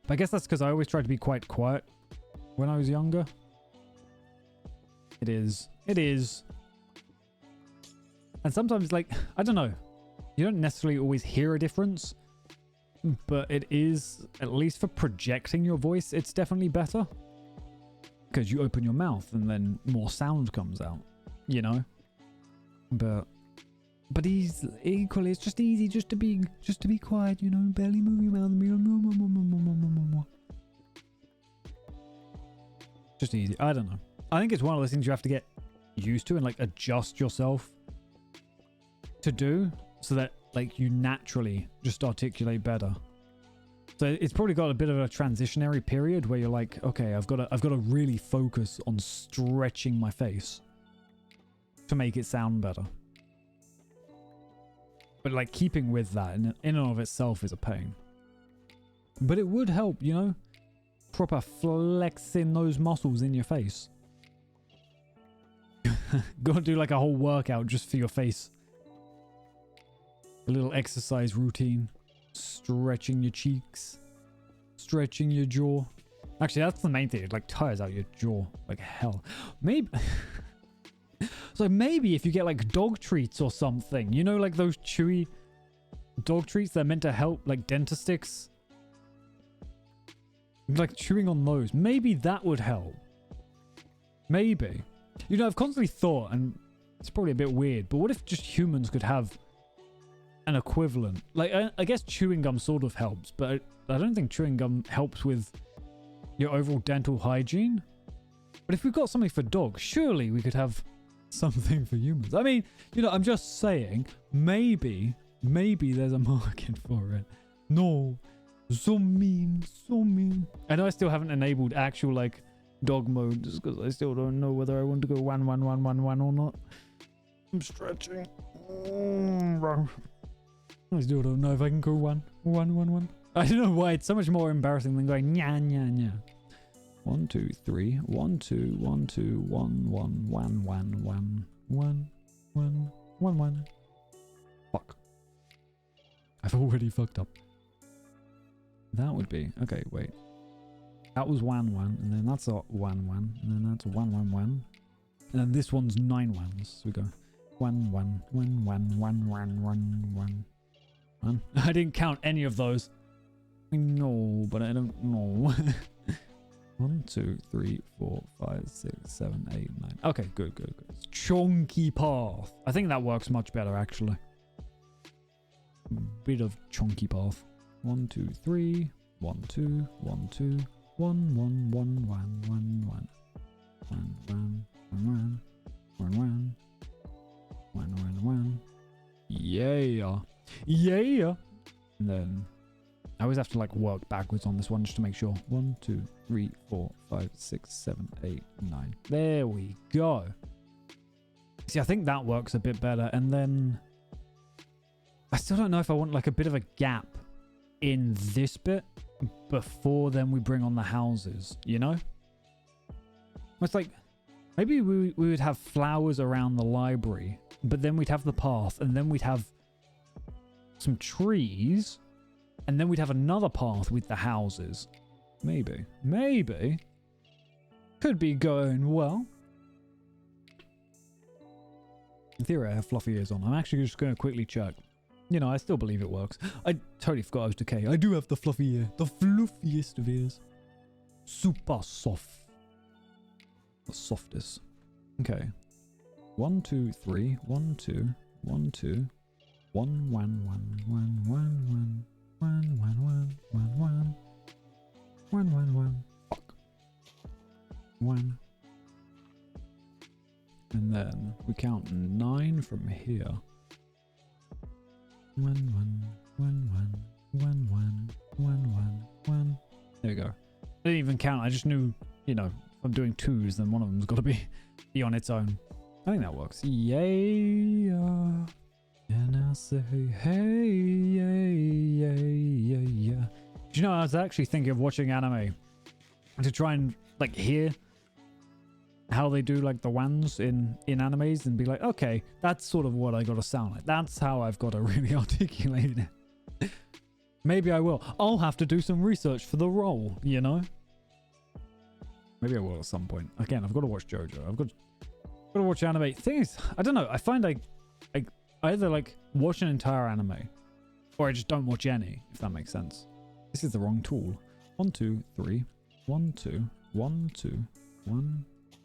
But I guess that's because I always tried to be quite quiet when I was younger. It is. And sometimes, like, I don't know. You don't necessarily always hear a difference. But it is, at least for projecting your voice, it's definitely better. Because you open your mouth and then more sound comes out. You know? But he's equally, it's just easy just to be quiet, you know, barely move your mouth. Just easy. I don't know. I think it's one of those things you have to get used to and like adjust yourself to do so that like you naturally just articulate better. So it's probably got a bit of a transitionary period where you're like, okay, I've got to really focus on stretching my face to make it sound better. But like keeping with that in and of itself is a pain. But it would help, you know, proper flexing those muscles in your face. Go and do like a whole workout just for your face. A little exercise routine. Stretching your cheeks. Stretching your jaw. Actually, that's the main thing. It like tires out your jaw like hell. Maybe... So maybe if you get like dog treats or something, you know, like those chewy dog treats that are meant to help, like Dentasticks. Like chewing on those. Maybe that would help. Maybe. You know, I've constantly thought, and it's probably a bit weird, but what if just humans could have an equivalent? Like, I guess chewing gum sort of helps, but I don't think chewing gum helps with your overall dental hygiene. But if we've got something for dogs, surely we could have something for humans. I mean, you know, I'm just saying, maybe there's a market for it. No. So mean. I know I still haven't enabled actual, like, dog mode, just because I still don't know whether I want to go 1-1-1-1-1 or not. I'm stretching. I still don't know if I can go 1-1-1-1. I don't know why, it's so much more embarrassing than going nya nya nya. 1, 2, 3. 1, 2, 1, 2, 1, 1, 1, 1, 1, 1, 1, 1, 1. Fuck. I've already fucked up. That would be... Okay, wait. That was 1, 1. And then that's a 1, 1. And then that's 1, 1, 1. And then this one's 9 ones. So we go 1, 1, 1, 1, 1, 1, 1, 1. 1. I didn't count any of those. I know, but I don't know. 1, 2, 3, 4, 5, 6, 7, 8, 9. Okay, good, good, good. Chunky path. I think that works much better, actually. Bit of chunky path. 1, 2, 3. 1, 2, 1, 2. 1, 1, 1, 1, 1, 1. 1, 1, 1, 1, 1, 1, 1, 1. Yeah. Yeah. And then I always have to like work backwards on this one just to make sure. 1, 2, 3, 4, 5, 6, 7, 8, 9. There we go. See, I think that works a bit better. And then I still don't know if I want like a bit of a gap in this bit before then we bring on the houses, you know? It's like maybe we would have flowers around the library, but then we'd have the path, and then we'd have some trees, and then we'd have another path with the houses. Maybe. Maybe. Could be going well. In theory, I have fluffy ears on. I'm actually just going to quickly check. You know, I still believe it works. I totally forgot I was Decay. I do have the fluffy ear. The fluffiest of ears. Super soft. The softest. Okay. 1, 2, 3. 1, 2. 1, 2. 1, 1, 1, 1, 1, 1. 1, 1, 1, 1, 1. 1, 1, 1. Fuck. 1. And then we count 9 from here. 1, 1, 1, 1, 1, 1, 1, 1. There we go. I didn't even count. I just knew, you know, if I'm doing 2s, then one of them's got to be on its own. I think that works. Yeah. And I say, hey, yeah. Do you know, I was actually thinking of watching anime to try and like hear how they do like the wands in animes and be like, okay, that's sort of what I gotta sound like. That's how I've got to really articulate it. Maybe I will. I'll have to do some research for the role, you know? Maybe I will at some point. Again, I've got to watch JoJo. I've got to watch anime. Thing is, I don't know. I find I either like watch an entire anime or I just don't watch any, if that makes sense. This is the wrong tool. 1, 2, 3. 1, 2. 1, 2. 1.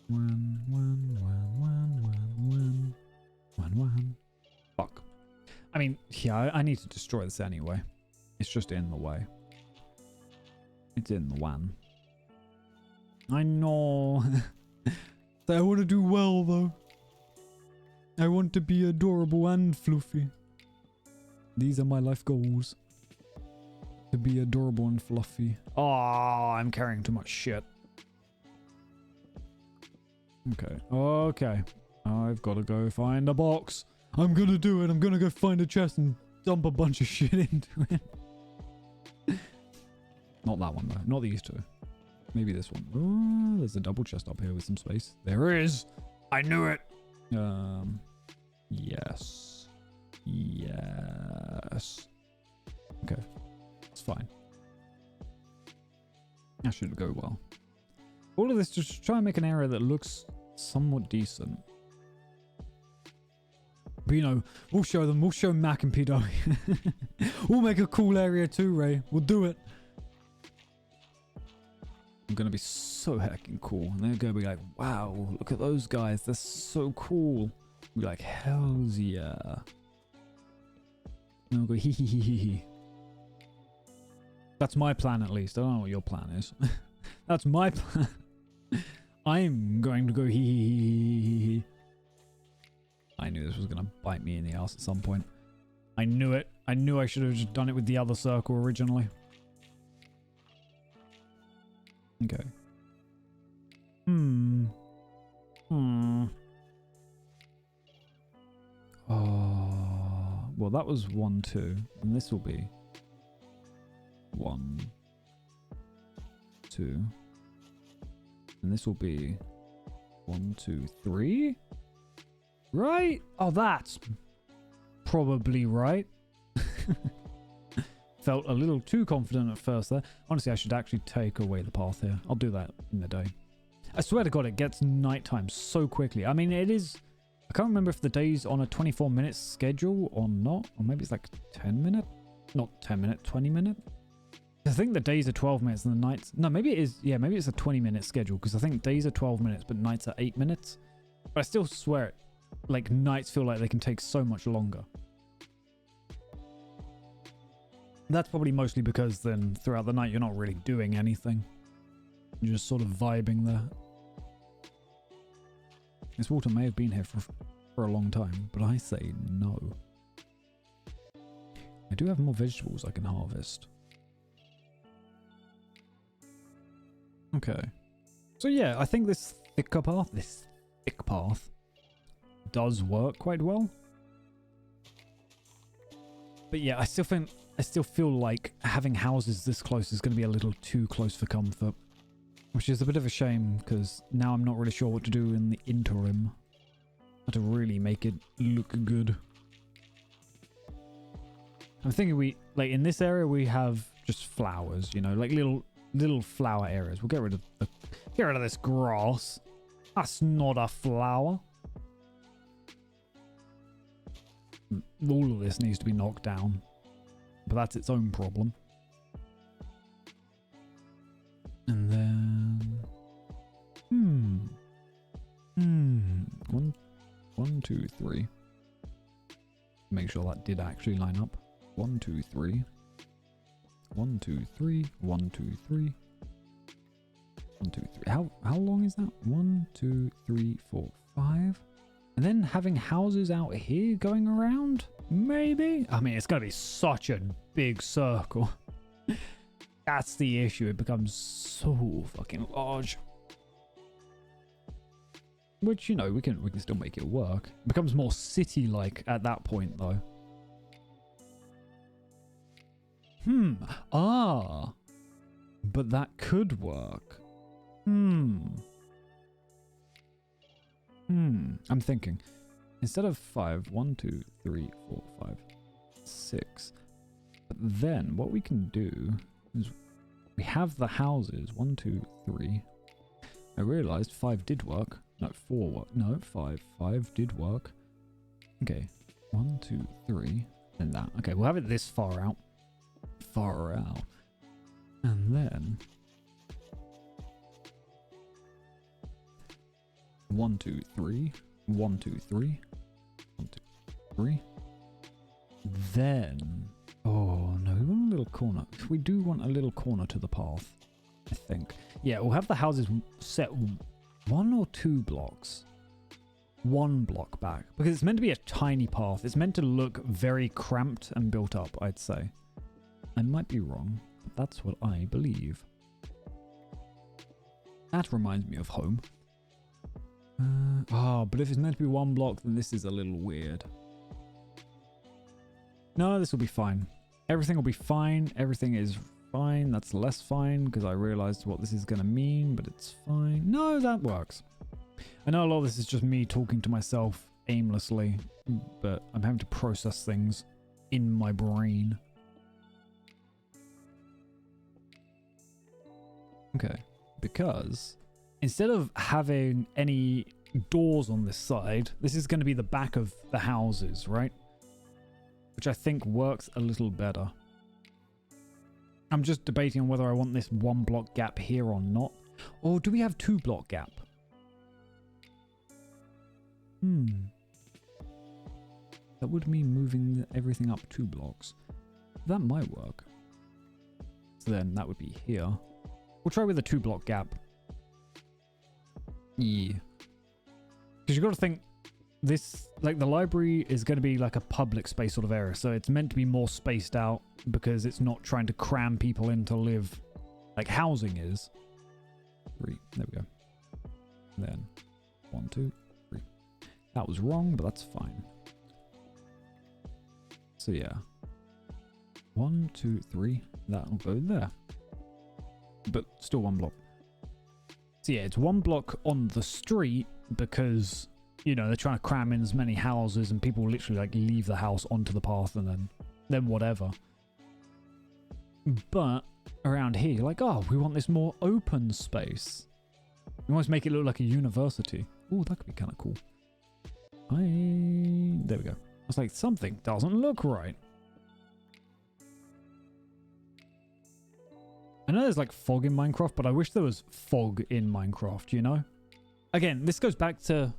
1, 1, 1, 1, 1, 1, 1. Fuck. I mean, yeah, I need to destroy this anyway. It's just in the way. It's in the one. I know. I want to do well, though. I want to be adorable and fluffy. These are my life goals. To be adorable and fluffy. Oh, I'm carrying too much shit. Okay. Okay. I've got to go find a box. I'm going to do it. I'm going to go find a chest and dump a bunch of shit into it. Not that one, though. Not these two. Maybe this one. Oh, there's a double chest up here with some space. There is. I knew it. Yes. Yes. Okay. It's fine. That should go well. All of this just to try and make an area that looks somewhat decent. But you know, we'll show them. We'll show Mac and PW. We'll make a cool area too, Ray. We'll do it. I'm going to be so heckin' cool. And they're going to be like, wow, look at those guys. They're so cool. We'll be like, hells yeah. And we'll go, hee hee hee hee hee. That's my plan at least. I don't know what your plan is. That's my plan. I'm going to go hee hee hee hee hee. I knew this was going to bite me in the ass at some point. I knew it. I knew I should have just done it with the other circle originally. Okay. Oh, well, that was 1, 2, and this will be 1, 2, And this will be 1, 2, 3. Right? Oh, that's probably right. Felt a little too confident at first there. Honestly, I should actually take away the path here. I'll do that in the day. I swear to God, it gets nighttime so quickly. I mean, it is... I can't remember if the day's on a 24-minute schedule or not. Or maybe it's like 10 minute? Not 10 minute, 20 minute? I think the days are 12 minutes and the nights... No, maybe it is... Yeah, maybe it's a 20-minute schedule because I think days are 12 minutes but nights are 8 minutes. But I still swear it. Like, nights feel like they can take so much longer. That's probably mostly because then throughout the night you're not really doing anything. You're just sort of vibing there. This water may have been here for a long time, but I say no. I do have more vegetables I can harvest. Okay. So yeah, I think this thick path does work quite well. But yeah, I still feel like having houses this close is going to be a little too close for comfort. Which is a bit of a shame, because now I'm not really sure what to do in the interim. How to really make it look good. I'm thinking like in this area we have just flowers, you know, like little flower areas. We'll get rid of this grass. That's not a flower. All of this needs to be knocked down. But that's its own problem. And then... One, two, 3. Make sure that did actually line up. 1, 2, 3. 1, 2, 3. 1, 2, 3. 1, 2, 3. How long is that? 1, 2, 3, 4, 5. And then having houses out here going around? Maybe? I mean, it's going to be such a big circle. That's the issue. It becomes so fucking large. Which, you know, we can still make it work. It becomes more city-like at that point, though. Ah. But that could work. I'm thinking. Instead of 5, 1, 2, 3, 4, 5, 6. But then what we can do is we have the houses. 1, 2, 3. I realized 5 did work. No, 4 worked. No, 5. 5 did work. Okay. 1, 2, 3. And that. Okay, we'll have it this far out. Far out. And then 1, 2, 3. 1, 2, 3. 1, 2, 3. Then, oh no, we want a little corner. We do want a little corner to the path, I think. Yeah, we'll have the houses set 1 or 2 blocks. 1 block back, because it's meant to be a tiny path. It's meant to look very cramped and built up, I'd say. I might be wrong, but that's what I believe. That reminds me of home. But if it's meant to be 1 block, then this is a little weird. No, this will be fine. Everything will be fine. Everything is fine. That's less fine because I realized what this is going to mean, but it's fine. No, that works. I know a lot of this is just me talking to myself aimlessly, but I'm having to process things in my brain. Okay, because instead of having any doors on this side, this is going to be the back of the houses, right? Which I think works a little better. I'm just debating on whether I want this 1 block gap here or not. Or do we have 2 block gap? That would mean moving everything up 2 blocks. That might work. So then that would be here. We'll try with a 2 block gap. Yeah. Because you've got to think, this, like, the library is going to be like a public space sort of area, so it's meant to be more spaced out because it's not trying to cram people in to live like housing is. 3, there we go. And then 1, 2, 3. That was wrong, but that's fine. So yeah, 1, 2, 3. That'll go there, but still 1 block. So yeah, it's one block on the street because, you know, they're trying to cram in as many houses and people literally like leave the house onto the path and then whatever. But around here, like, oh, we want this more open space. We want to make it look like a university. Oh, that could be kind of cool. There we go. I was like, something doesn't look right. I know there's like fog in Minecraft, but I wish there was fog in Minecraft, you know? Again, this goes back to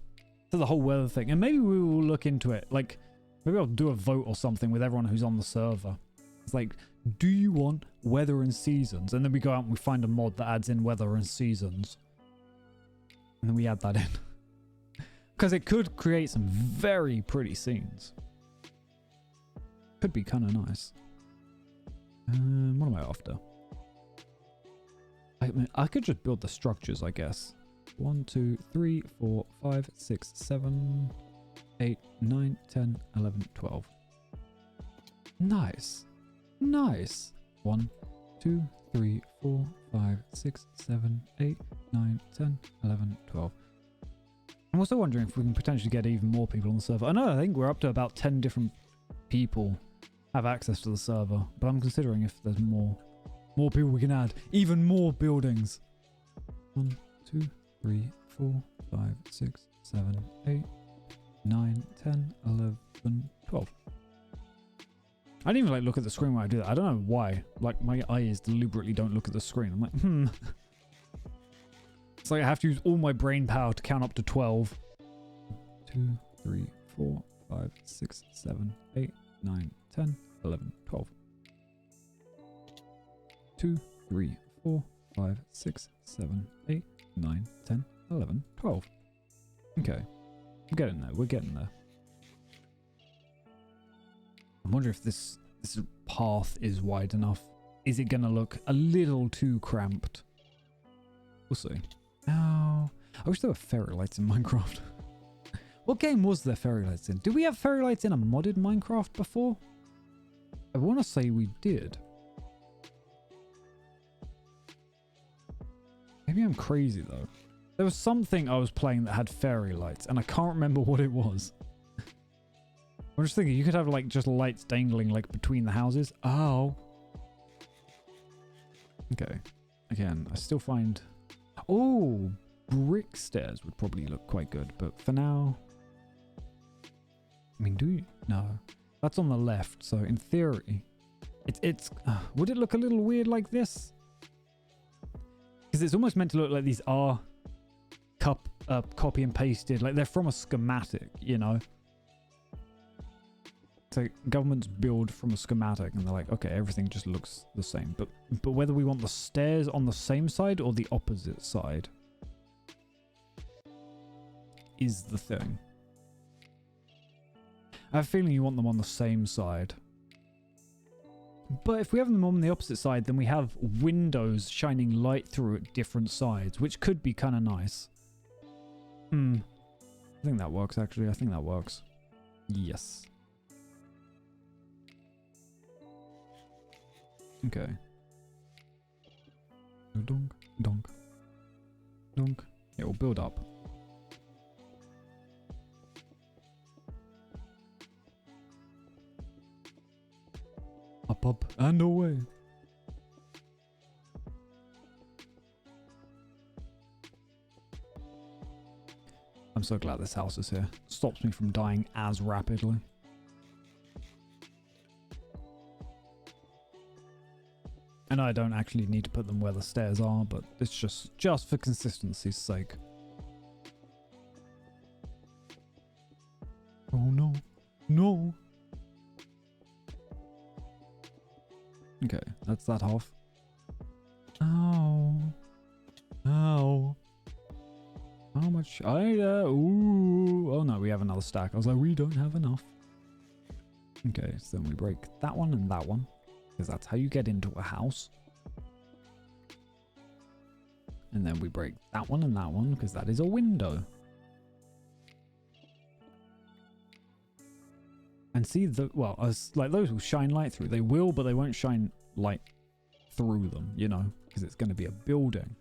the whole weather thing. And maybe we will look into it. Like, maybe I'll do a vote or something with everyone who's on the server. It's like, do you want weather and seasons? And then we go out and we find a mod that adds in weather and seasons. And then we add that in. Because it could create some very pretty scenes. Could be kind of nice. What am I after? I mean, I could just build the structures, I guess. 1, 2, 3, 4, 5, 6, 7, 8, 9, 10, 11, 12. Nice. Nice. 1, 2, 3, 4, 5, 6, 7, 8, 9, 10, 11, 12. I'm also wondering if we can potentially get even more people on the server. I think we're up to about 10 different people have access to the server, but I'm considering if there's more people we can add. Even more buildings. 1, 2, 3, 4, 5, 6, 7, 8, 9, 10, 11, 12. I didn't even like look at the screen when I do that. I don't know why. Like my eyes deliberately don't look at the screen. I'm like, It's like I have to use all my brain power to count up to 12. 2, 3, 4, 5, 6, 7, 8, 9, 10, 11, 12. 2, 3, 4, 5, 6, 7, 8, 9, 10, 11, 12. Okay. I'm getting there. We're getting there. I'm wondering if this path is wide enough. Is it going to look a little too cramped? We'll see. Oh, I wish there were fairy lights in Minecraft. What game was there fairy lights in? Did we have fairy lights in a modded Minecraft before? I want to say we did. Maybe I'm crazy though. There was something I was playing that had fairy lights and I can't remember what it was. I'm just thinking you could have like just lights dangling like between the houses. Oh. Okay. Again, I still find... Oh, brick stairs would probably look quite good, but for now... I mean, do you? No. That's on the left, so in theory... It's would it look a little weird like this? Because it's almost meant to look like these are copy and pasted, like they're from a schematic, you know? So governments build from a schematic and they're like, okay, everything just looks the same. But whether we want the stairs on the same side or the opposite side is the thing. I have a feeling you want them on the same side. But if we have them on the opposite side, then we have windows shining light through at different sides, which could be kind of nice. I think that works, actually. I think that works. Yes. Okay. Donk, donk, donk. Yeah, we'll build up. Up, up, and away. I'm so glad this house is here. Stops me from dying as rapidly. I know I don't actually need to put them where the stairs are, but it's just for consistency's sake. Oh no. No! Okay, that's that half. Ow. Ow. How much? Ooh. Oh no, we have another stack. I was like, we don't have enough. Okay, so then we break that one and that one. Because that's how you get into a house. And then we break that one and that one because that is a window. And see, like those will shine light through. They will, but they won't shine light through them, you know, because it's going to be a building.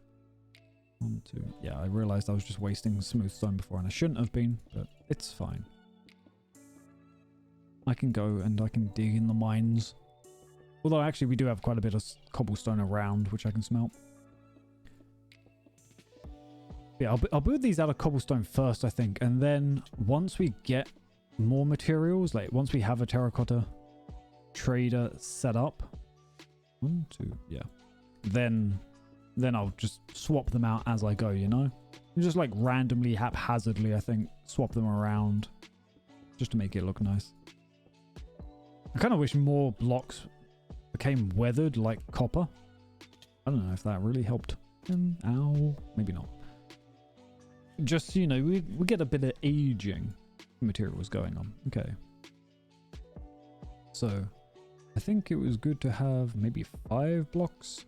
1, 2. Yeah, I realized I was just wasting smooth stone before, and I shouldn't have been, but it's fine. I can go and I can dig in the mines. Although actually we do have quite a bit of cobblestone around, which I can smelt. Yeah, I'll build these out of cobblestone first, I think. And then once we get more materials, like once we have a terracotta trader set up. 1, 2, yeah. Then I'll just swap them out as I go, you know? And just like randomly, haphazardly, I think, swap them around. Just to make it look nice. I kind of wish more blocks became weathered like copper. I don't know if that really helped. Ow. Maybe not. Just, you know, we get a bit of aging materials going on. Okay. So, I think it was good to have maybe 5 blocks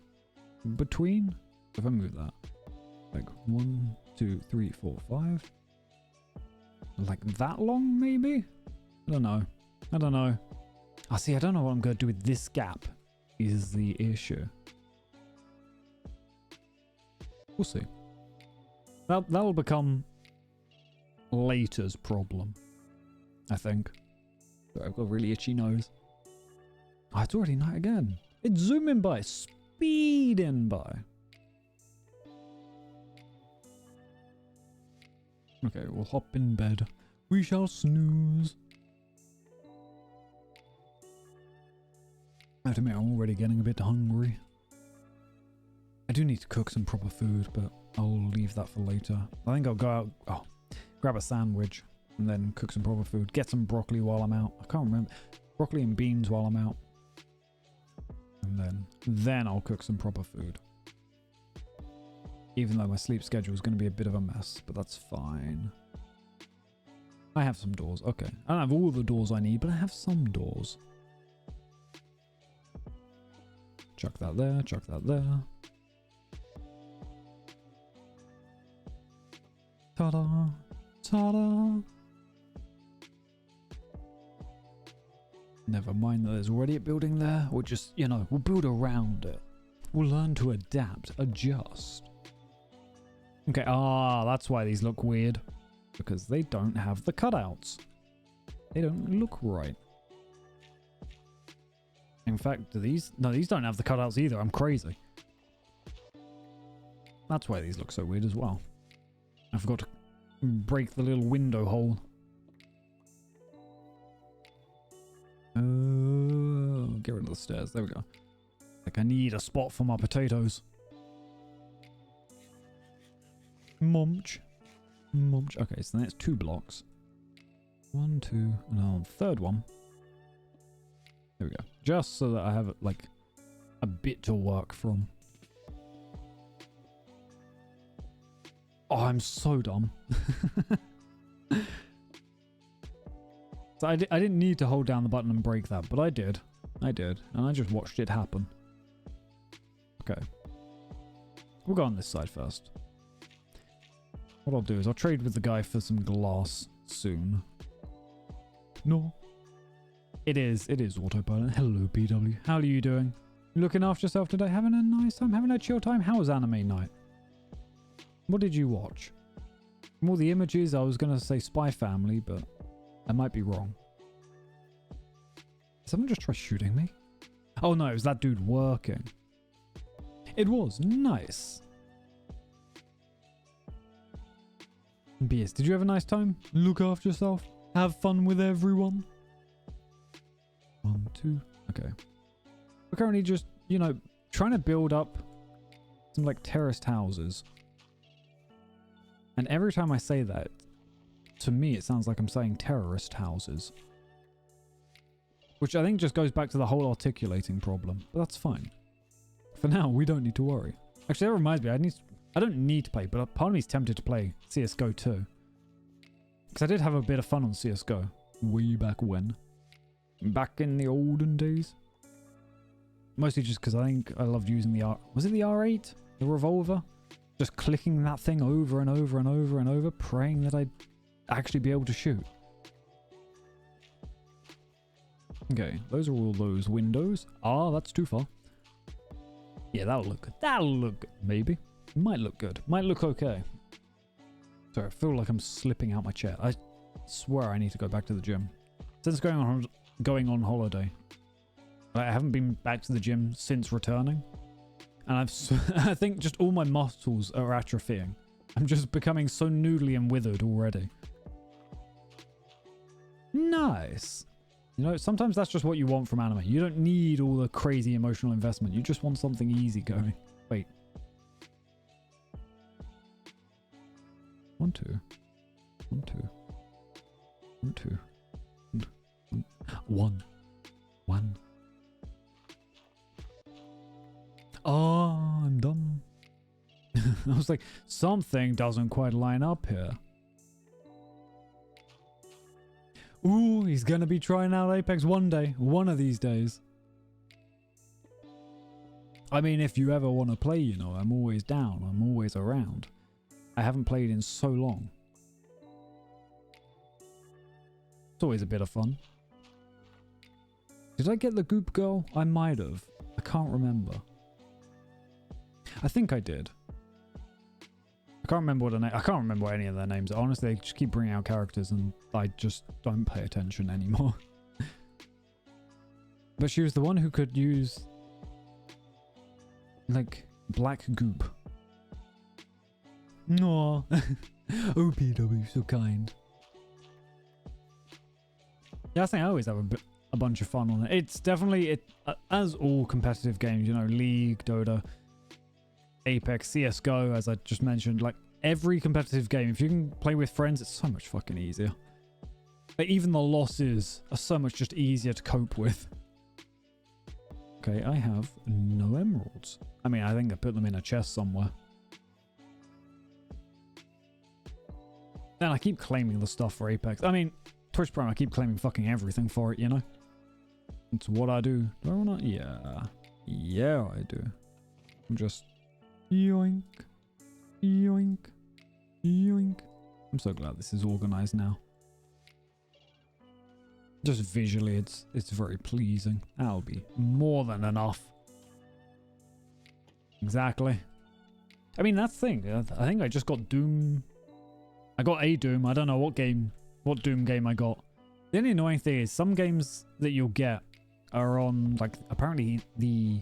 between. If I move that. Like 1, 2, 3, 4, 5. Like that long, maybe? I don't know. I see, I don't know what I'm going to do with this gap is the issue. We'll see. That'll become later's problem, I think. But I've got a really itchy nose. Oh, it's already night again. It's zooming by, speeding by. Okay, we'll hop in bed. We shall snooze. I have to admit, I'm already getting a bit hungry. I do need to cook some proper food, but I'll leave that for later. I think I'll go out, grab a sandwich and then cook some proper food. Get some broccoli while I'm out. I can't remember. Broccoli and beans while I'm out. And then I'll cook some proper food. Even though my sleep schedule is going to be a bit of a mess, but that's fine. I have some doors. Okay. I don't have all the doors I need, but I have some doors. Chuck that there, chuck that there. Ta-da! Ta-da! Never mind that there's already a building there. We'll just, you know, we'll build around it. We'll learn to adapt, adjust. Okay, that's why these look weird. Because they don't have the cutouts. They don't look right. In fact, do these? No, these don't have the cutouts either. I'm crazy. That's why these look so weird as well. I forgot to break the little window hole. Get rid of the stairs. There we go. Like I need a spot for my potatoes. Munch. Munch. Okay, so then it's 2 blocks. 1, 2, and a third one. There we go. Just so that I have like a bit to work from. Oh, I'm so dumb. So I didn't need to hold down the button and break that, but I did. I did. And I just watched it happen. Okay. We'll go on this side first. What I'll do is I'll trade with the guy for some glass soon. No. It is autopilot. Hello, BW. How are you doing? You looking after yourself today? Having a nice time? Having a chill time? How was anime night? What did you watch? From all the images, I was going to say Spy Family, but I might be wrong. Did someone just try shooting me? Oh no, it was that dude working. It was nice. BS, did you have a nice time? Look after yourself. Have fun with everyone. 1, 2. Okay. We're currently just, you know, trying to build up some like terraced houses. And every time I say that, to me it sounds like I'm saying terrorist houses. Which I think just goes back to the whole articulating problem. But that's fine. For now, we don't need to worry. Actually, that reminds me, I don't need to play, but part of me is tempted to play CSGO too. Because I did have a bit of fun on CSGO. Way back when. Back in the olden days. Mostly just because I think I loved using the Was it the R8? The revolver? Just clicking that thing over and over and over and over, praying that I'd actually be able to shoot. Okay, those are all those windows. That's too far. Yeah, that'll look good. That'll look good, maybe. Might look good. Might look okay. Sorry, I feel like I'm slipping out my chair. I swear I need to go back to the gym. Since going on holiday, I haven't been back to the gym since returning. And I think just all my muscles are atrophying. I'm just becoming so noodly and withered already. Nice. You know, sometimes that's just what you want from anime. You don't need all the crazy emotional investment. You just want something easy going. Wait. 1, 2. 1, 2. 1, 2. 1. 1. Oh, I'm dumb. I was like, something doesn't quite line up here. Ooh, he's gonna be trying out Apex one day. One of these days. I mean, if you ever want to play, you know, I'm always down. I'm always around. I haven't played in so long. It's always a bit of fun. Did I get the Goop Girl? I might have. I can't remember. I think I did. I can't remember what I can't remember what any of their names are. Honestly, they just keep bringing out characters and I just don't pay attention anymore. But she was the one who could use like black goop. No. OPW, so kind. Yeah, I think I always have a bunch of fun on it. It's definitely, as all competitive games, you know, League, Dota, Apex, CSGO, as I just mentioned, like every competitive game, if you can play with friends, it's so much fucking easier. Like, even the losses are so much just easier to cope with. Okay, I have no emeralds. I mean, I think I put them in a chest somewhere. And I keep claiming the stuff for Apex. I mean, Twitch Prime, I keep claiming fucking everything for it, you know? It's what I do. Do I wanna? Yeah. Yeah, I do. I'm just... yoink. Yoink. Yoink. I'm so glad this is organized now. Just visually, it's very pleasing. That'll be more than enough. Exactly. I mean, that's the thing. I think I just got Doom. I got a Doom. I don't know what Doom game I got. The only annoying thing is some games that you'll get are on, like, apparently the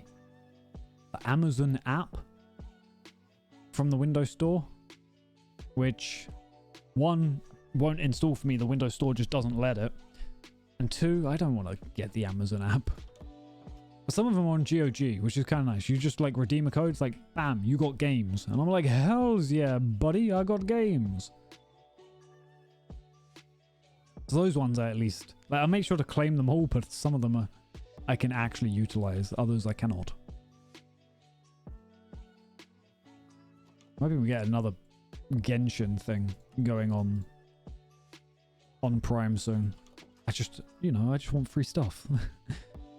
Amazon app from the Windows Store, which, one, won't install for me. The Windows Store just doesn't let it. And two, I don't want to get the Amazon app. But some of them are on GOG, which is kind of nice. You just like redeem a code, it's like, bam, you got games. And I'm like, hells yeah, buddy, I got games. So those ones I at least, like, I make sure to claim them all, but some of them I can actually utilize. Others I cannot. Maybe we get another Genshin thing going on Prime soon. I just, you know, I just want free stuff.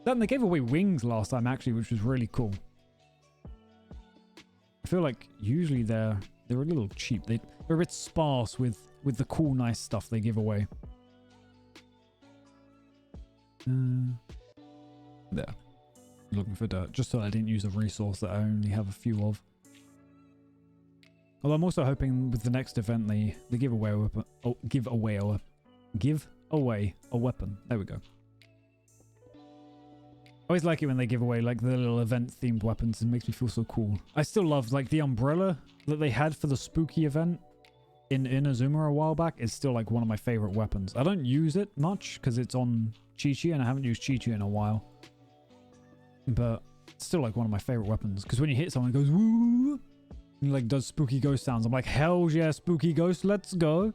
Then they gave away wings last time, actually, which was really cool. I feel like usually they're a little cheap. They're a bit sparse with the cool, nice stuff they give away. There. Looking for dirt, just so I didn't use a resource that I only have a few of. Although I'm also hoping with the next event they give away a weapon. Oh, give away a weapon. There we go. I always like it when they give away like the little event themed weapons. It makes me feel so cool. I still love like the umbrella that they had for the spooky event in Inazuma a while back is still like one of my favorite weapons. I don't use it much because it's on Chi-Chi and I haven't used Chi-Chi in a while. But it's still like one of my favorite weapons because when you hit someone it goes woo and like does spooky ghost sounds. I'm like, hell yeah, spooky ghost, let's go.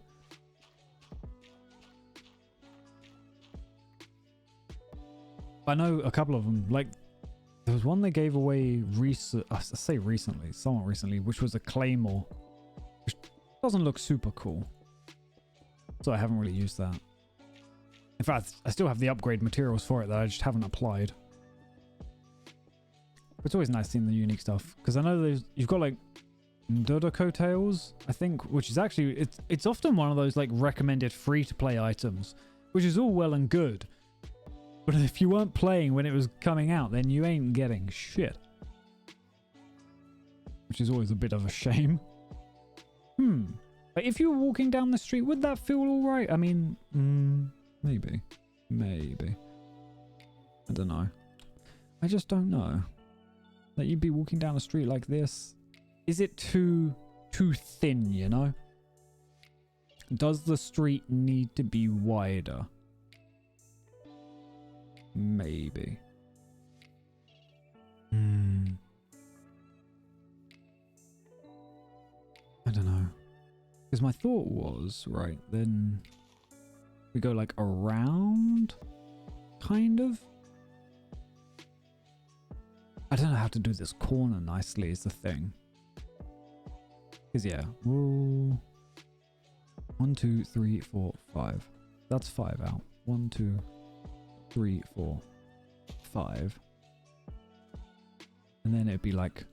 I know a couple of them. Like, there was one they gave away somewhat recently, which was a Claymore, which doesn't look super cool. So I haven't really used that. In fact, I still have the upgrade materials for it that I just haven't applied. But it's always nice seeing the unique stuff because I know you've got like Dodoko Tails, I think, which is actually it's often one of those like recommended free to play items, which is all well and good. But if you weren't playing when it was coming out, then you ain't getting shit. which is always a bit of a shame. But if you were walking down the street, would that feel all right? I mean, maybe. I don't know. I just don't know. That you'd be walking down a street like this. Is it too thin, you know? Does the street need to be wider? Maybe. I don't know. Because my thought was, right, then we go like around, kind of. I don't know how to do this corner nicely is the thing. Because yeah, whoa. 1, 2, 3, 4, 5. That's 5 out. 1, 2, 3, 4, 5. And then it'd be like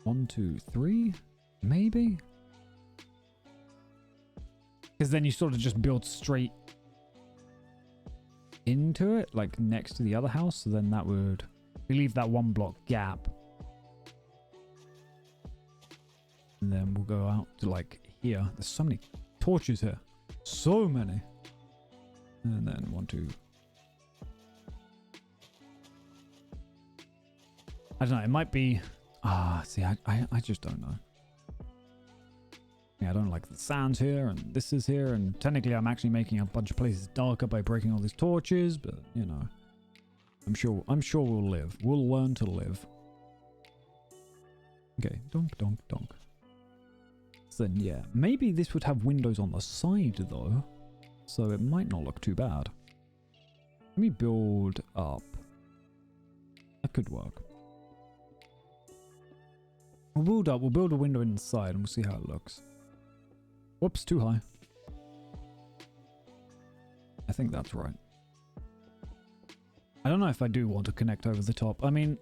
1, 2, 3, maybe? Because then you sort of just build straight into it, like next to the other house. So then that would leave that 1 block gap. And then we'll go out to like here. There's so many torches here. So many. And then 1, 2. I don't know. It might be... see, I just don't know. Yeah, I don't like the sounds here, and this is here, and technically I'm actually making a bunch of places darker by breaking all these torches, but, you know. I'm sure we'll live. We'll learn to live. Okay, donk, donk, donk. So then, yeah, maybe this would have windows on the side, though, so it might not look too bad. Let me build up. That could work. We'll build up, we'll build a window inside, and we'll see how it looks. Whoops, too high. I think that's right. I don't know if I do want to connect over the top. I mean,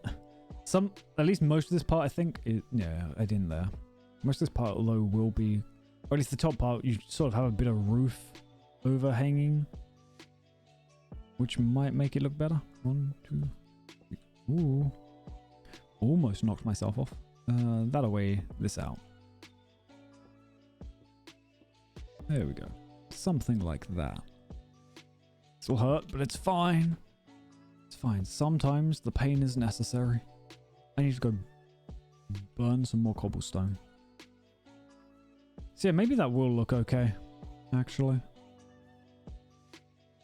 at least most of this part, I think, yeah, I didn't there. Most of this part, though, will be, or at least the top part, you sort of have a bit of roof overhanging, which might make it look better. 1, 2, 3. Ooh. Almost knocked myself off. That'll weigh this out. There we go. Something like that. This will hurt, but it's fine. It's fine. Sometimes the pain is necessary. I need to go burn some more cobblestone. So yeah, maybe that will look okay, actually.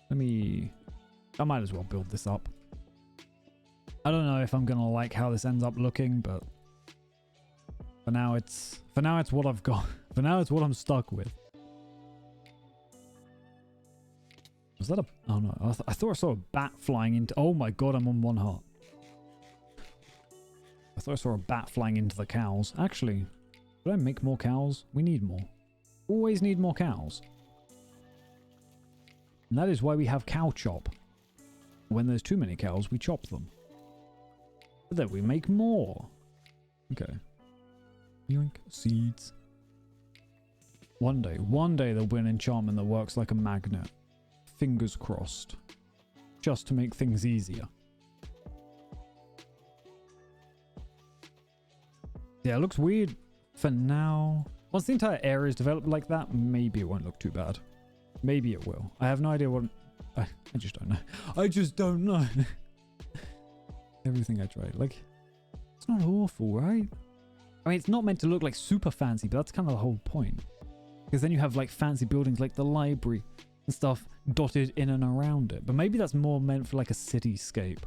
I might as well build this up. I don't know if I'm gonna like how this ends up looking, but for now it's what I've got. For now it's what I'm stuck with. Was that a... Oh no, I thought I saw a bat flying into... Oh my god, I'm on 1 heart. I thought I saw a bat flying into the cows. Actually, did I make more cows? We need more. Always need more cows. And that is why we have cow chop. When there's too many cows, we chop them. But then we make more. Okay. Yoink. Seeds. One day there'll be an enchantment that works like a magnet. Fingers crossed. Just to make things easier. Yeah, it looks weird for now. Once the entire area is developed like that, maybe it won't look too bad. Maybe it will. I have no idea what... I just don't know. I just don't know. Everything I tried. Like, it's not awful, right? I mean, it's not meant to look like super fancy, but that's kind of the whole point. Because then you have like fancy buildings like the library and stuff dotted in and around it. But maybe that's more meant for like a cityscape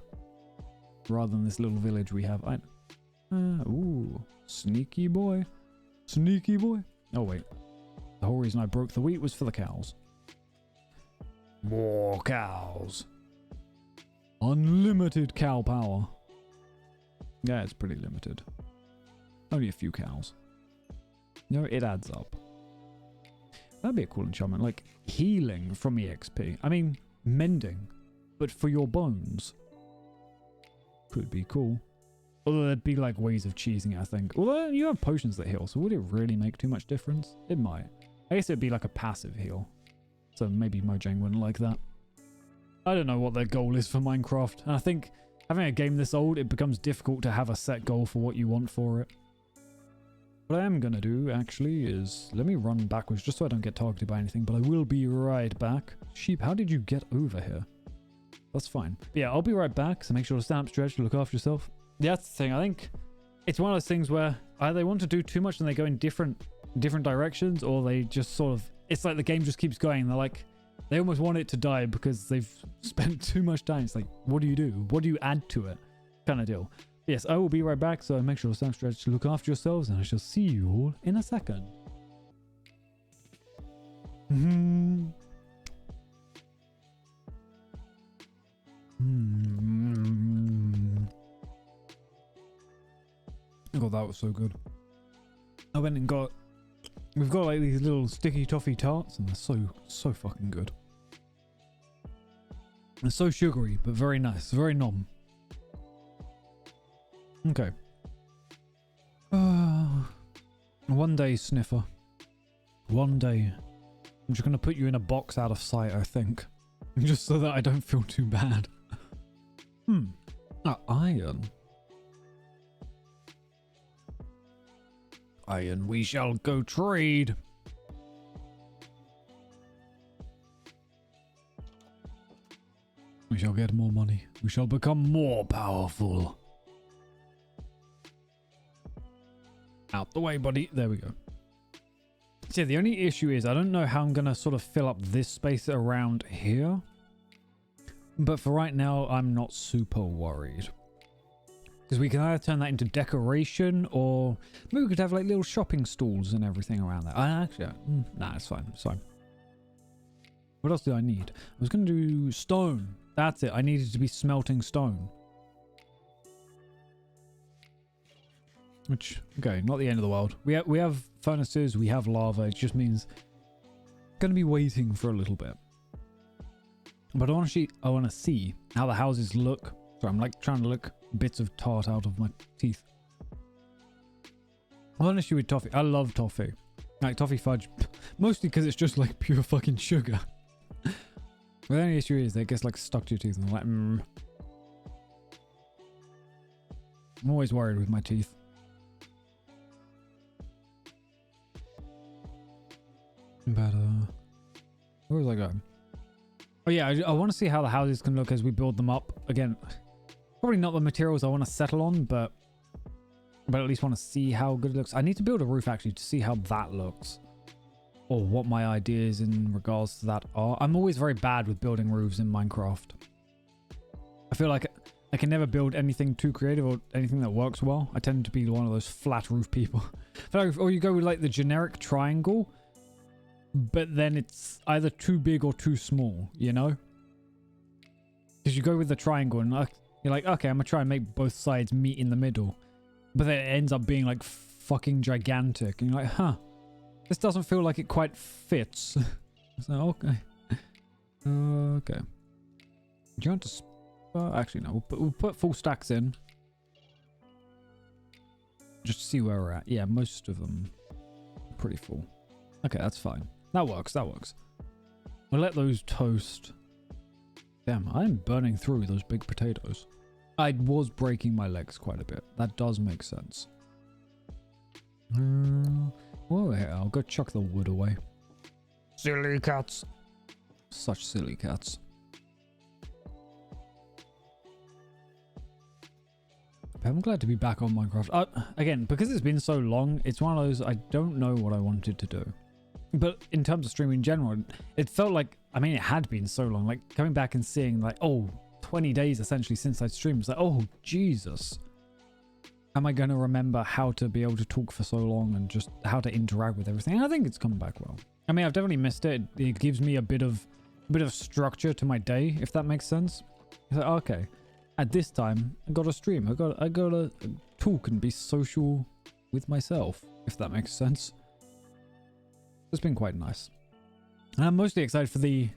rather than this little village we have. Ooh, sneaky boy. Sneaky boy. Oh, wait. The whole reason I broke the wheat was for the cows. More cows. Unlimited cow power. Yeah, it's pretty limited. Only a few cows. No, it adds up. That'd be a cool enchantment. Like, healing from EXP. I mean, mending. But for your bones. Could be cool. Although there'd be like ways of cheesing it, I think. Although you have potions that heal, so would it really make too much difference? It might. I guess it'd be like a passive heal. So maybe Mojang wouldn't like that. I don't know what their goal is for Minecraft. And I think having a game this old, it becomes difficult to have a set goal for what you want for it. What I am going to do, actually, is... Let me run backwards just so I don't get targeted by anything, but I will be right back. Sheep, how did you get over here? That's fine. But yeah, I'll be right back, so make sure to stand up, stretch, look after yourself. Yeah, that's the thing. I think it's one of those things where either they want to do too much and they go in different directions, or they just sort of... It's like the game just keeps going. They're like... They almost want it to die because they've spent too much time. It's like, what do you do? What do you add to it? Kind of deal. Yes, I will be right back, so make sure to stand stretch, look after yourselves, and I shall see you all in a second. Oh, that was so good. I went and got... We've got like these little sticky toffee tarts, and they're so fucking good. They're so sugary, but very nice, very nom. Okay. One day, Sniffer. One day. I'm just going to put you in a box out of sight, I think. Just so that I don't feel too bad. Iron. Iron, we shall go trade. We shall get more money. We shall become more powerful. Out the way, buddy. There we go. So yeah, the only issue is I don't know how I'm going to sort of fill up this space around here. But for right now, I'm not super worried. Because we can either turn that into decoration, or maybe we could have like little shopping stalls and everything around there. Actually, nah, it's fine. It's fine. What else do I need? I was going to do stone. That's it. I needed to be smelting stone. Which, okay, not the end of the world. We have furnaces, we have lava. It just means going to be waiting for a little bit. But I want to see how the houses look. So I'm like trying to look bits of tart out of my teeth. I have an issue with toffee. I love toffee. Like toffee fudge. Mostly because it's just like pure fucking sugar. The only issue is that it gets like stuck to your teeth and I'm like, I'm always worried with my teeth. But where was I going? Oh yeah, I want to see how the houses can look as we build them up. Again, probably not the materials I want to settle on, but at least want to see how good it looks. I need to build a roof actually to see how that looks. Or what my ideas in regards to that are. I'm always very bad with building roofs in Minecraft. I feel like I can never build anything too creative or anything that works well. I tend to be one of those flat roof people. Or you go with like the generic triangle, but then it's either too big or too small, you know? Because you go with the triangle and you're like, okay, I'm going to try and make both sides meet in the middle. But then it ends up being like fucking gigantic. And you're like, huh. This doesn't feel like it quite fits. So, okay. Okay. Do you want to... actually, no. We'll put full stacks in. Just to see where we're at. Yeah, most of them are pretty full. Okay, that's fine. That works. That works. We'll let those toast. Damn, I'm burning through those big potatoes. I was breaking my legs quite a bit. That does make sense. Well, here, I'll go chuck the wood away. Silly cats. Such silly cats. I'm glad to be back on Minecraft. Again, because it's been so long, it's one of those, I don't know what I wanted to do. But in terms of streaming in general, it felt like, I mean, it had been so long. Like, coming back and seeing, like, 20 days essentially since I streamed. It's like, oh, Jesus. Am I going to remember how to be able to talk for so long and just how to interact with everything? And I think it's come back well. I mean, I've definitely missed it. It gives me a bit of structure to my day, if that makes sense. It's like, okay, at this time, I got to stream. I got to talk and be social with myself, if that makes sense. It's been quite nice. And I'm mostly excited for the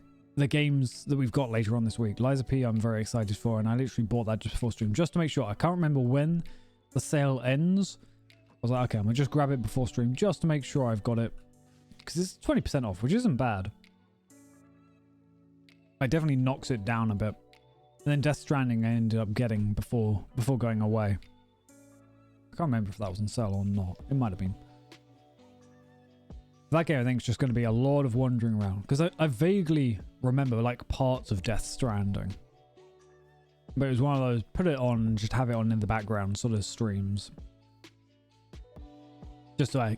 games that we've got later on this week. Liza P, I'm very excited for, and I literally bought that just before stream, just to make sure. I can't remember when the sale ends. I was like, okay, I'm gonna just grab it before stream just to make sure I've got it, because it's 20% off, which isn't bad. It definitely knocks it down a bit. And then Death Stranding I ended up getting before going away. I can't remember if that was on sale or not. It might have been. That game I think is just going to be a lot of wandering around. Because I vaguely remember like parts of Death Stranding. But it was one of those, put it on and just have it on in the background sort of streams. Just so I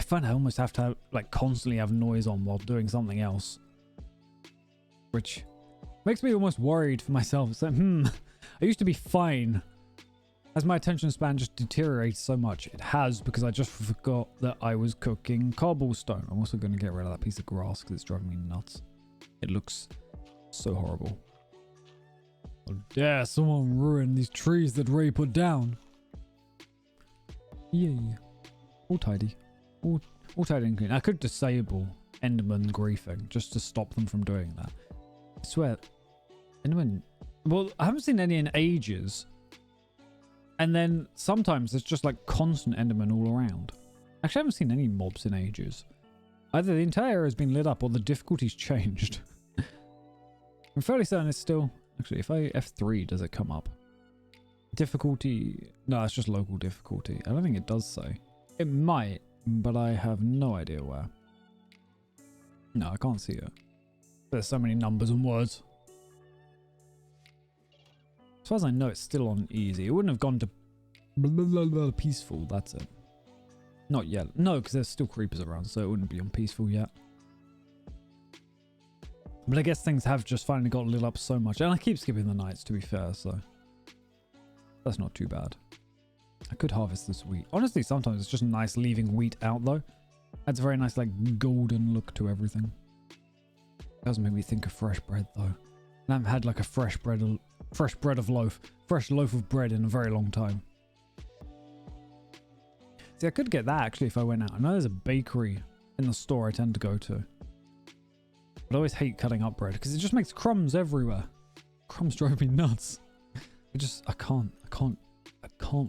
find I almost have to have, like constantly have noise on while doing something else. Which makes me almost worried for myself. It's like, I used to be fine. As my attention span just deteriorates so much, it has, because I just forgot that I was cooking cobblestone. I'm also going to get rid of that piece of grass because it's driving me nuts. It looks so horrible. Oh, dare someone ruin these trees that Ray put down. Yay. All tidy. All tidy and clean. I could disable Enderman griefing just to stop them from doing that. I swear. Enderman... Well, I haven't seen any in ages. And then sometimes there's just like constant Enderman all around. Actually, I haven't seen any mobs in ages. Either the entire area has been lit up or the difficulty's changed. I'm fairly certain it's still... Actually, if I F3, does it come up? Difficulty... No, it's just local difficulty. I don't think it does say. It might, but I have no idea where. No, I can't see it. There's so many numbers and words. As far as I know, it's still on easy. It wouldn't have gone to peaceful, that's it. Not yet. No, because there's still creepers around, so it wouldn't be on peaceful yet. But I guess things have just finally got lit up so much. And I keep skipping the nights, to be fair, so... That's not too bad. I could harvest this wheat. Honestly, sometimes it's just nice leaving wheat out, though. Adds a very nice, like, golden look to everything. It does make me think of fresh bread, though. I haven't had, like, a fresh loaf of bread in a very long time. See, I could get that, actually, if I went out. I know there's a bakery in the store I tend to go to. But I always hate cutting up bread, because it just makes crumbs everywhere. Crumbs drive me nuts. I can't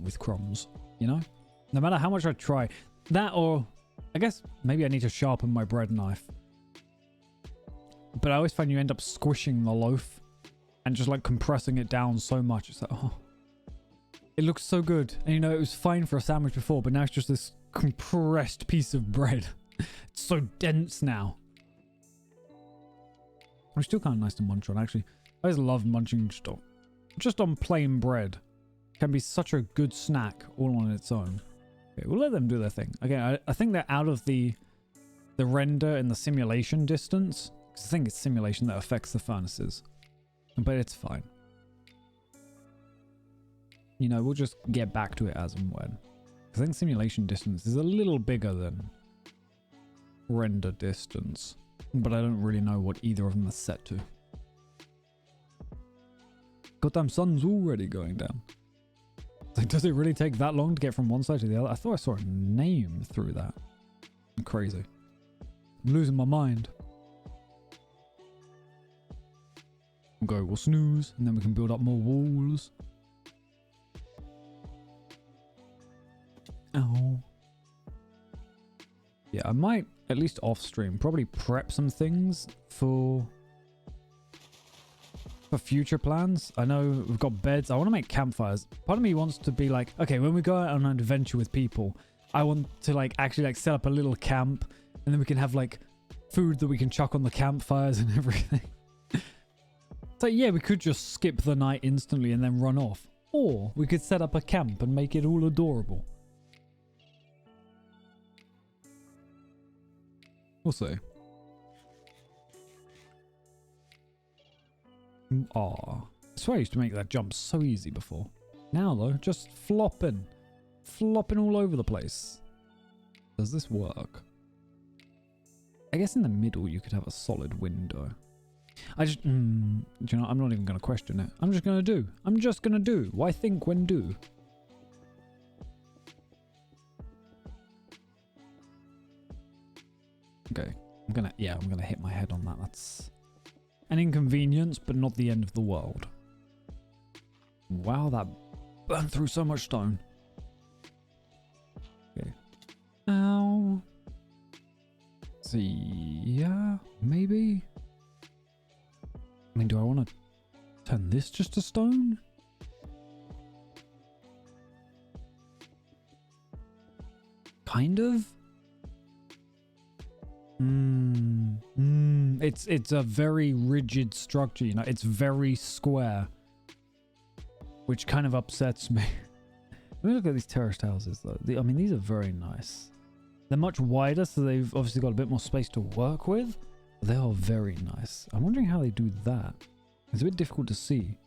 with crumbs, you know? No matter how much I try. That, or I guess maybe I need to sharpen my bread knife. But I always find you end up squishing the loaf and just like compressing it down so much. It's like, oh, it looks so good. And you know, it was fine for a sandwich before, but now it's just this compressed piece of bread. It's so dense now. It's still kind of nice to munch on, actually. I always love munching just on plain bread. Can be such a good snack all on its own. Okay, we'll let them do their thing. Again, I think they're out of the render and the simulation distance. Because I think it's simulation that affects the furnaces. But it's fine. You know, we'll just get back to it as and when. I think simulation distance is a little bigger than render distance. But I don't really know what either of them are set to. Goddamn sun's already going down. Like, does it really take that long to get from one side to the other? I thought I saw a name through that. I'm crazy. I'm losing my mind. We'll snooze, and then we can build up more walls. Oh. Yeah, I might, at least off stream, probably prep some things for future plans. I know we've got beds. I want to make campfires. Part of me wants to be like, okay, when we go out on an adventure with people, I want to like actually like set up a little camp, and then we can have like food that we can chuck on the campfires and everything. So yeah, we could just skip the night instantly and then run off. Or we could set up a camp and make it all adorable. We'll see. Aw. I swear I used to make that jump so easy before. Now though, just flopping. Flopping all over the place. Does this work? I guess in the middle you could have a solid window. Do you know, I'm not even going to question it. I'm just going to do. I'm just going to do. Why think when do? Okay. I'm going to hit my head on that. That's an inconvenience, but not the end of the world. Wow, that burned through so much stone. Okay. Ow. See, yeah, maybe. I mean, do I want to Turn this just to stone? Kind of? It's a very rigid structure, you know, it's very square. Which kind of upsets me. Let me look at these terraced houses though. I mean, these are very nice. They're much wider, so they've obviously got a bit more space to work with. But they are very nice. I'm wondering how they do that. It's a bit difficult to see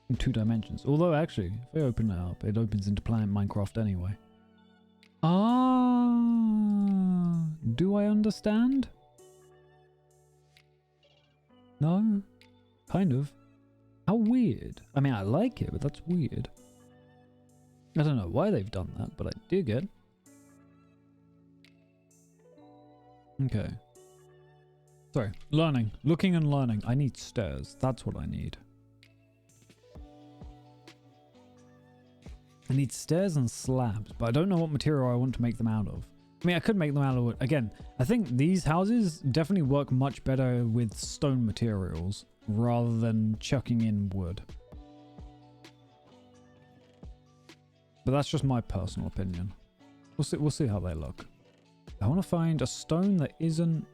in 2 dimensions. Although actually, if I open it up, it opens into Planet Minecraft anyway. Ah, do I understand? No? Kind of. How weird. I mean, I like it, but that's weird. I don't know why they've done that, but I dig it. Okay. Sorry, learning. Looking and learning. I need stairs. That's what I need. I need stairs and slabs, but I don't know what material I want to make them out of. I mean, I could make them out of wood. Again, I think these houses definitely work much better with stone materials rather than chucking in wood. But that's just my personal opinion. We'll see how they look. I want to find a stone that isn't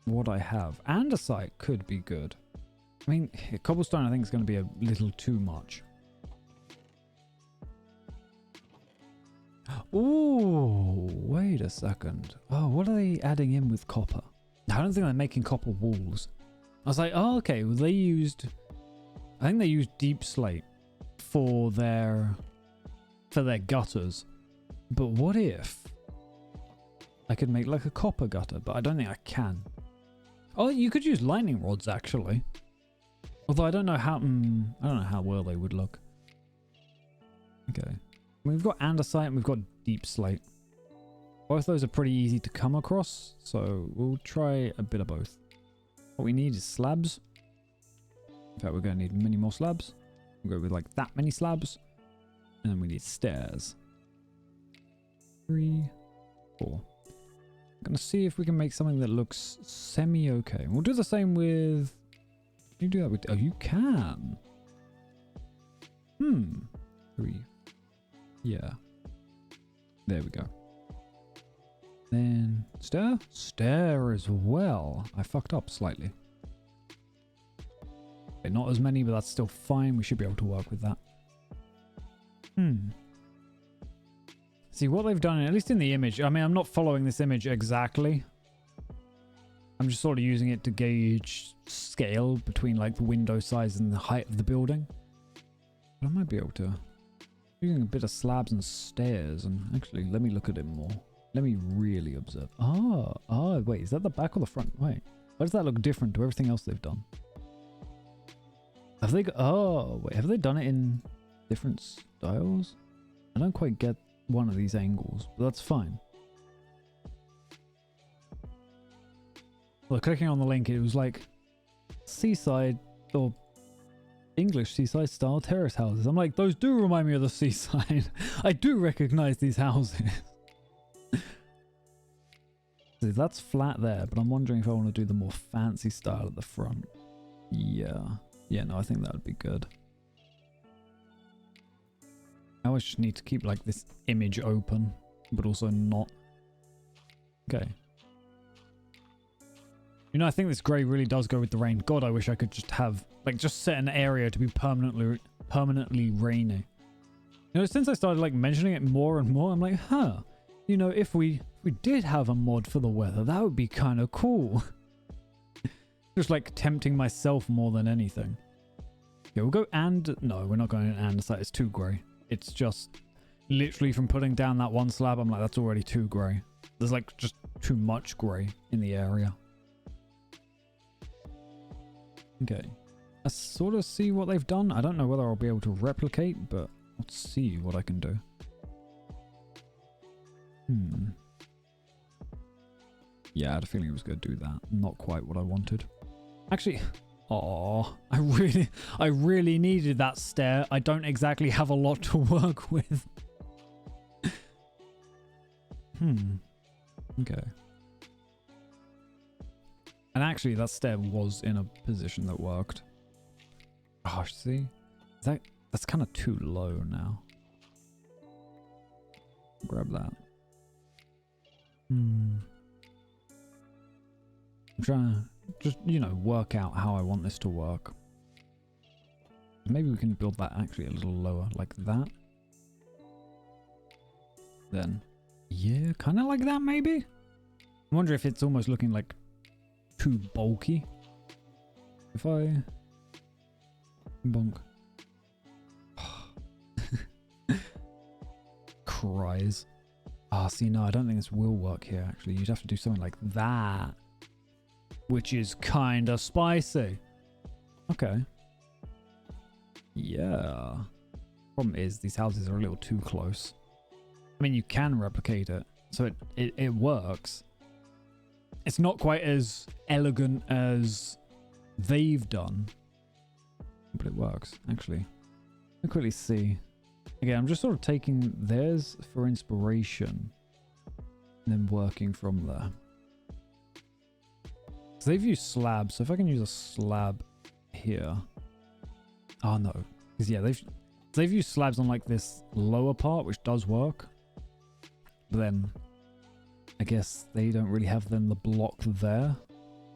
what I have. Andesite could be good. I mean, cobblestone I think is going to be a little too much. Oh, wait a second. Oh, what are they adding in with copper? I don't think they're making copper walls. I was like, oh, okay. Well, I think they used deep slate for their gutters. But what if I could make like a copper gutter? But I don't think I can. Oh, you could use lightning rods actually. Although I don't know how well they would look. Okay. We've got andesite and we've got deep slate. Both those are pretty easy to come across, so we'll try a bit of both. What we need is slabs. In fact, we're going to need many more slabs. We'll go with like that many slabs. And then we need stairs. 3, 4. I'm going to see if we can make something that looks semi-okay. We'll do the same with... Can you do that with... Oh, you can. 3. Yeah. There we go. Then stair? Stair as well. I fucked up slightly. Okay, not as many, but that's still fine. We should be able to work with that. See what they've done, at least in the image. I mean, I'm not following this image exactly. I'm just sort of using it to gauge scale between like the window size and the height of the building. But I might be able to... Using a bit of slabs and stairs, and actually, let me look at it more. Let me really observe. Oh, wait, is that the back or the front? Wait, why does that look different to everything else they've done? Have they have they done it in different styles? I don't quite get one of these angles, but that's fine. Well, clicking on the link, it was like seaside or English seaside style terrace houses. I'm like, those do remind me of the seaside. I do recognize these houses. See, that's flat there, but I'm wondering if I want to do the more fancy style at the front. Yeah, no, I think that would be good. I always just need to keep like this image open, but also not. Okay. You know, I think this grey really does go with the rain. God, I wish I could just have, like, just set an area to be permanently rainy. You know, since I started, like, mentioning it more and more, I'm like, huh. You know, if we did have a mod for the weather, that would be kind of cool. Just, like, tempting myself more than anything. Okay, we'll go no, we're not going andesite. It's too grey. It's just literally from putting down that one slab, I'm like, that's already too grey. There's, like, just too much grey in the area. Okay, let's sort of see what they've done. I don't know whether I'll be able to replicate, but let's see what I can do. Yeah, I had a feeling it was going to do that. Not quite what I wanted. Actually, I really needed that stair. I don't exactly have a lot to work with. Okay. And actually, that stair was in a position that worked. Gosh, see? That's kind of too low now. Grab that. I'm trying to just, you know, work out how I want this to work. Maybe we can build that actually a little lower, like that. Then, yeah, kind of like that maybe? I wonder if it's almost looking like too bulky. If I... Bonk. Cries. Ah, see, no, I don't think this will work here, actually. You'd have to do something like that. Which is kind of spicy. Okay. Yeah. Problem is, these houses are a little too close. I mean, you can replicate it, so it works. It's not quite as elegant as they've done, but it works, actually. Let me quickly see. Again, I'm just sort of taking theirs for inspiration and then working from there. So they've used slabs, so if I can use a slab here. Oh no, because yeah, they've used slabs on like this lower part, which does work. But then I guess they don't really have then the block there.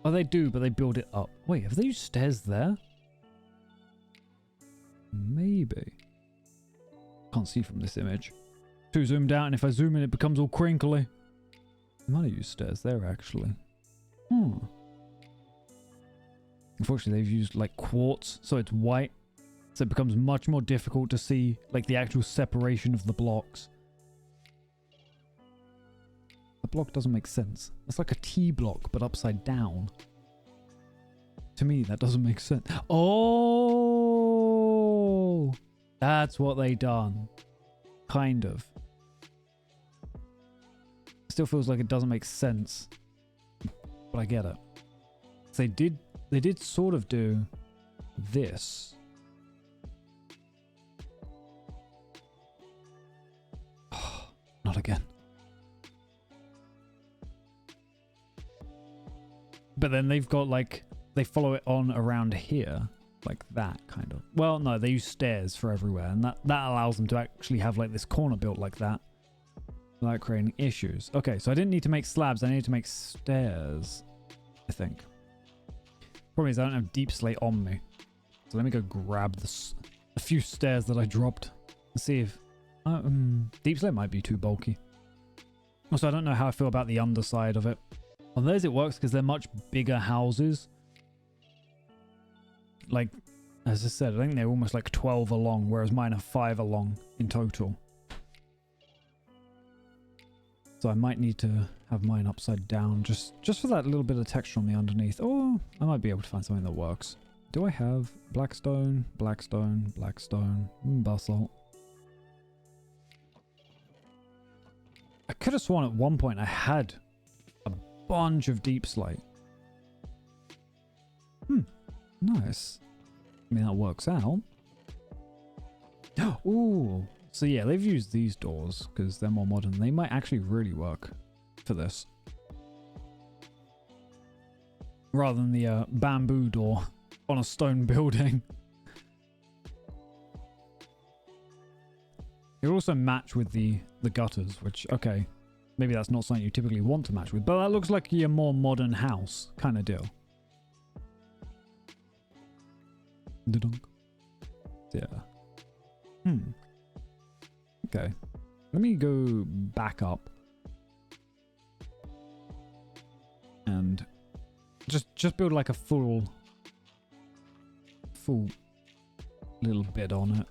Oh, they do, but they build it up. Wait, have they used stairs there? Maybe. Can't see from this image. Too zoomed out, and if I zoom in, it becomes all crinkly. I might have used stairs there, actually. Unfortunately, they've used like quartz, so it's white. So it becomes much more difficult to see like the actual separation of the blocks. The block doesn't make sense. It's like a T block, but upside down. To me, that doesn't make sense. Oh! That's what they done. Kind of. Still feels like it doesn't make sense. But I get it. So they did sort of do this. Not again. But then they've got like, they follow it on around here. Like that, kind of. Well, no, they use stairs for everywhere. And that allows them to actually have like this corner built like that. Without creating issues. Okay, so I didn't need to make slabs. I needed to make stairs. I think. Problem is I don't have deep slate on me. So let me go grab the few stairs that I dropped. And see if... deep slate might be too bulky. Also, I don't know how I feel about the underside of it. On theirs it works because they're much bigger houses. Like, as I said, I think they're almost like 12 along, whereas mine are 5 along in total. So I might need to have mine upside down just for that little bit of texture on the underneath. Or I might be able to find something that works. Do I have blackstone, blackstone, blackstone, basalt? I could have sworn at one point I had a bunch of deep slate. Nice. I mean, that works out. Ooh. So yeah, they've used these doors because they're more modern. They might actually really work for this. Rather than the bamboo door on a stone building. It also match with the gutters, which, okay, maybe that's not something you typically want to match with, but that looks like your more modern house kind of deal. Yeah. Okay. Let me go back up. And just build like a full little bit on it.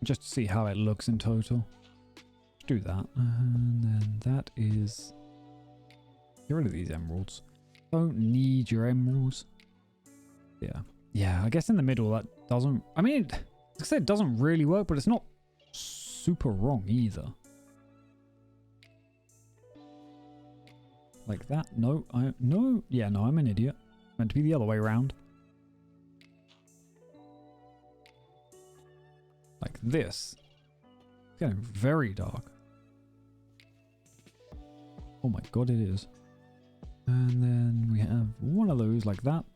Just to see how it looks in total. Let's do that. And then that is... Get rid of these emeralds. Don't need your emeralds. Yeah. Yeah, I guess in the middle that doesn't... I mean, like I said, it doesn't really work, but it's not super wrong either. Like that? No, no. Yeah, no, I'm an idiot. Meant to be the other way around. Like this. It's getting very dark. Oh my god, it is. And then we have one of those like that.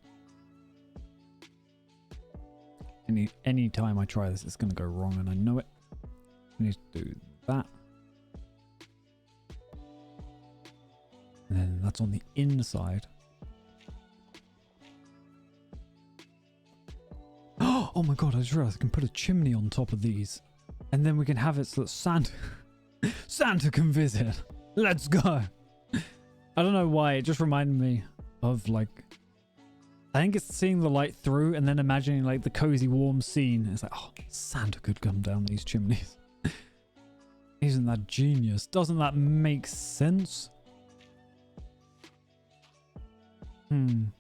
Any time I try this, it's going to go wrong, and I know it. I need to do that. And then that's on the inside. Oh my god, I just realized I can put a chimney on top of these. And then we can have it so that Santa can visit. Let's go. I don't know why, it just reminded me of like, I think it's seeing the light through and then imagining like the cozy warm scene. It's like, oh, Santa could come down these chimneys. Isn't that genius? Doesn't that make sense? I don't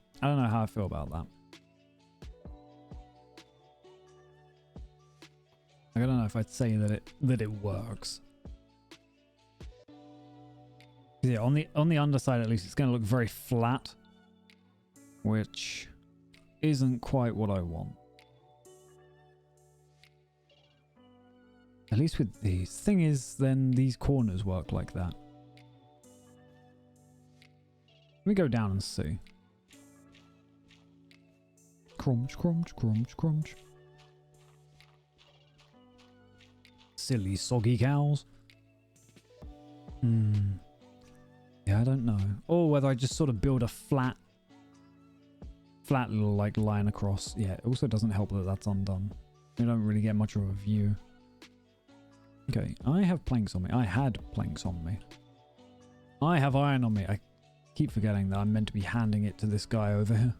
know how I feel about that. I don't know if I'd say that it works. Yeah, on the underside at least, it's going to look very flat, which isn't quite what I want. At least with these. Thing is, then these corners work like that. Let me go down and see. Crunch, crunch, crunch, crunch. Silly soggy cows. Yeah, I don't know. Or whether I just sort of build a flat little like line across. Yeah, it also doesn't help that that's undone. We don't really get much of a view. Okay, I have planks on me. I had planks on me. I have iron on me. I keep forgetting that I'm meant to be handing it to this guy over here.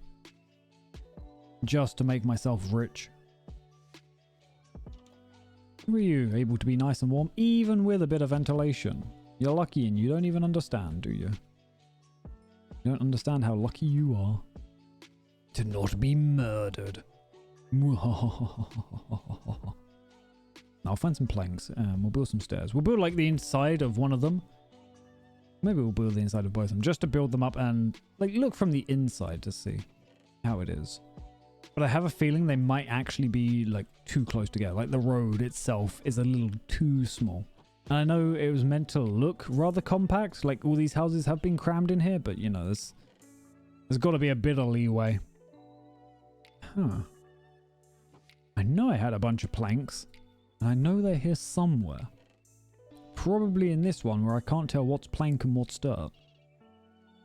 Just to make myself rich. Were you able to be nice and warm, even with a bit of ventilation? You're lucky and you don't even understand, do you? You don't understand how lucky you are to not be murdered. I'll find some planks. We'll build some stairs. We'll build like the inside of one of them. Maybe we'll build the inside of both of them just to build them up and like look from the inside to see how it is. But I have a feeling they might actually be like too close together. Like the road itself is a little too small. And I know it was meant to look rather compact, like all these houses have been crammed in here, but you know, there's got to be a bit of leeway. Huh. I know I had a bunch of planks, and I know they're here somewhere. Probably in this one where I can't tell what's plank and what's dirt.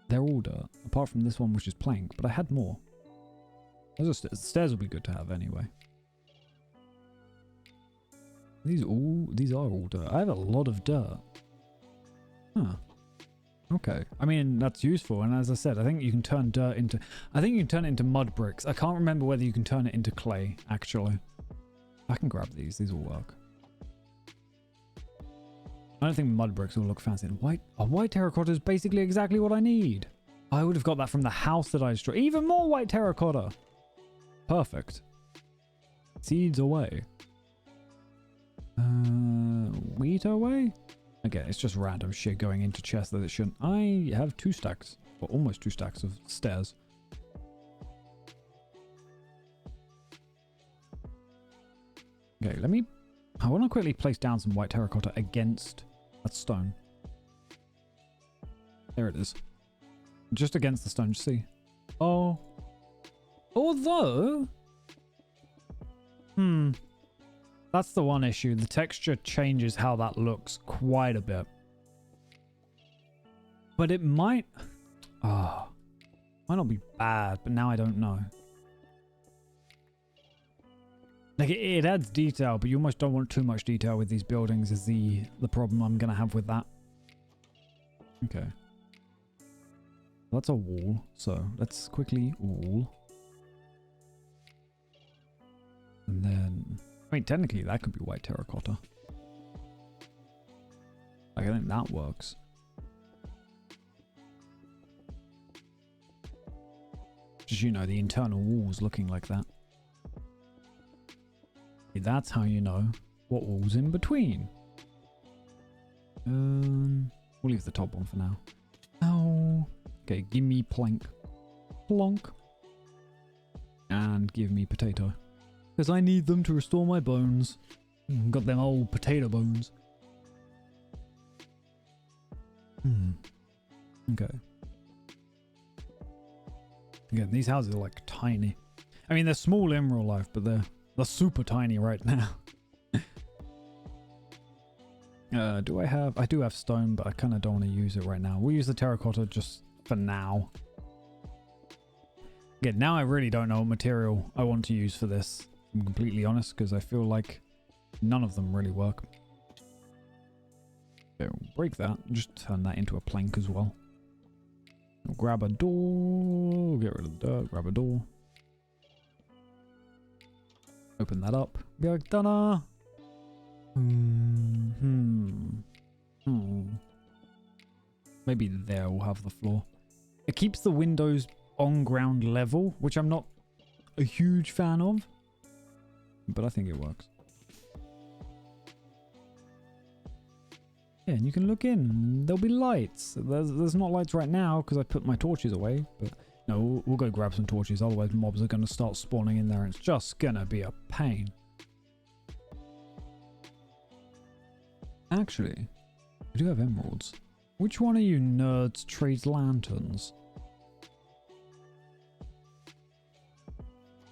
They're all dirt, apart from this one which is plank, but I had more. Those are stairs will be good to have anyway. These are all dirt. I have a lot of dirt. Huh. Okay. I mean, that's useful. And as I said, I think you can turn dirt into... I think you can turn it into mud bricks. I can't remember whether you can turn it into clay, actually. I can grab these. These will work. I don't think mud bricks will look fancy. And white terracotta is basically exactly what I need. I would have got that from the house that I destroyed. Even more white terracotta. Perfect. Seeds away. Wheat away? Okay, it's just random shit going into chests that it shouldn't. I have 2 stacks, or almost 2 stacks of stairs. Okay, I want to quickly place down some white terracotta against that stone. There it is. Just against the stone, just see. Oh. Although... That's the one issue. The texture changes how that looks quite a bit. But it might... might not be bad, but now I don't know. Like, it adds detail, but you almost don't want too much detail with these buildings is the problem I'm going to have with that. Okay. That's a wall, so let's quickly wall. And then... I mean, technically, that could be white terracotta. Like, I think that works. Just, you know, the internal walls looking like that. That's how you know what wall's in between. We'll leave the top one for now. Oh. Okay, give me plank. Plonk. And give me potato. Because I need them to restore my bones. Got them old potato bones. Okay. Again, these houses are like tiny. I mean, they're small in real life, but they're They're super tiny right now. Do I have... I do have stone, but I kind of don't want to use it right now. We'll use the terracotta just for now. Again, now I really don't know what material I want to use for this. I'm completely honest, because I feel like none of them really work. Okay, we'll break that. Just turn that into a plank as well. We'll grab a door. Get rid of the dirt. Grab a door. Open that up. Be like, ta-da! Maybe there we'll have the floor. It keeps the windows on ground level, which I'm not a huge fan of, but I think it works. Yeah, and you can look in. There'll be lights. There's not lights right now because I put my torches away, but no, we'll go grab some torches. Otherwise, mobs are going to start spawning in there, and it's just going to be a pain. Actually, I do have emeralds. Which one of you nerds trades lanterns?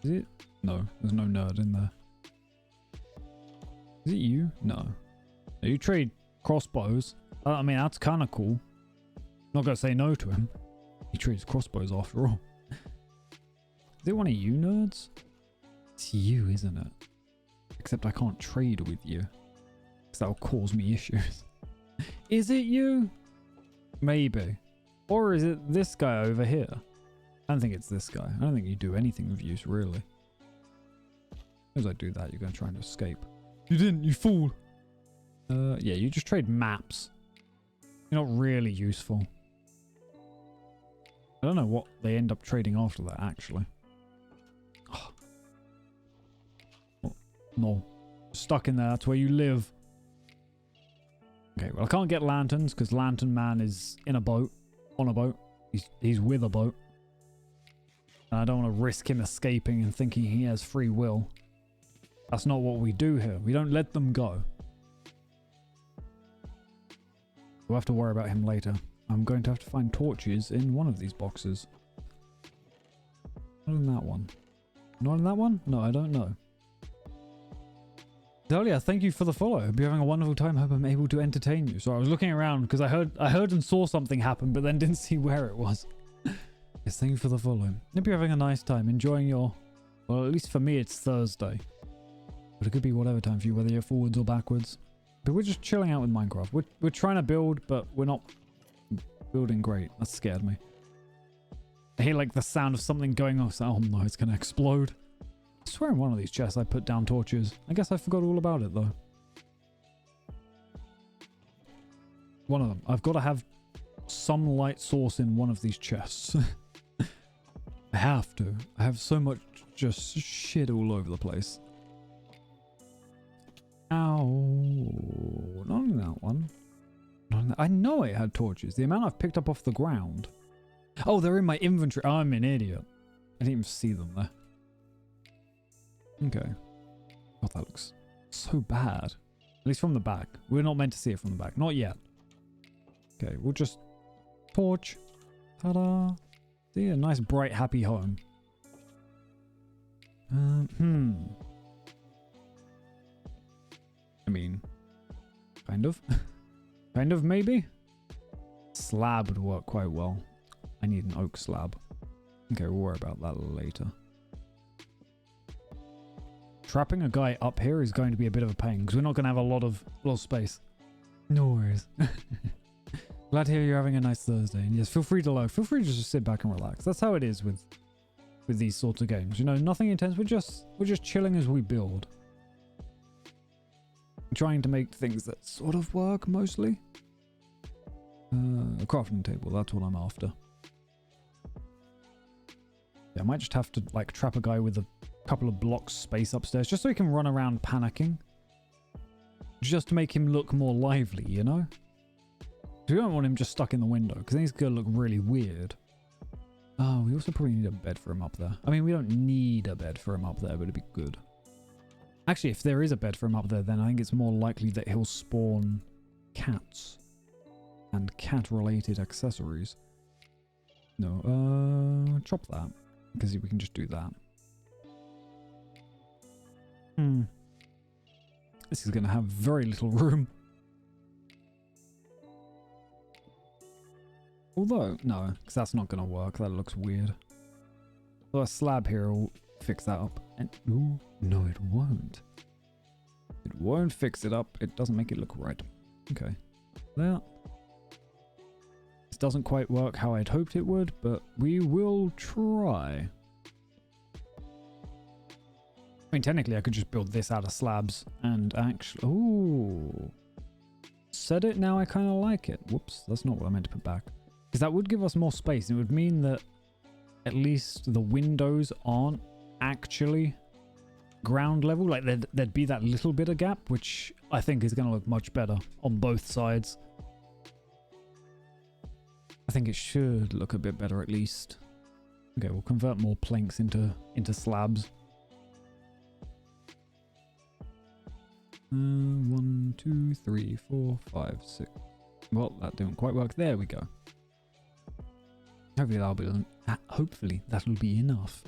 Is it? No, there's no nerd in there. Is it you? No. You trade crossbows. I mean, that's kind of cool. Not gonna say no to him. He trades crossbows after all. Is it one of you nerds? It's you, isn't it? Except I can't trade with you. Because that'll cause me issues. Is it you? Maybe. Or is it this guy over here? I don't think it's this guy. I don't think you do anything of use, really. As I do that, you're going to try and escape. You didn't, you fool. Yeah, you just trade maps. You're not really useful. I don't know what they end up trading after that, actually. Oh. Oh, no. Stuck in there, that's where you live. Okay, well, I can't get lanterns because Lantern Man is in a boat. On a boat. He's with a boat. And I don't want to risk him escaping and thinking he has free will. That's not what we do here. We don't let them go. We'll have to worry about him later. I'm going to have to find torches in one of these boxes. Not in that one. Not in that one? No, I don't know. Dahlia, thank you for the follow. Hope you're having a wonderful time. Hope I'm able to entertain you. So I was looking around because I heard and saw something happen, but then didn't see where it was. Yes, thank you for the follow. Hope you're having a nice time, enjoying your... Well, at least for me, it's Thursday. But it could be whatever time for you, whether you're forwards or backwards. But we're just chilling out with Minecraft. We're trying to build, but we're not building great. That scared me. I hear like the sound of something going off. So, oh no, it's going to explode. I swear in one of these chests I put down torches. I guess I forgot all about it though. One of them. I've got to have some light source in one of these chests. I have to. I have so much just shit all over the place. Ow. Not in that one. Not in that. I know it had torches. The amount I've picked up off the ground. Oh, they're in my inventory. Oh, I'm an idiot. I didn't even see them there. Okay. God, that looks so bad. At least from the back. We're not meant to see it from the back. Not yet. Okay, we'll just torch. Ta-da. See, a nice, bright, happy home. I mean, kind of. Kind of, maybe? Slab would work quite well. I need an oak slab. Okay, we'll worry about that later. Trapping a guy up here is going to be a bit of a pain because we're not going to have a lot of space. No worries. Glad to hear you're having a nice Thursday. And yes, feel free to just sit back and relax. That's how it is with these sorts of games. You know, nothing intense. We're just chilling as we build. Trying to make things that sort of work mostly. A crafting table, that's what I'm after. Yeah, I might just have to like trap a guy with a couple of blocks space upstairs just so he can run around panicking. Just to make him look more lively, you know? We don't want him just stuck in the window because then he's going to look really weird. Oh, we also probably need a bed for him up there. I mean, we don't need a bed for him up there, but it'd be good. Actually, if there is a bed for him up there, then I think it's more likely that he'll spawn cats and cat-related accessories. No, chop that because we can just do that. This is going to have very little room. Although, no, because that's not going to work. That looks weird. So a slab here will fix that up. And ooh, no, it won't. It won't fix it up. It doesn't make it look right. Okay. There. This doesn't quite work how I'd hoped it would, but we will try. I mean, technically, I could just build this out of slabs and actually... Ooh. Said it, now I kind of like it. Whoops, that's not what I meant to put back. Because that would give us more space. It would mean that at least the windows aren't actually ground level. Like, there'd be that little bit of gap, which I think is going to look much better on both sides. I think it should look a bit better at least. Okay, we'll convert more planks into slabs. 1, 2, 3, 4, 5, 6. Well, that didn't quite work. There we go. Hopefully that'll be enough.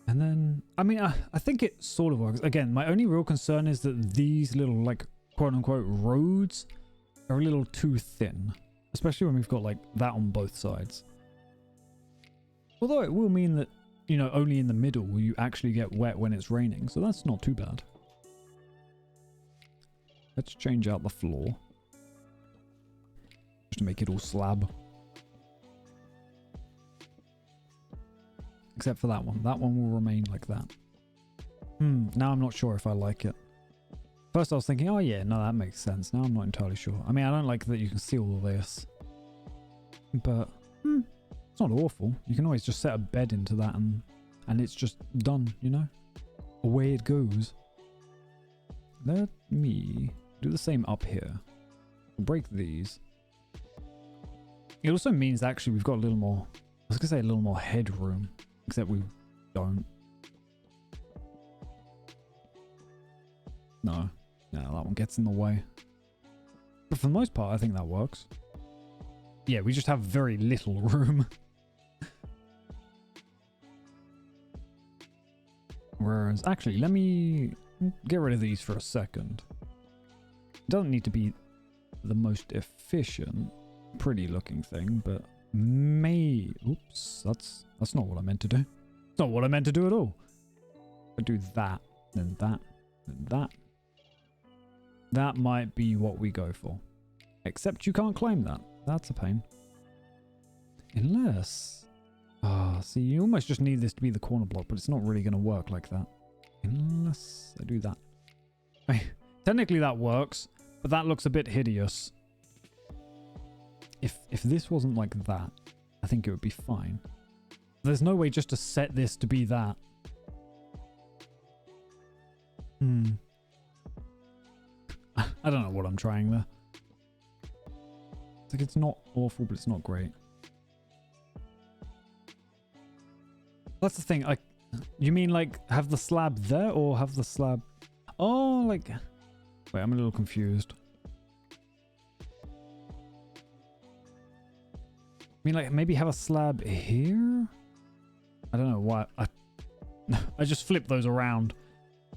And then, I mean, I think it sort of works. Again, my only real concern is that these little, like, quote-unquote roads are a little too thin. Especially when we've got, like, that on both sides. Although it will mean that, you know, only in the middle will you actually get wet when it's raining. So that's not too bad. Let's change out the floor. Just to make it all slab. Except for that one. That one will remain like that. Now I'm not sure if I like it. First I was thinking, oh yeah, no, that makes sense. Now I'm not entirely sure. I mean, I don't like that you can see all of this. But, it's not awful. You can always just set a bed into that and it's just done, you know? Away it goes. Let me do the same up here. Break these. It also means actually we've got a little more, I was going to say a little more headroom. Except we don't. No, that one gets in the way. But for the most part, I think that works. Yeah, we just have very little room. Whereas, actually, let me get rid of these for a second. It doesn't need to be the most efficient, pretty looking thing, but oops, that's not what I meant to do. It's not what I meant to do at all. I do that, then that, then that. That might be what we go for. Except you can't claim that. That's a pain. Unless... see, you almost just need this to be the corner block, but it's not really going to work like that. Unless I do that. Technically that works, but that looks a bit hideous. If this wasn't like that, I think it would be fine. There's no way just to set this to be that. I don't know what I'm trying there. It's like it's not awful, but it's not great. That's the thing. You mean like have the slab there or have the slab... Oh, like... Wait, I'm a little confused. I mean, like, maybe have a slab here? I don't know why. I just flipped those around.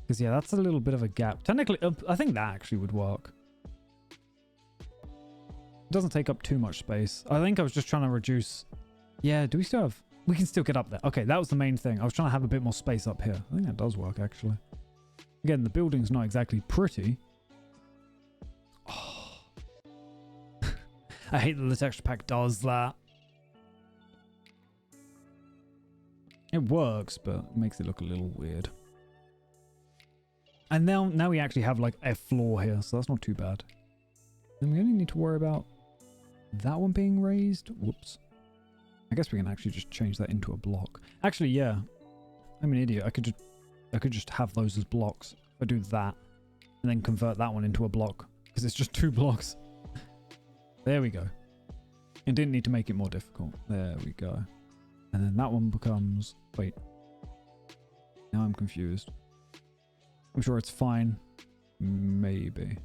Because, yeah, that's a little bit of a gap. Technically, I think that actually would work. It doesn't take up too much space. I think I was just trying to reduce... Yeah, do we still have... We can still get up there. Okay, that was the main thing. I was trying to have a bit more space up here. I think that does work, actually. Again, the building's not exactly pretty. Oh. I hate that the texture pack does that. It works, but it makes it look a little weird. And now we actually have like a floor here, so that's not too bad. Then we only need to worry about that one being raised. Whoops. I guess we can actually just change that into a block. Actually, yeah. I'm an idiot. I could just have those as blocks. If I do that, and then convert that one into a block, because it's just 2 blocks. There we go. It didn't need to make it more difficult. There we go. And then that one becomes... Wait. Now I'm confused. I'm sure it's fine. Maybe.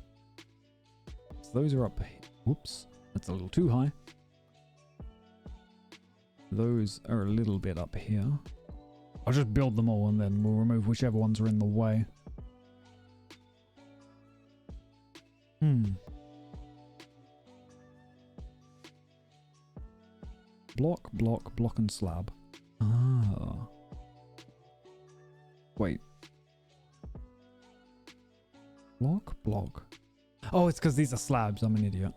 So those are up... Whoops. That's a little too high. Those are a little bit up here. I'll just build them all and then we'll remove whichever ones are in the way. Block, block, block and slab. Ah. Wait. Block, block. Oh, it's because these are slabs. I'm an idiot.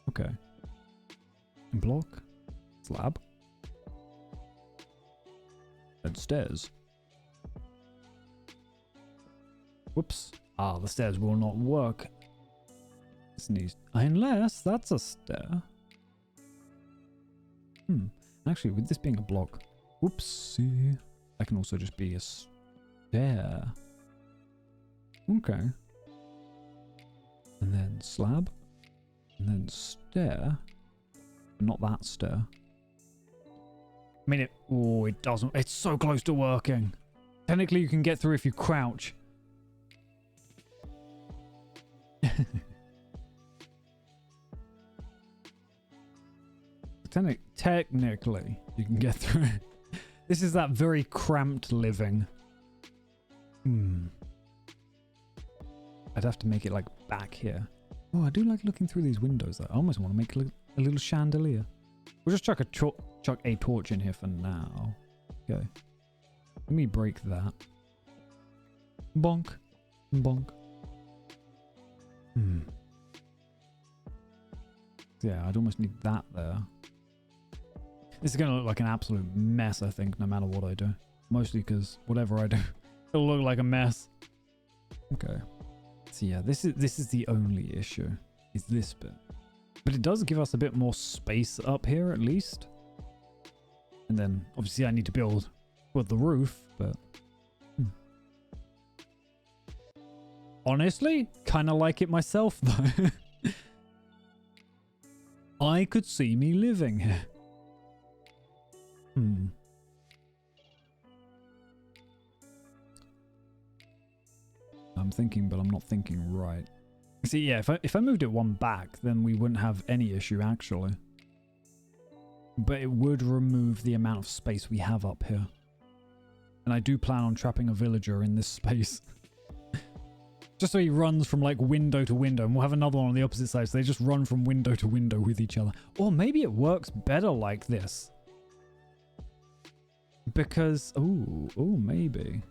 Okay. Block, slab, and stairs. Whoops. Ah, the stairs will not work. This needs, unless that's a stair. Actually, with this being a block, whoopsie, that can also just be a stair. Okay. And then slab, and then stair. Not that stair. I mean, it doesn't. It's so close to working. Technically, you can get through if you crouch. Technically, you can get through it. This is that very cramped living. I'd have to make it like back here. Oh, I do like looking through these windows though. I almost want to make a little chandelier. We'll just chuck a torch in here for now. Okay. Let me break that. Bonk. Bonk. Yeah, I'd almost need that there. This is going to look like an absolute mess, I think, no matter what I do. Mostly because whatever I do, it'll look like a mess. Okay. So yeah, this is the only issue, is this bit. But it does give us a bit more space up here, at least. And then, obviously, I need to build the roof, but... Honestly, kind of like it myself, though. I could see me living here. I'm thinking, but I'm not thinking right. See, yeah, if I moved it one back, then we wouldn't have any issue, actually. But it would remove the amount of space we have up here. And I do plan on trapping a villager in this space. Just so he runs from, like, window to window. And we'll have another one on the opposite side, so they just run from window to window with each other. Or maybe it works better like this. Because... Oh, maybe.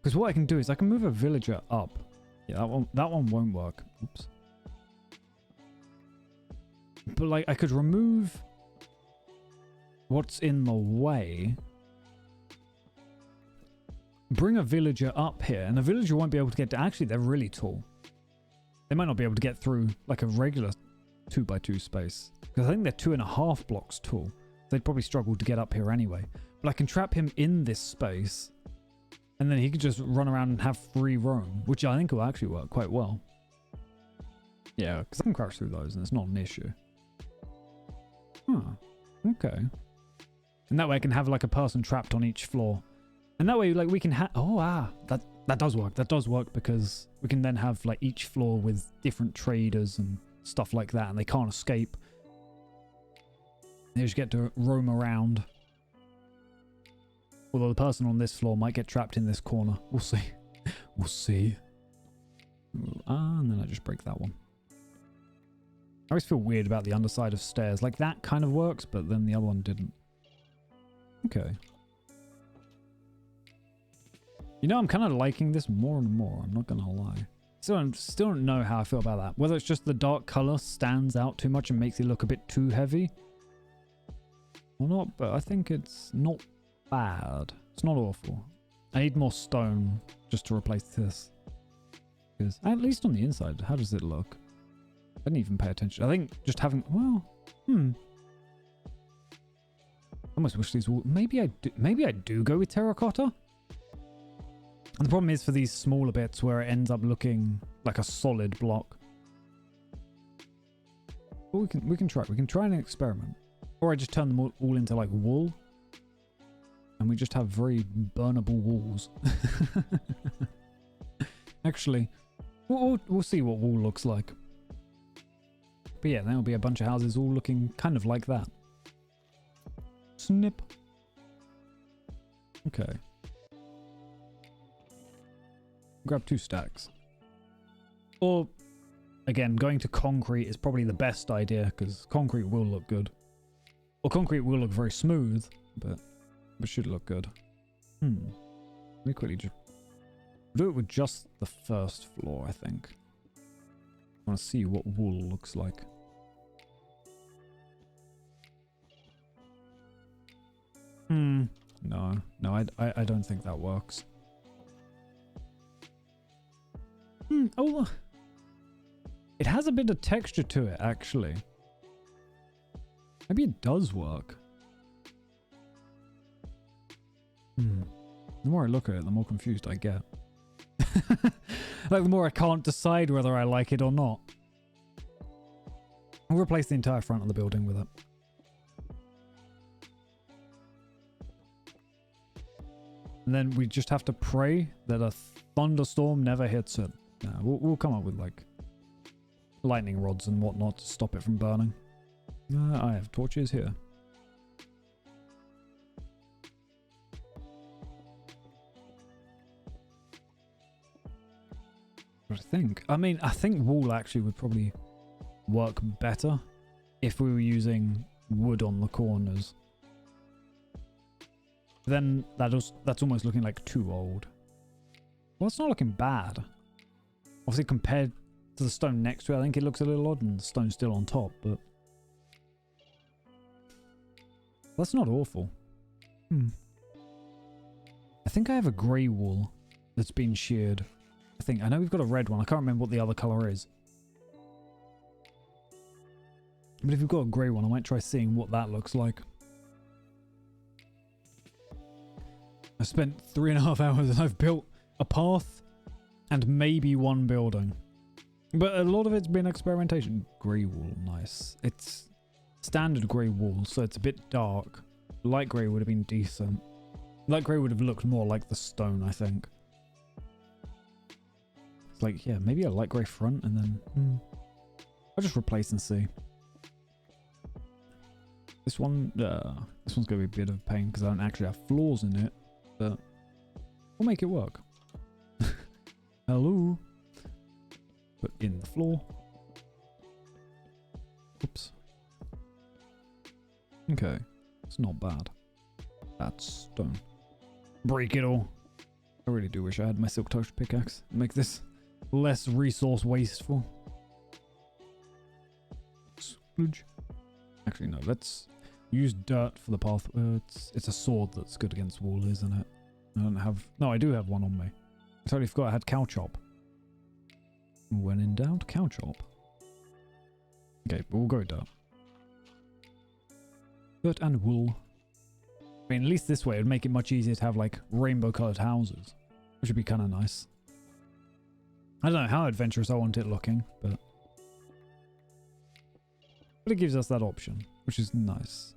Because what I can do is I can move a villager up. Yeah, that one won't work. Oops. But like I could remove what's in the way. Bring a villager up here, and the villager won't be able to get to... Actually, they're really tall. They might not be able to get through like a regular 2x2 space. Because I think they're 2.5 blocks tall. They'd probably struggle to get up here anyway. But I can trap him in this space. And then he could just run around and have free roam, which I think will actually work quite well. Yeah, because I can crouch through those and it's not an issue. Huh. Okay. And that way I can have like a person trapped on each floor. And that way like we can have... Oh, that does work. That does work because we can then have like each floor with different traders and stuff like that. And they can't escape. They just get to roam around. Although the person on this floor might get trapped in this corner. We'll see. We'll see. And then I just break that one. I always feel weird about the underside of stairs. Like that kind of works, but then the other one didn't. Okay. You know, I'm kind of liking this more and more. I'm not going to lie. Still don't know how I feel about that. Whether it's just the dark color stands out too much and makes it look a bit too heavy. Or not, but I think it's not bad. It's not awful. I need more stone just to replace this. Because at least on the inside, how does it look? I didn't even pay attention. I think just having... Well, I almost wish these... Maybe I do go with terracotta? And the problem is for these smaller bits where it ends up looking like a solid block. But we can try. We can try an experiment. Or I just turn them all into like wool. And we just have very burnable walls. Actually, we'll see what wool looks like. But But yeah, there'll be a bunch of houses all looking kind of like that. Snip. Okay. Grab 2 stacks. Or, again, going to concrete is probably the best idea because concrete will look good. Or concrete will look very smooth, but should look good. Let me quickly just do it with just the first floor, I think. I want to see what wool looks like. No, I don't think that works. Oh, it has a bit of texture to it, actually. Maybe it does work. The more I look at it, the more confused I get. Like, the more I can't decide whether I like it or not. I'll replace the entire front of the building with it. And then we just have to pray that a thunderstorm never hits it. We'll come up with, like, lightning rods and whatnot to stop it from burning. I have torches here. I think wool actually would probably work better if we were using wood on the corners. Then that's almost looking like too old. Well, it's not looking bad. Obviously, compared to the stone next to it, I think it looks a little odd and the stone's still on top, but that's not awful. I think I have a grey wool that's been sheared. I know we've got a red one. I can't remember what the other colour is. But if we've got a grey one, I might try seeing what that looks like. I spent 3.5 hours and I've built a path and maybe 1 building. But a lot of it's been experimentation. Grey wool, nice. It's standard grey wool, so it's a bit dark. Light grey would have been decent. Light grey would have looked more like the stone, I think. It's like, yeah, maybe a light grey front and then... I'll just replace and see. This one's going to be a bit of a pain because I don't actually have floors in it. But we'll make it work. Hello. Put in the floor. Oops. Okay. It's not bad. That's stone. Break it all. I really do wish I had my silk touch pickaxe. Make this less resource wasteful. Splooge. Actually, no. Let's use dirt for the path. It's a sword that's good against wool, isn't it? I don't have... No, I do have one on me. I totally forgot I had cow chop. When in doubt, cow chop. Okay, but we'll go dirt. Dirt and wool. I mean, at least this way, it would make it much easier to have, like, rainbow-coloured houses. Which would be kind of nice. I don't know how adventurous I want it looking, but it gives us that option, which is nice.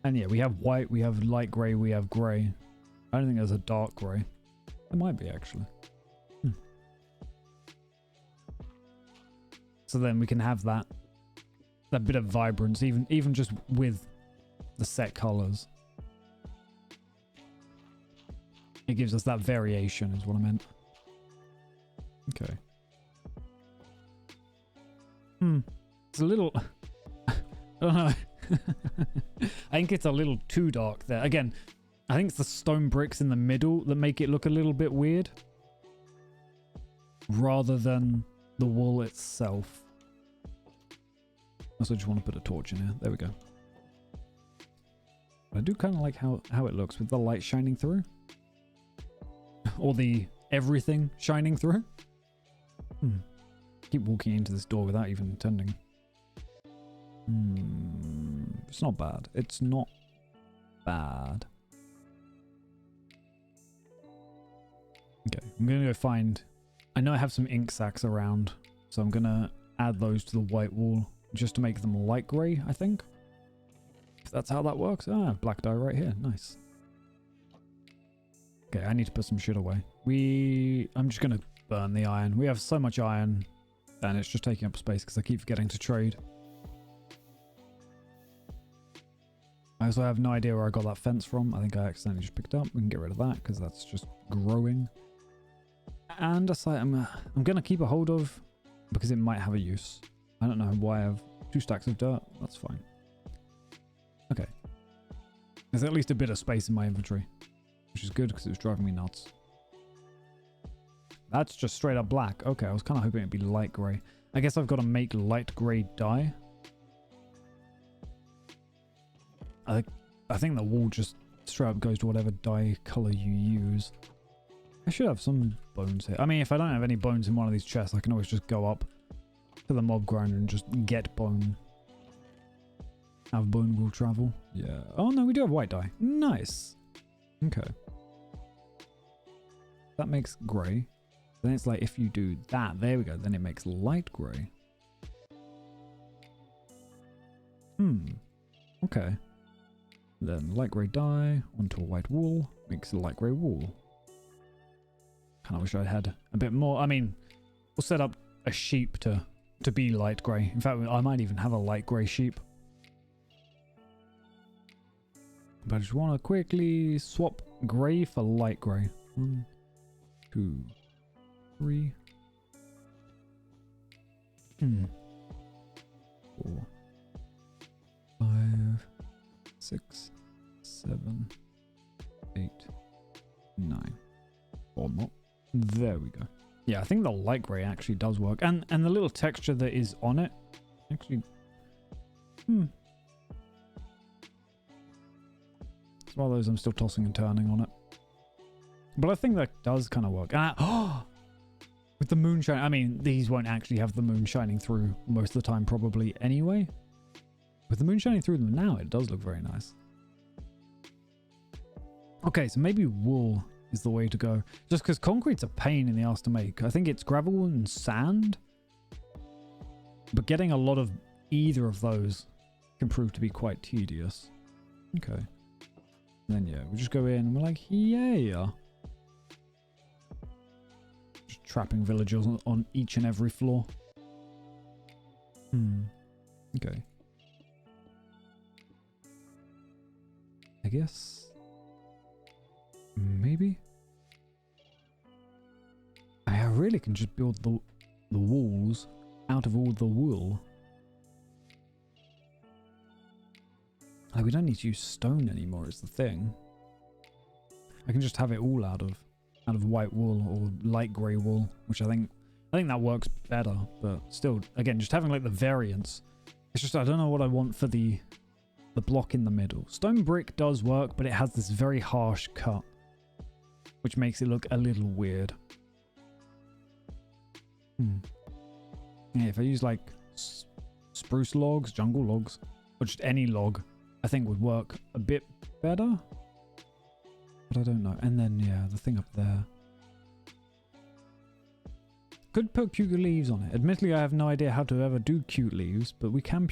And yeah, we have white, we have light grey, we have grey. I don't think there's a dark grey. There might be, actually. So then we can have that bit of vibrance, even just with the set colours. It gives us that variation, is what I meant. Okay. It's a little... I don't know. I think it's a little too dark there. Again, I think it's the stone bricks in the middle that make it look a little bit weird. Rather than the wool itself. Also, just want to put a torch in here. There we go. I do kind of like how it looks with the light shining through. Or the everything shining through. Keep walking into this door without even intending. It's not bad. It's not bad. Okay, I'm going to go find... I know I have some ink sacs around, so I'm going to add those to the white wall just to make them light grey, I think. If that's how that works. Ah, black dye right here. Nice. Okay, I need to put some shit away. I'm just going to burn the iron. We have so much iron and it's just taking up space because I keep forgetting to trade. I also have no idea where I got that fence from. I think I accidentally just picked it up. We can get rid of that because that's just growing. And a site I'm going to keep a hold of because it might have a use. I don't know why I have 2 stacks of dirt. That's fine. Okay. There's at least a bit of space in my inventory, which is good because it was driving me nuts. That's just straight up black. Okay, I was kind of hoping it'd be light grey. I guess I've got to make light grey dye. I think the wool just straight up goes to whatever dye color you use. I should have some bones here. I mean, if I don't have any bones in one of these chests, I can always just go up to the mob grinder and just get bone. Have bone will travel. Yeah. Oh no, we do have white dye. Nice. Okay. That makes grey. Then it's like if you do that, there we go. Then it makes light grey. Okay. Then light grey dye onto a white wool makes a light grey wool. Kind of wish I had a bit more. I mean, we'll set up a sheep to be light grey. In fact, I might even have a light grey sheep. But I just want to quickly swap grey for light grey. 1, 2, 3. 4, 5, 6, 7, 8, 9. Or more. There we go. Yeah, I think the light grey actually does work. And the little texture that is on it actually... It's one of those I'm still tossing and turning on it. But I think that does kind of work. With the moonshine, I mean, these won't actually have the moon shining through most of the time probably anyway. With the moon shining through them now, it does look very nice. Okay, so maybe wool is the way to go. Just because concrete's a pain in the ass to make. I think it's gravel and sand. But getting a lot of either of those can prove to be quite tedious. Okay. And then yeah, we just go in and we're like, yeah. Just trapping villagers on each and every floor. Okay. I guess... maybe? I really can just build the walls out of all the wool. Like, we don't need to use stone anymore is the thing. I can just have it all out of white wool or light grey wool, which I think that works better, but still, again, just having like the variance. It's just I don't know what I want for the block in the middle. Stone brick does work, but it has this very harsh cut, which makes it look a little weird. Yeah, if I use like spruce logs, jungle logs, or just any log, I think would work a bit better. But I don't know. And then, yeah, the thing up there. Could put cute leaves on it. Admittedly, I have no idea how to ever do cute leaves, but we can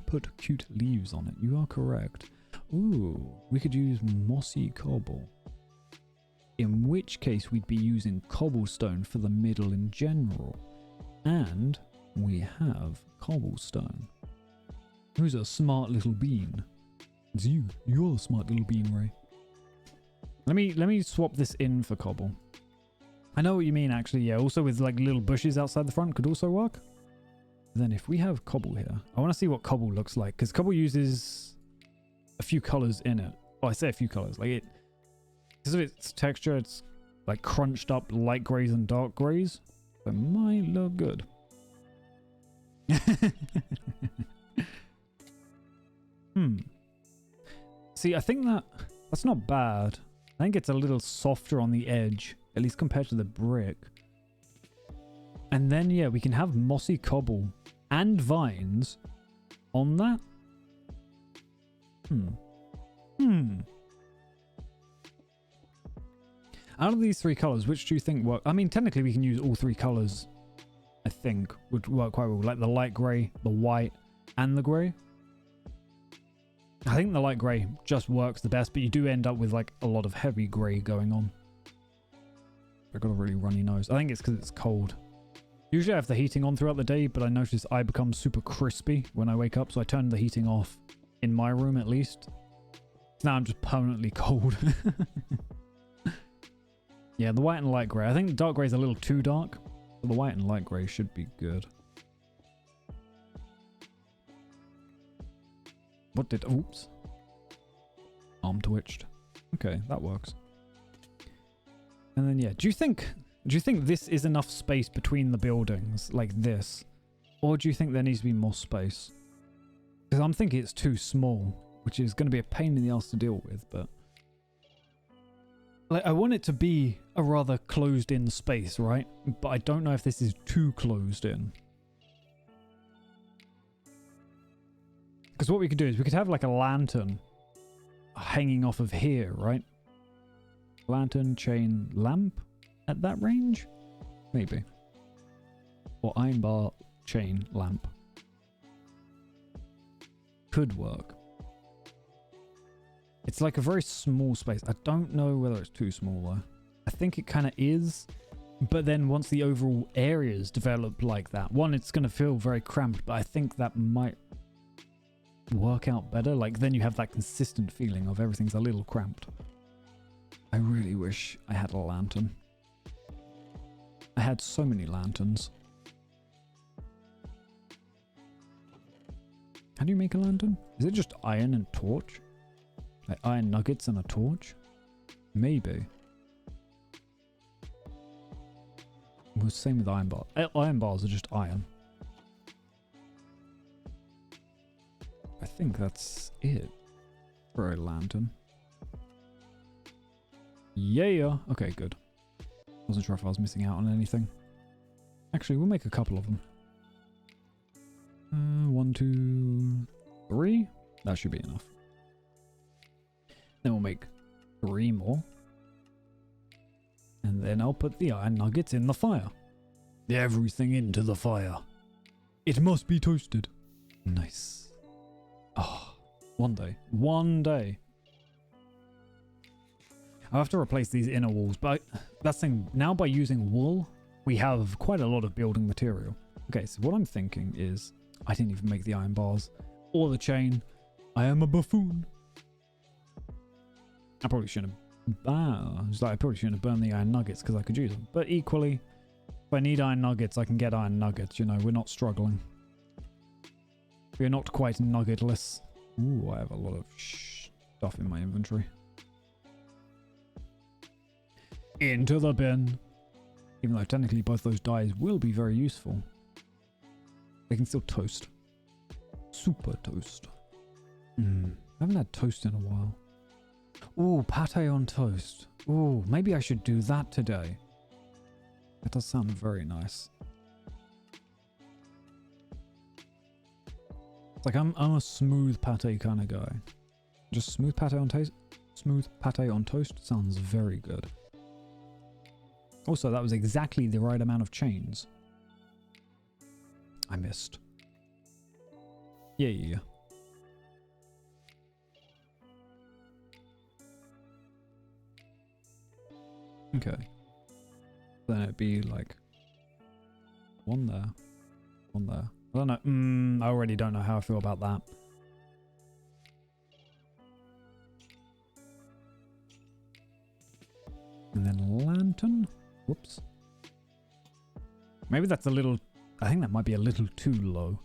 put cute leaves on it. You are correct. Ooh, we could use mossy cobble. In which case, we'd be using cobblestone for the middle in general. And we have cobblestone. Who's a smart little bean? It's you. You're the smart little bean, Ray. Let me swap this in for cobble. I know what you mean, actually. Yeah, also with like little bushes outside the front could also work. Then if we have cobble here, I want to see what cobble looks like, because cobble uses a few colors in it. Oh, I say a few colors. Like it, because of its texture, it's like crunched up light grays and dark grays. So it might look good. See, I think that's not bad. I think it's a little softer on the edge, at least compared to the brick. And then, yeah, we can have mossy cobble and vines on that. Out of these 3 colors, which do you think work? I mean, technically we can use all 3 colors, I think, would work quite well. Like the light gray, the white, and the gray. I think the light grey just works the best, but you do end up with like a lot of heavy grey going on. I got a really runny nose. I think it's because it's cold. Usually I have the heating on throughout the day, but I notice I become super crispy when I wake up, so I turn the heating off, in my room at least. Now I'm just permanently cold. Yeah, the white and light grey. I think the dark grey is a little too dark, but the white and light grey should be good. What did... Oops. Arm twitched. Okay, that works. And then, yeah, do you think this is enough space between the buildings, like this? Or do you think there needs to be more space? Because I'm thinking it's too small, which is going to be a pain in the ass to deal with, but... Like, I want it to be a rather closed-in space, right? But I don't know if this is too closed in. Because what we could do is we could have, like, a lantern hanging off of here, right? Lantern, chain, lamp at that range? Maybe. Or iron bar, chain, lamp. Could work. It's like a very small space. I don't know whether it's too small though. I think it kind of is. But then once the overall areas develop like that, one, it's going to feel very cramped, but I think that might work out better. Like then you have that consistent feeling of everything's a little cramped. I really wish I had a lantern. I had so many lanterns. How do you make a lantern? Is it just iron and torch? Like iron nuggets and a torch? Maybe. Well, same with iron bars. Iron bars are just iron. I think that's it for a lantern. Yeah. Okay, good. Wasn't sure if I was missing out on anything. Actually, we'll make a couple of them. 1, 2, 3. That should be enough. Then we'll make 3 more. And then I'll put the iron nuggets in the fire. Everything into the fire. It must be toasted. Nice. Oh, one day. One day. I have to replace these inner walls, but that's the thing. Now by using wool, we have quite a lot of building material. Okay, so what I'm thinking is, I didn't even make the iron bars or the chain. I am a buffoon. I probably shouldn't have. I probably shouldn't have burned the iron nuggets because I could use them. But equally, if I need iron nuggets, I can get iron nuggets. You know, we're not struggling. We're not quite nuggetless. Ooh, I have a lot of stuff in my inventory. Into the bin. Even though technically both those dyes will be very useful. They can still toast. Super toast. I haven't had toast in a while. Ooh, pate on toast. Ooh, maybe I should do that today. That does sound very nice. It's like I'm a smooth pate kind of guy. Just smooth pate on toast. Smooth pate on toast sounds very good. Also, that was exactly the right amount of chains. I missed. Yeah. Okay. Then it'd be like one there, one there. I don't know. I already don't know how I feel about that. And then lantern. Whoops. Maybe that's a little... I think that might be a little too low.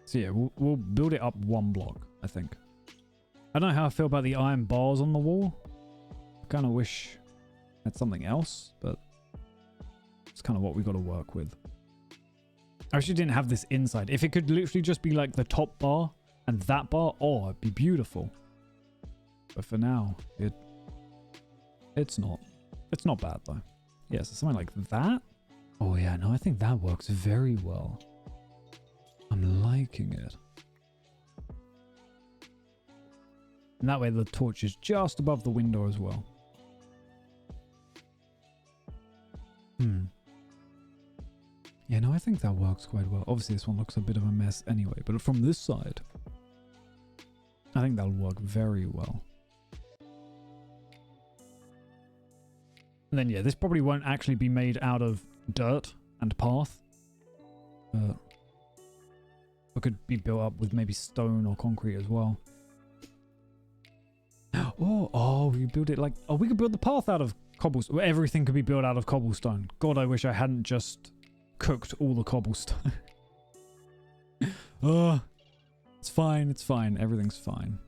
So yeah, we'll build it up 1 block, I think. I don't know how I feel about the iron bars on the wall. I kind of wish I had something else, but it's kind of what we got to work with. I actually didn't have this inside. If it could literally just be like the top bar and that bar, oh, it'd be beautiful. But for now, it's not. It's not bad though. Yeah, so something like that. Oh yeah, no, I think that works very well. I'm liking it. And that way the torch is just above the window as well. Yeah, no, I think that works quite well. Obviously this one looks a bit of a mess anyway, but from this side, I think that'll work very well. And then, yeah, this probably won't actually be made out of dirt and path. It could be built up with maybe stone or concrete as well. Oh, we build it like... Oh, we could build the path out of cobblestone. Everything could be built out of cobblestone. God, I wish I hadn't just cooked all the cobblestone. Oh, it's fine. It's fine. Everything's fine.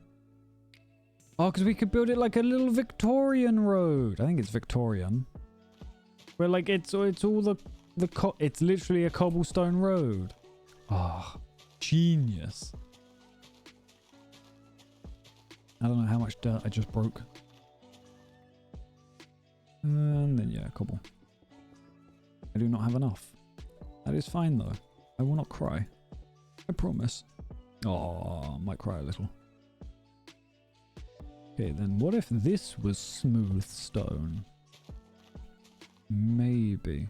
Oh, because we could build it like a little Victorian road. I think it's Victorian. Where like it's all it's literally a cobblestone road. Oh, genius. I don't know how much dirt I just broke. And then yeah, cobble. I do not have enough. That is fine though. I will not cry. I promise. Oh, I might cry a little. Okay, then what if this was smooth stone? Maybe.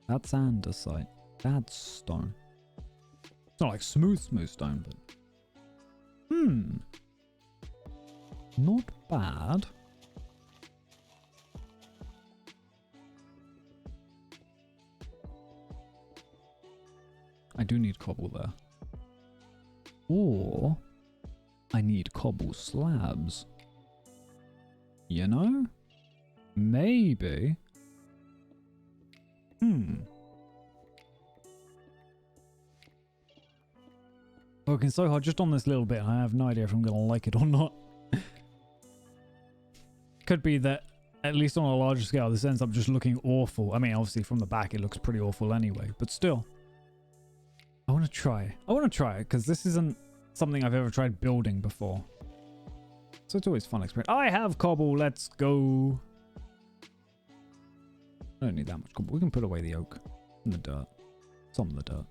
That's andesite. That's stone. It's not like smooth stone, but... Not bad. I do need cobble there. Or... I need cobble slabs. You know? Maybe. Working so hard just on this little bit, I have no idea if I'm going to like it or not. Could be that, at least on a larger scale, this ends up just looking awful. I mean, obviously from the back it looks pretty awful anyway, but still. I want to try. I want to try it, because this isn't something I've ever tried building before. So it's always fun experience. I have cobble, let's go. I don't need that much cobble. We can put away the oak and the dirt. Some of the dirt.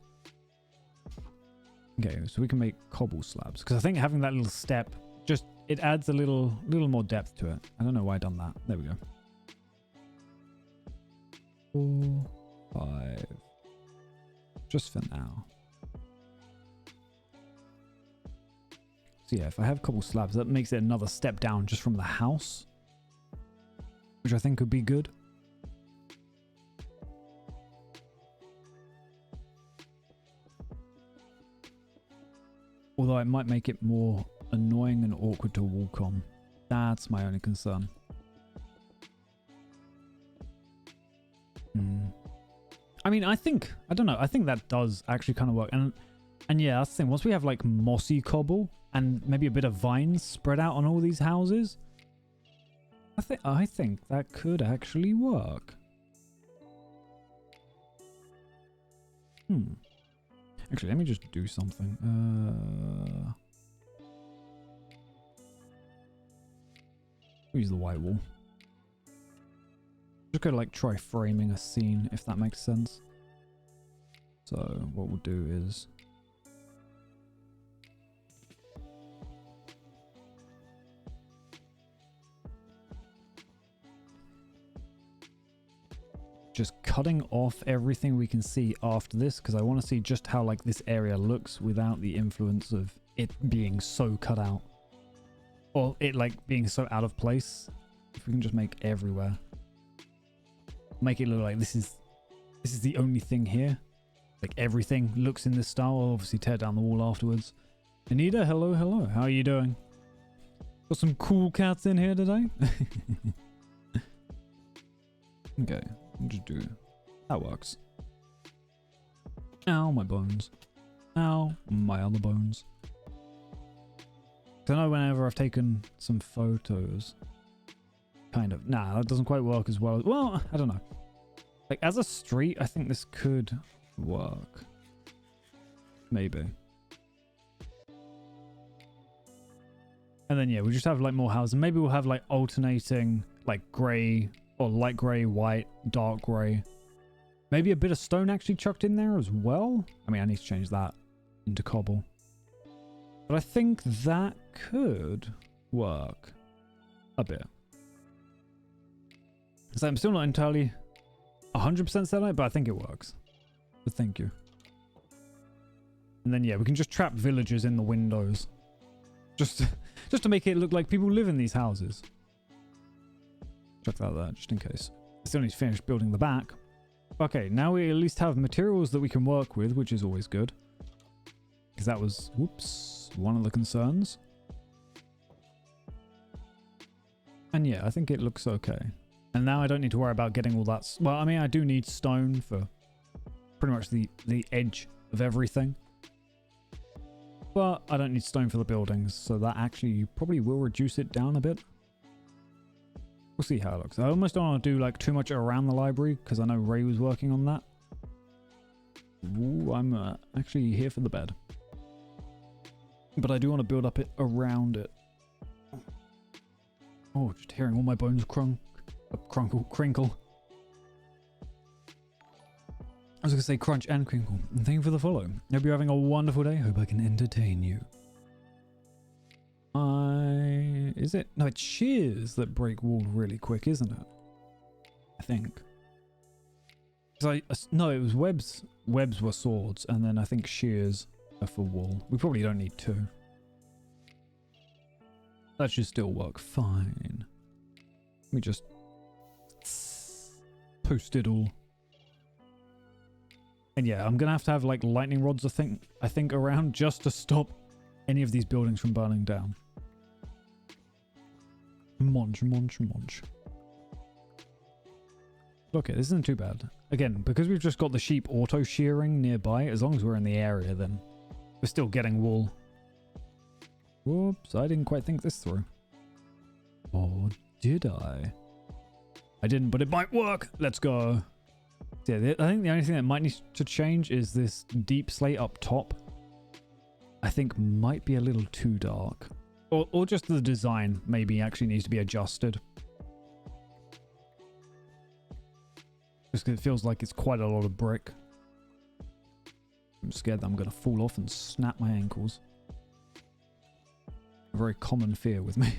Okay, so we can make cobble slabs. Because I think having that little step, just, it adds a little more depth to it. I don't know why I done that. There we go. 4, 5. Just for now. So yeah, if I have cobble slabs, that makes it another step down just from the house. Which I think could be good. Although it might make it more annoying and awkward to walk on. That's my only concern. I mean, I don't know, I think that does actually kind of work. And yeah, that's the thing. Once we have like mossy cobble and maybe a bit of vines spread out on all these houses, I think that could actually work. Actually, let me just do something. Use the white wall. Just gonna like try framing a scene, if that makes sense. So what we'll do is just cutting off everything we can see after this, because I want to see just how like this area looks without the influence of it being so cut out, or it like being so out of place. If we can just make everywhere, make it look like this is the only thing here, like everything looks in this style. I'll obviously tear down the wall afterwards. Anita, hello, how are you doing? Got some cool cats in here today. Okay, I'll just do that. Works. Ow, my bones. Ow, my other bones. I know whenever I've taken some photos, kind of, nah, that doesn't quite work as well. Well, I don't know. Like as a street, I think this could work. Maybe. And then yeah, we just have like more houses. Maybe we'll have like alternating like grey or light grey, white, dark grey. Maybe a bit of stone actually chucked in there as well. I mean, I need to change that into cobble. But I think that could work a bit. So I'm still not entirely 100% set on it, but I think it works. But thank you. And then yeah, we can just trap villagers in the windows. Just to make it look like people live in these houses. Chuck that there, just in case. I still need to finish building the back. Okay, now we at least have materials that we can work with, which is always good. Because that was, whoops, one of the concerns. And yeah, I think it looks okay. And now I don't need to worry about getting all that. Well, I mean, I do need stone for pretty much the edge of everything. But I don't need stone for the buildings, so that actually probably will reduce it down a bit. We'll see how it looks. I almost don't want to do like too much around the library because I know Ray was working on that. Ooh, I'm actually here for the bed. But I do want to build up it around it. Oh, just hearing all my bones crinkle. I was going to say crunch and crinkle. And thank you for the follow. Hope you're having a wonderful day. Hope I can entertain you. Is it? No, it's shears that break wool really quick, isn't it? I think. No, it was webs. Webs were swords, and then I think shears are for wool. We probably don't need two. That should still work fine. Let me just post it all. And yeah, I'm gonna have to have like lightning rods, I think around just to stop any of these buildings from burning down. Munch. Okay, this isn't too bad. Again, because we've just got the sheep auto shearing nearby, as long as we're in the area, then we're still getting wool. Whoops, I didn't quite think this through. Or did I? I didn't, but it might work. Let's go. Yeah, I think the only thing that might need to change is this deep slate up top. I think might be a little too dark. Or just the design maybe actually needs to be adjusted. Just because it feels like it's quite a lot of brick. I'm scared that I'm going to fall off and snap my ankles. A very common fear with me.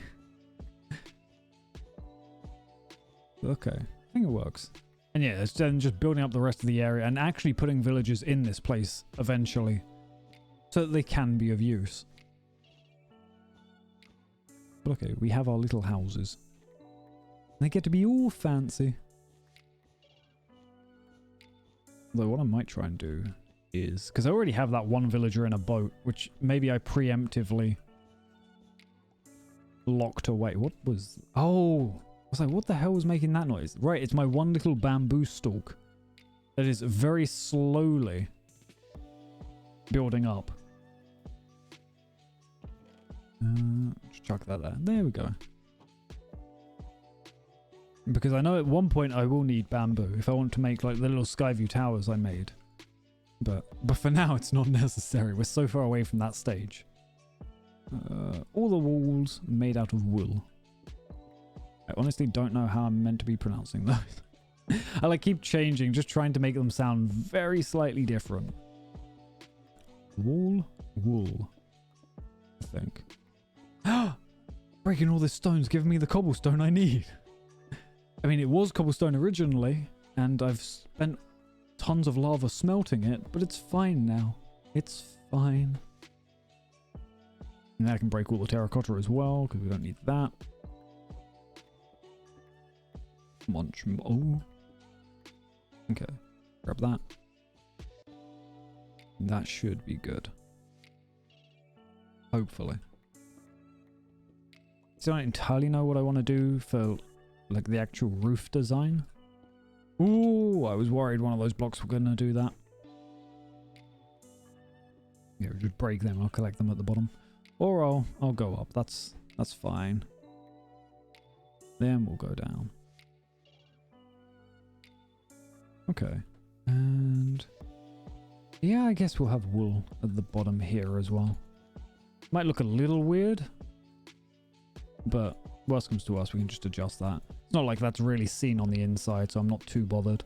Okay, I think it works. And yeah, it's then just building up the rest of the area and actually putting villagers in this place eventually. So that they can be of use. But okay, we have our little houses. They get to be all fancy. Although what I might try and do is... because I already have that one villager in a boat, which maybe I preemptively locked away. What was... oh! I was like, what the hell was making that noise? Right, it's my one little bamboo stalk that is very slowly building up. Just chuck that there. There we go. Because I know at one point I will need bamboo if I want to make like the little Skyview towers I made. But for now it's not necessary. We're so far away from that stage. All the walls made out of wool. I honestly don't know how I'm meant to be pronouncing those. I like keep changing, just trying to make them sound very slightly different. Wool, I think. Breaking all this stone's giving me the cobblestone I need. I mean, it was cobblestone originally, and I've spent tons of lava smelting it, but it's fine now. It's fine. And I can break all the terracotta as well, because we don't need that. Munch. Oh. Okay. Grab that. That should be good. Hopefully. So I don't entirely know what I want to do for like the actual roof design. Ooh, I was worried one of those blocks were going to do that. Yeah, we'll just break them. I'll collect them at the bottom. Or I'll go up. That's fine. Then we'll go down. Okay. And yeah, I guess we'll have wool at the bottom here as well. Might look a little weird, but worst comes to worst, we can just adjust that. It's not like that's really seen on the inside, so I'm not too bothered.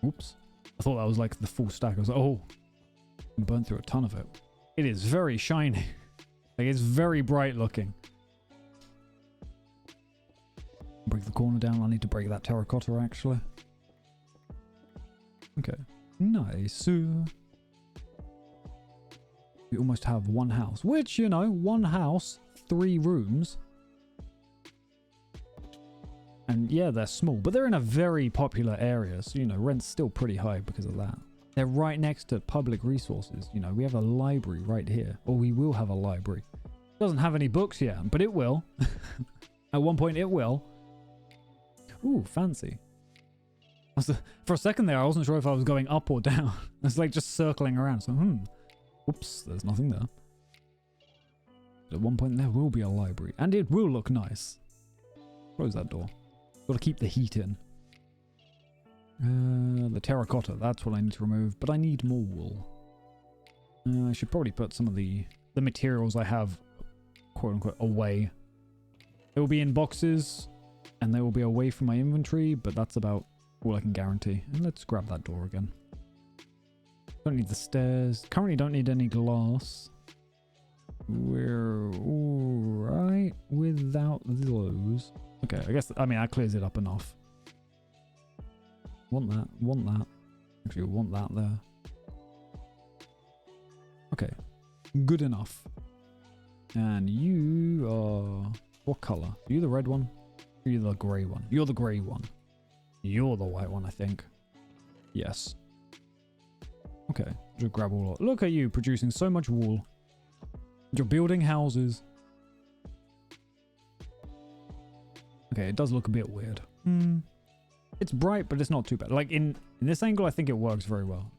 Oops. I thought that was like the full stack. I was like, oh, I burned through a ton of it. It is very shiny. Like, it's very bright looking. Break the corner down. I need to break that terracotta, actually. Okay. Nice. we almost have one house. Which, you know, one house, 3 rooms. And yeah, they're small, but they're in a very popular area. So, you know, rent's still pretty high because of that. They're right next to public resources. You know, we have a library right here. Or we will have a library. Doesn't have any books yet, but it will. At one point it will. Ooh, fancy. For a second there, I wasn't sure if I was going up or down. It's like just circling around. So, Oops, there's nothing there. At one point there will be a library. And it will look nice. Close that door. Got to keep the heat in. The terracotta, that's what I need to remove. But I need more wool. I should probably put some of the materials I have, quote unquote, away. They will be in boxes. And they will be away from my inventory. But that's about all I can guarantee. And let's grab that door again. Don't need the stairs. Currently don't need any glass. We're alright without those. Okay, I guess, I mean, that clears it up enough. Want that, want that. Actually, want that there. Okay, good enough. And you are, what color? Are you the red one? Or are you the grey one? You're the grey one. You're the white one, I think. Yes. Okay, just grab all of it. Look at you producing so much wool. You're building houses. Okay, it does look a bit weird. It's bright, but it's not too bad. Like in this angle, I think it works very well.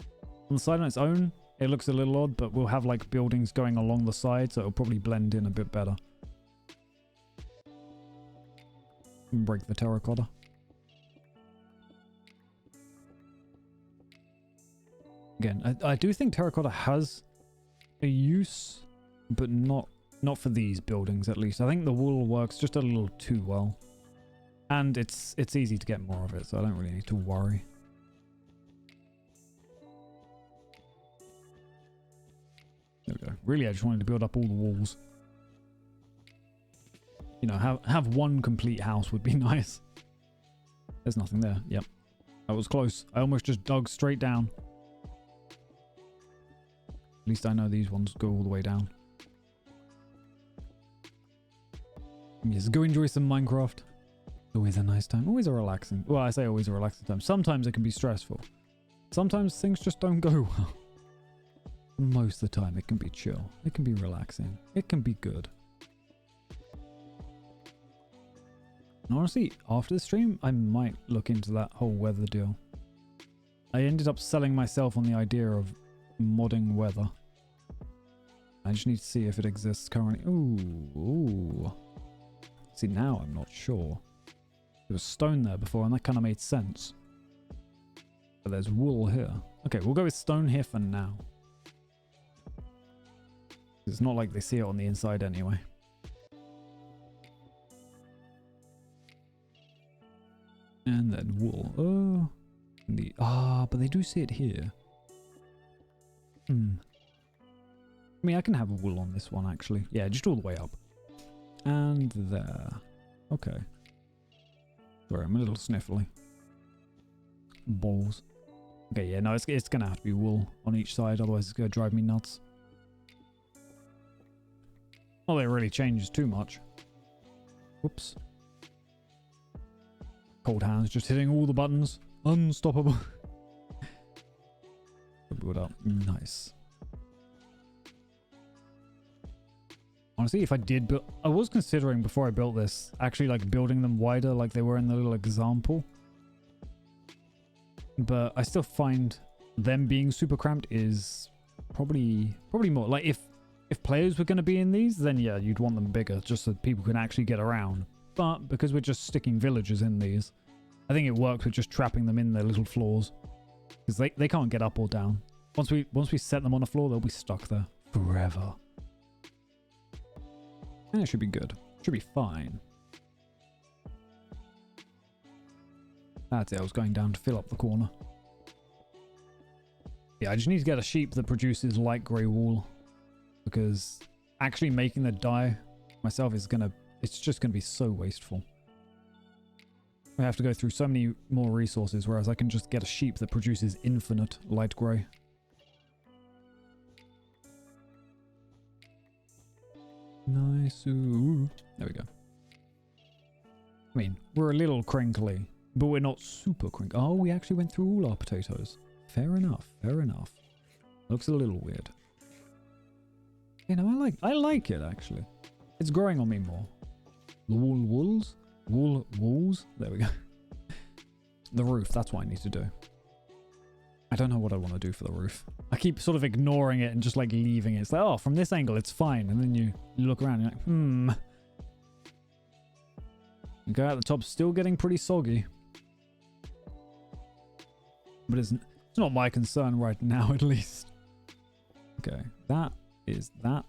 On the side on its own, it looks a little odd, but we'll have like buildings going along the side, so it'll probably blend in a bit better. Break the terracotta. Again, I do think terracotta has a use, but not for these buildings at least. I think the wool works just a little too well. And it's easy to get more of it, so I don't really need to worry. There we go. Really, I just wanted to build up all the walls. You know, have one complete house would be nice. There's nothing there. Yep. That was close. I almost just dug straight down. At least I know these ones go all the way down. Yes, go enjoy some Minecraft. Always a nice time. Always a relaxing. Well, I say always a relaxing time. Sometimes it can be stressful. Sometimes things just don't go well. Most of the time it can be chill. It can be relaxing. It can be good. And honestly, after the stream, I might look into that whole weather deal. I ended up selling myself on the idea of modding weather. I just need to see if it exists currently. Ooh. See, now I'm not sure. There was stone there before, and that kind of made sense. But there's wool here. Okay, we'll go with stone here for now. It's not like they see it on the inside anyway. And then wool. But they do see it here. I mean, I can have wool on this one, actually. Yeah, just all the way up. And there. Okay. Sorry, I'm a little sniffly. Balls. Okay, yeah, no, it's going to have to be wool on each side, otherwise it's going to drive me nuts. Not that it really changes too much. Whoops. Cold hands just hitting all the buttons. Unstoppable. Build up. Nice. Honestly, if I did build... I was considering before I built this, actually like building them wider like they were in the little example. But I still find them being super cramped is probably more... Like if players were going to be in these, then yeah, you'd want them bigger just so people can actually get around. But because we're just sticking villagers in these, I think it works with just trapping them in their little floors. Because they can't get up or down. Once we set them on a floor, they'll be stuck there forever. And it should be good. Should be fine. That's it. I was going down to fill up the corner. Yeah, I just need to get a sheep that produces light grey wool. Because actually making the dye myself is it's just gonna be so wasteful. I have to go through so many more resources, whereas I can just get a sheep that produces infinite light grey. Nice. Ooh. There we go. I mean, we're a little crinkly, but we're not super crinkly. Oh, we actually went through all our potatoes. Fair enough. Fair enough. Looks a little weird. You know, I like it actually. It's growing on me more. The walls? Walls? There we go. The roof, that's what I need to do. I don't know what I want to do for the roof. I keep sort of ignoring it and just like leaving it. It's like, oh, from this angle it's fine. And then you look around and you're like, You go out the top, still getting pretty soggy. But it's not my concern right now, at least. Okay, that is that.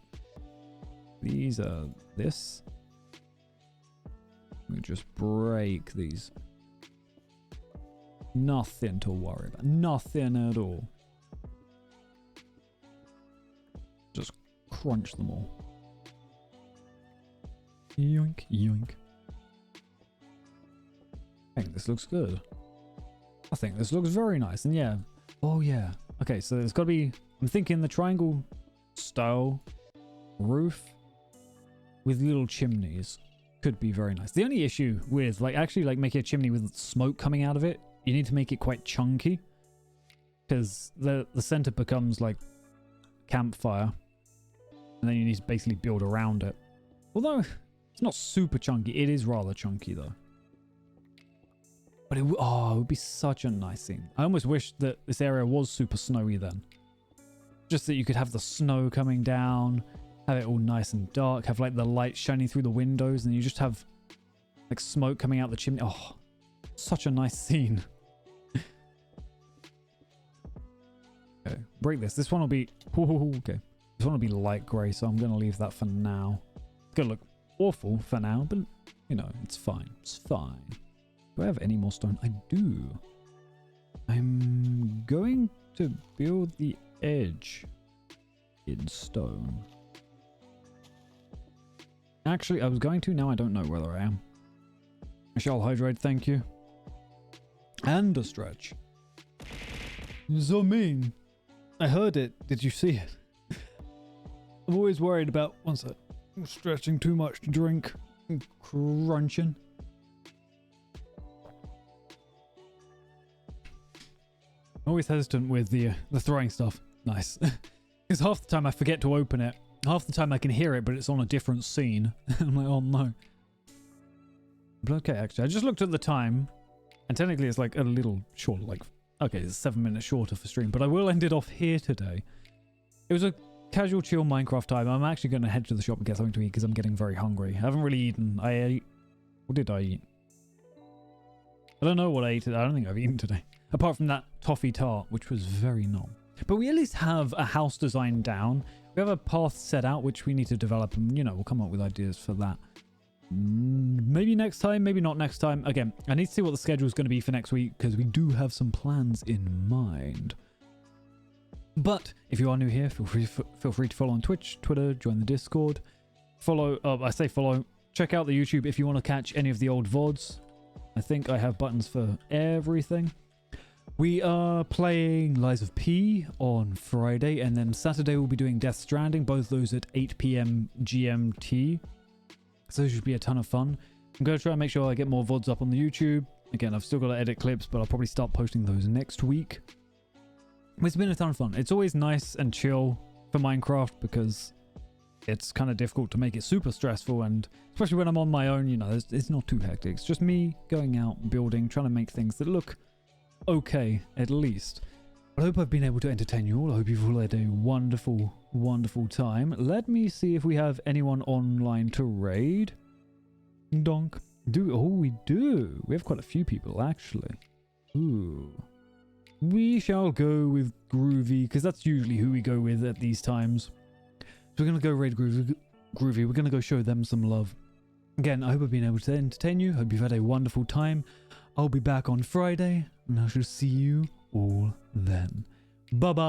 These are this. Let me just break these. Nothing to worry about. Nothing at all. Just crunch them all. Yoink, yoink. I think this looks good. I think this looks very nice. And yeah. Oh yeah. Okay, so there's got to be... I'm thinking the triangle style roof with little chimneys could be very nice. The only issue with actually making a chimney with smoke coming out of it, you need to make it quite chunky, because the center becomes like campfire, and then you need to basically build around it. Although it's not super chunky, it is rather chunky though. But it would be such a nice scene. I almost wish that this area was super snowy then. Just that you could have the snow coming down, have it all nice and dark, have like the light shining through the windows, and you just have like smoke coming out the chimney. Oh, such a nice scene. Okay, break this. This one will be... okay. This one will be light grey, so I'm going to leave that for now. It's going to look awful for now, but, you know, it's fine. It's fine. Do I have any more stone? I do. I'm going to build the edge in stone. Actually, I was going to. Now I don't know whether I am. I shall hydrate, thank you. And a stretch. So mean. I heard it. Did you see it? I'm always worried about, one sec, stretching too much to drink and crunching. I'm always hesitant with the throwing stuff. Nice. Because half the time I forget to open it. Half the time I can hear it, but it's on a different scene. I'm like, oh no. But okay, actually, I just looked at the time, and technically it's like a little short, like, okay, it's 7 minutes shorter for stream, but I will end it off here today. It was a casual, chill Minecraft time. I'm actually going to head to the shop and get something to eat because I'm getting very hungry. I haven't really eaten. I ate... What did I eat? I don't know what I ate. I don't think I've eaten today. Apart from that toffee tart, which was very nom. But we at least have a house design down. We have a path set out, which we need to develop, and, you know, we'll come up with ideas for that. Maybe next time, maybe not next time. Again, I need to see what the schedule is going to be for next week, because we do have some plans in mind. But if you are new here, feel free to follow on Twitch, Twitter, join the Discord. Follow, I say follow, check out the YouTube if you want to catch any of the old VODs. I think I have buttons for everything. We are playing Lies of P on Friday, and then Saturday we'll be doing Death Stranding, both those at 8 PM GMT. So it should be a ton of fun. I'm going to try and make sure I get more VODs up on the YouTube. Again, I've still got to edit clips, but I'll probably start posting those next week. It's been a ton of fun. It's always nice and chill for Minecraft because it's kind of difficult to make it super stressful, and especially when I'm on my own, you know, it's not too hectic. It's just me going out, building, trying to make things that look okay, at least. I hope I've been able to entertain you all. I hope you've all had a wonderful, wonderful time. Let me see if we have anyone online to raid. Donk. Oh, we do. We have quite a few people, actually. Ooh. We shall go with Groovy, because that's usually who we go with at these times. So we're going to go raid Groovy. We're going to go show them some love. Again, I hope I've been able to entertain you. Hope you've had a wonderful time. I'll be back on Friday, and I shall see you all then. Bye-bye!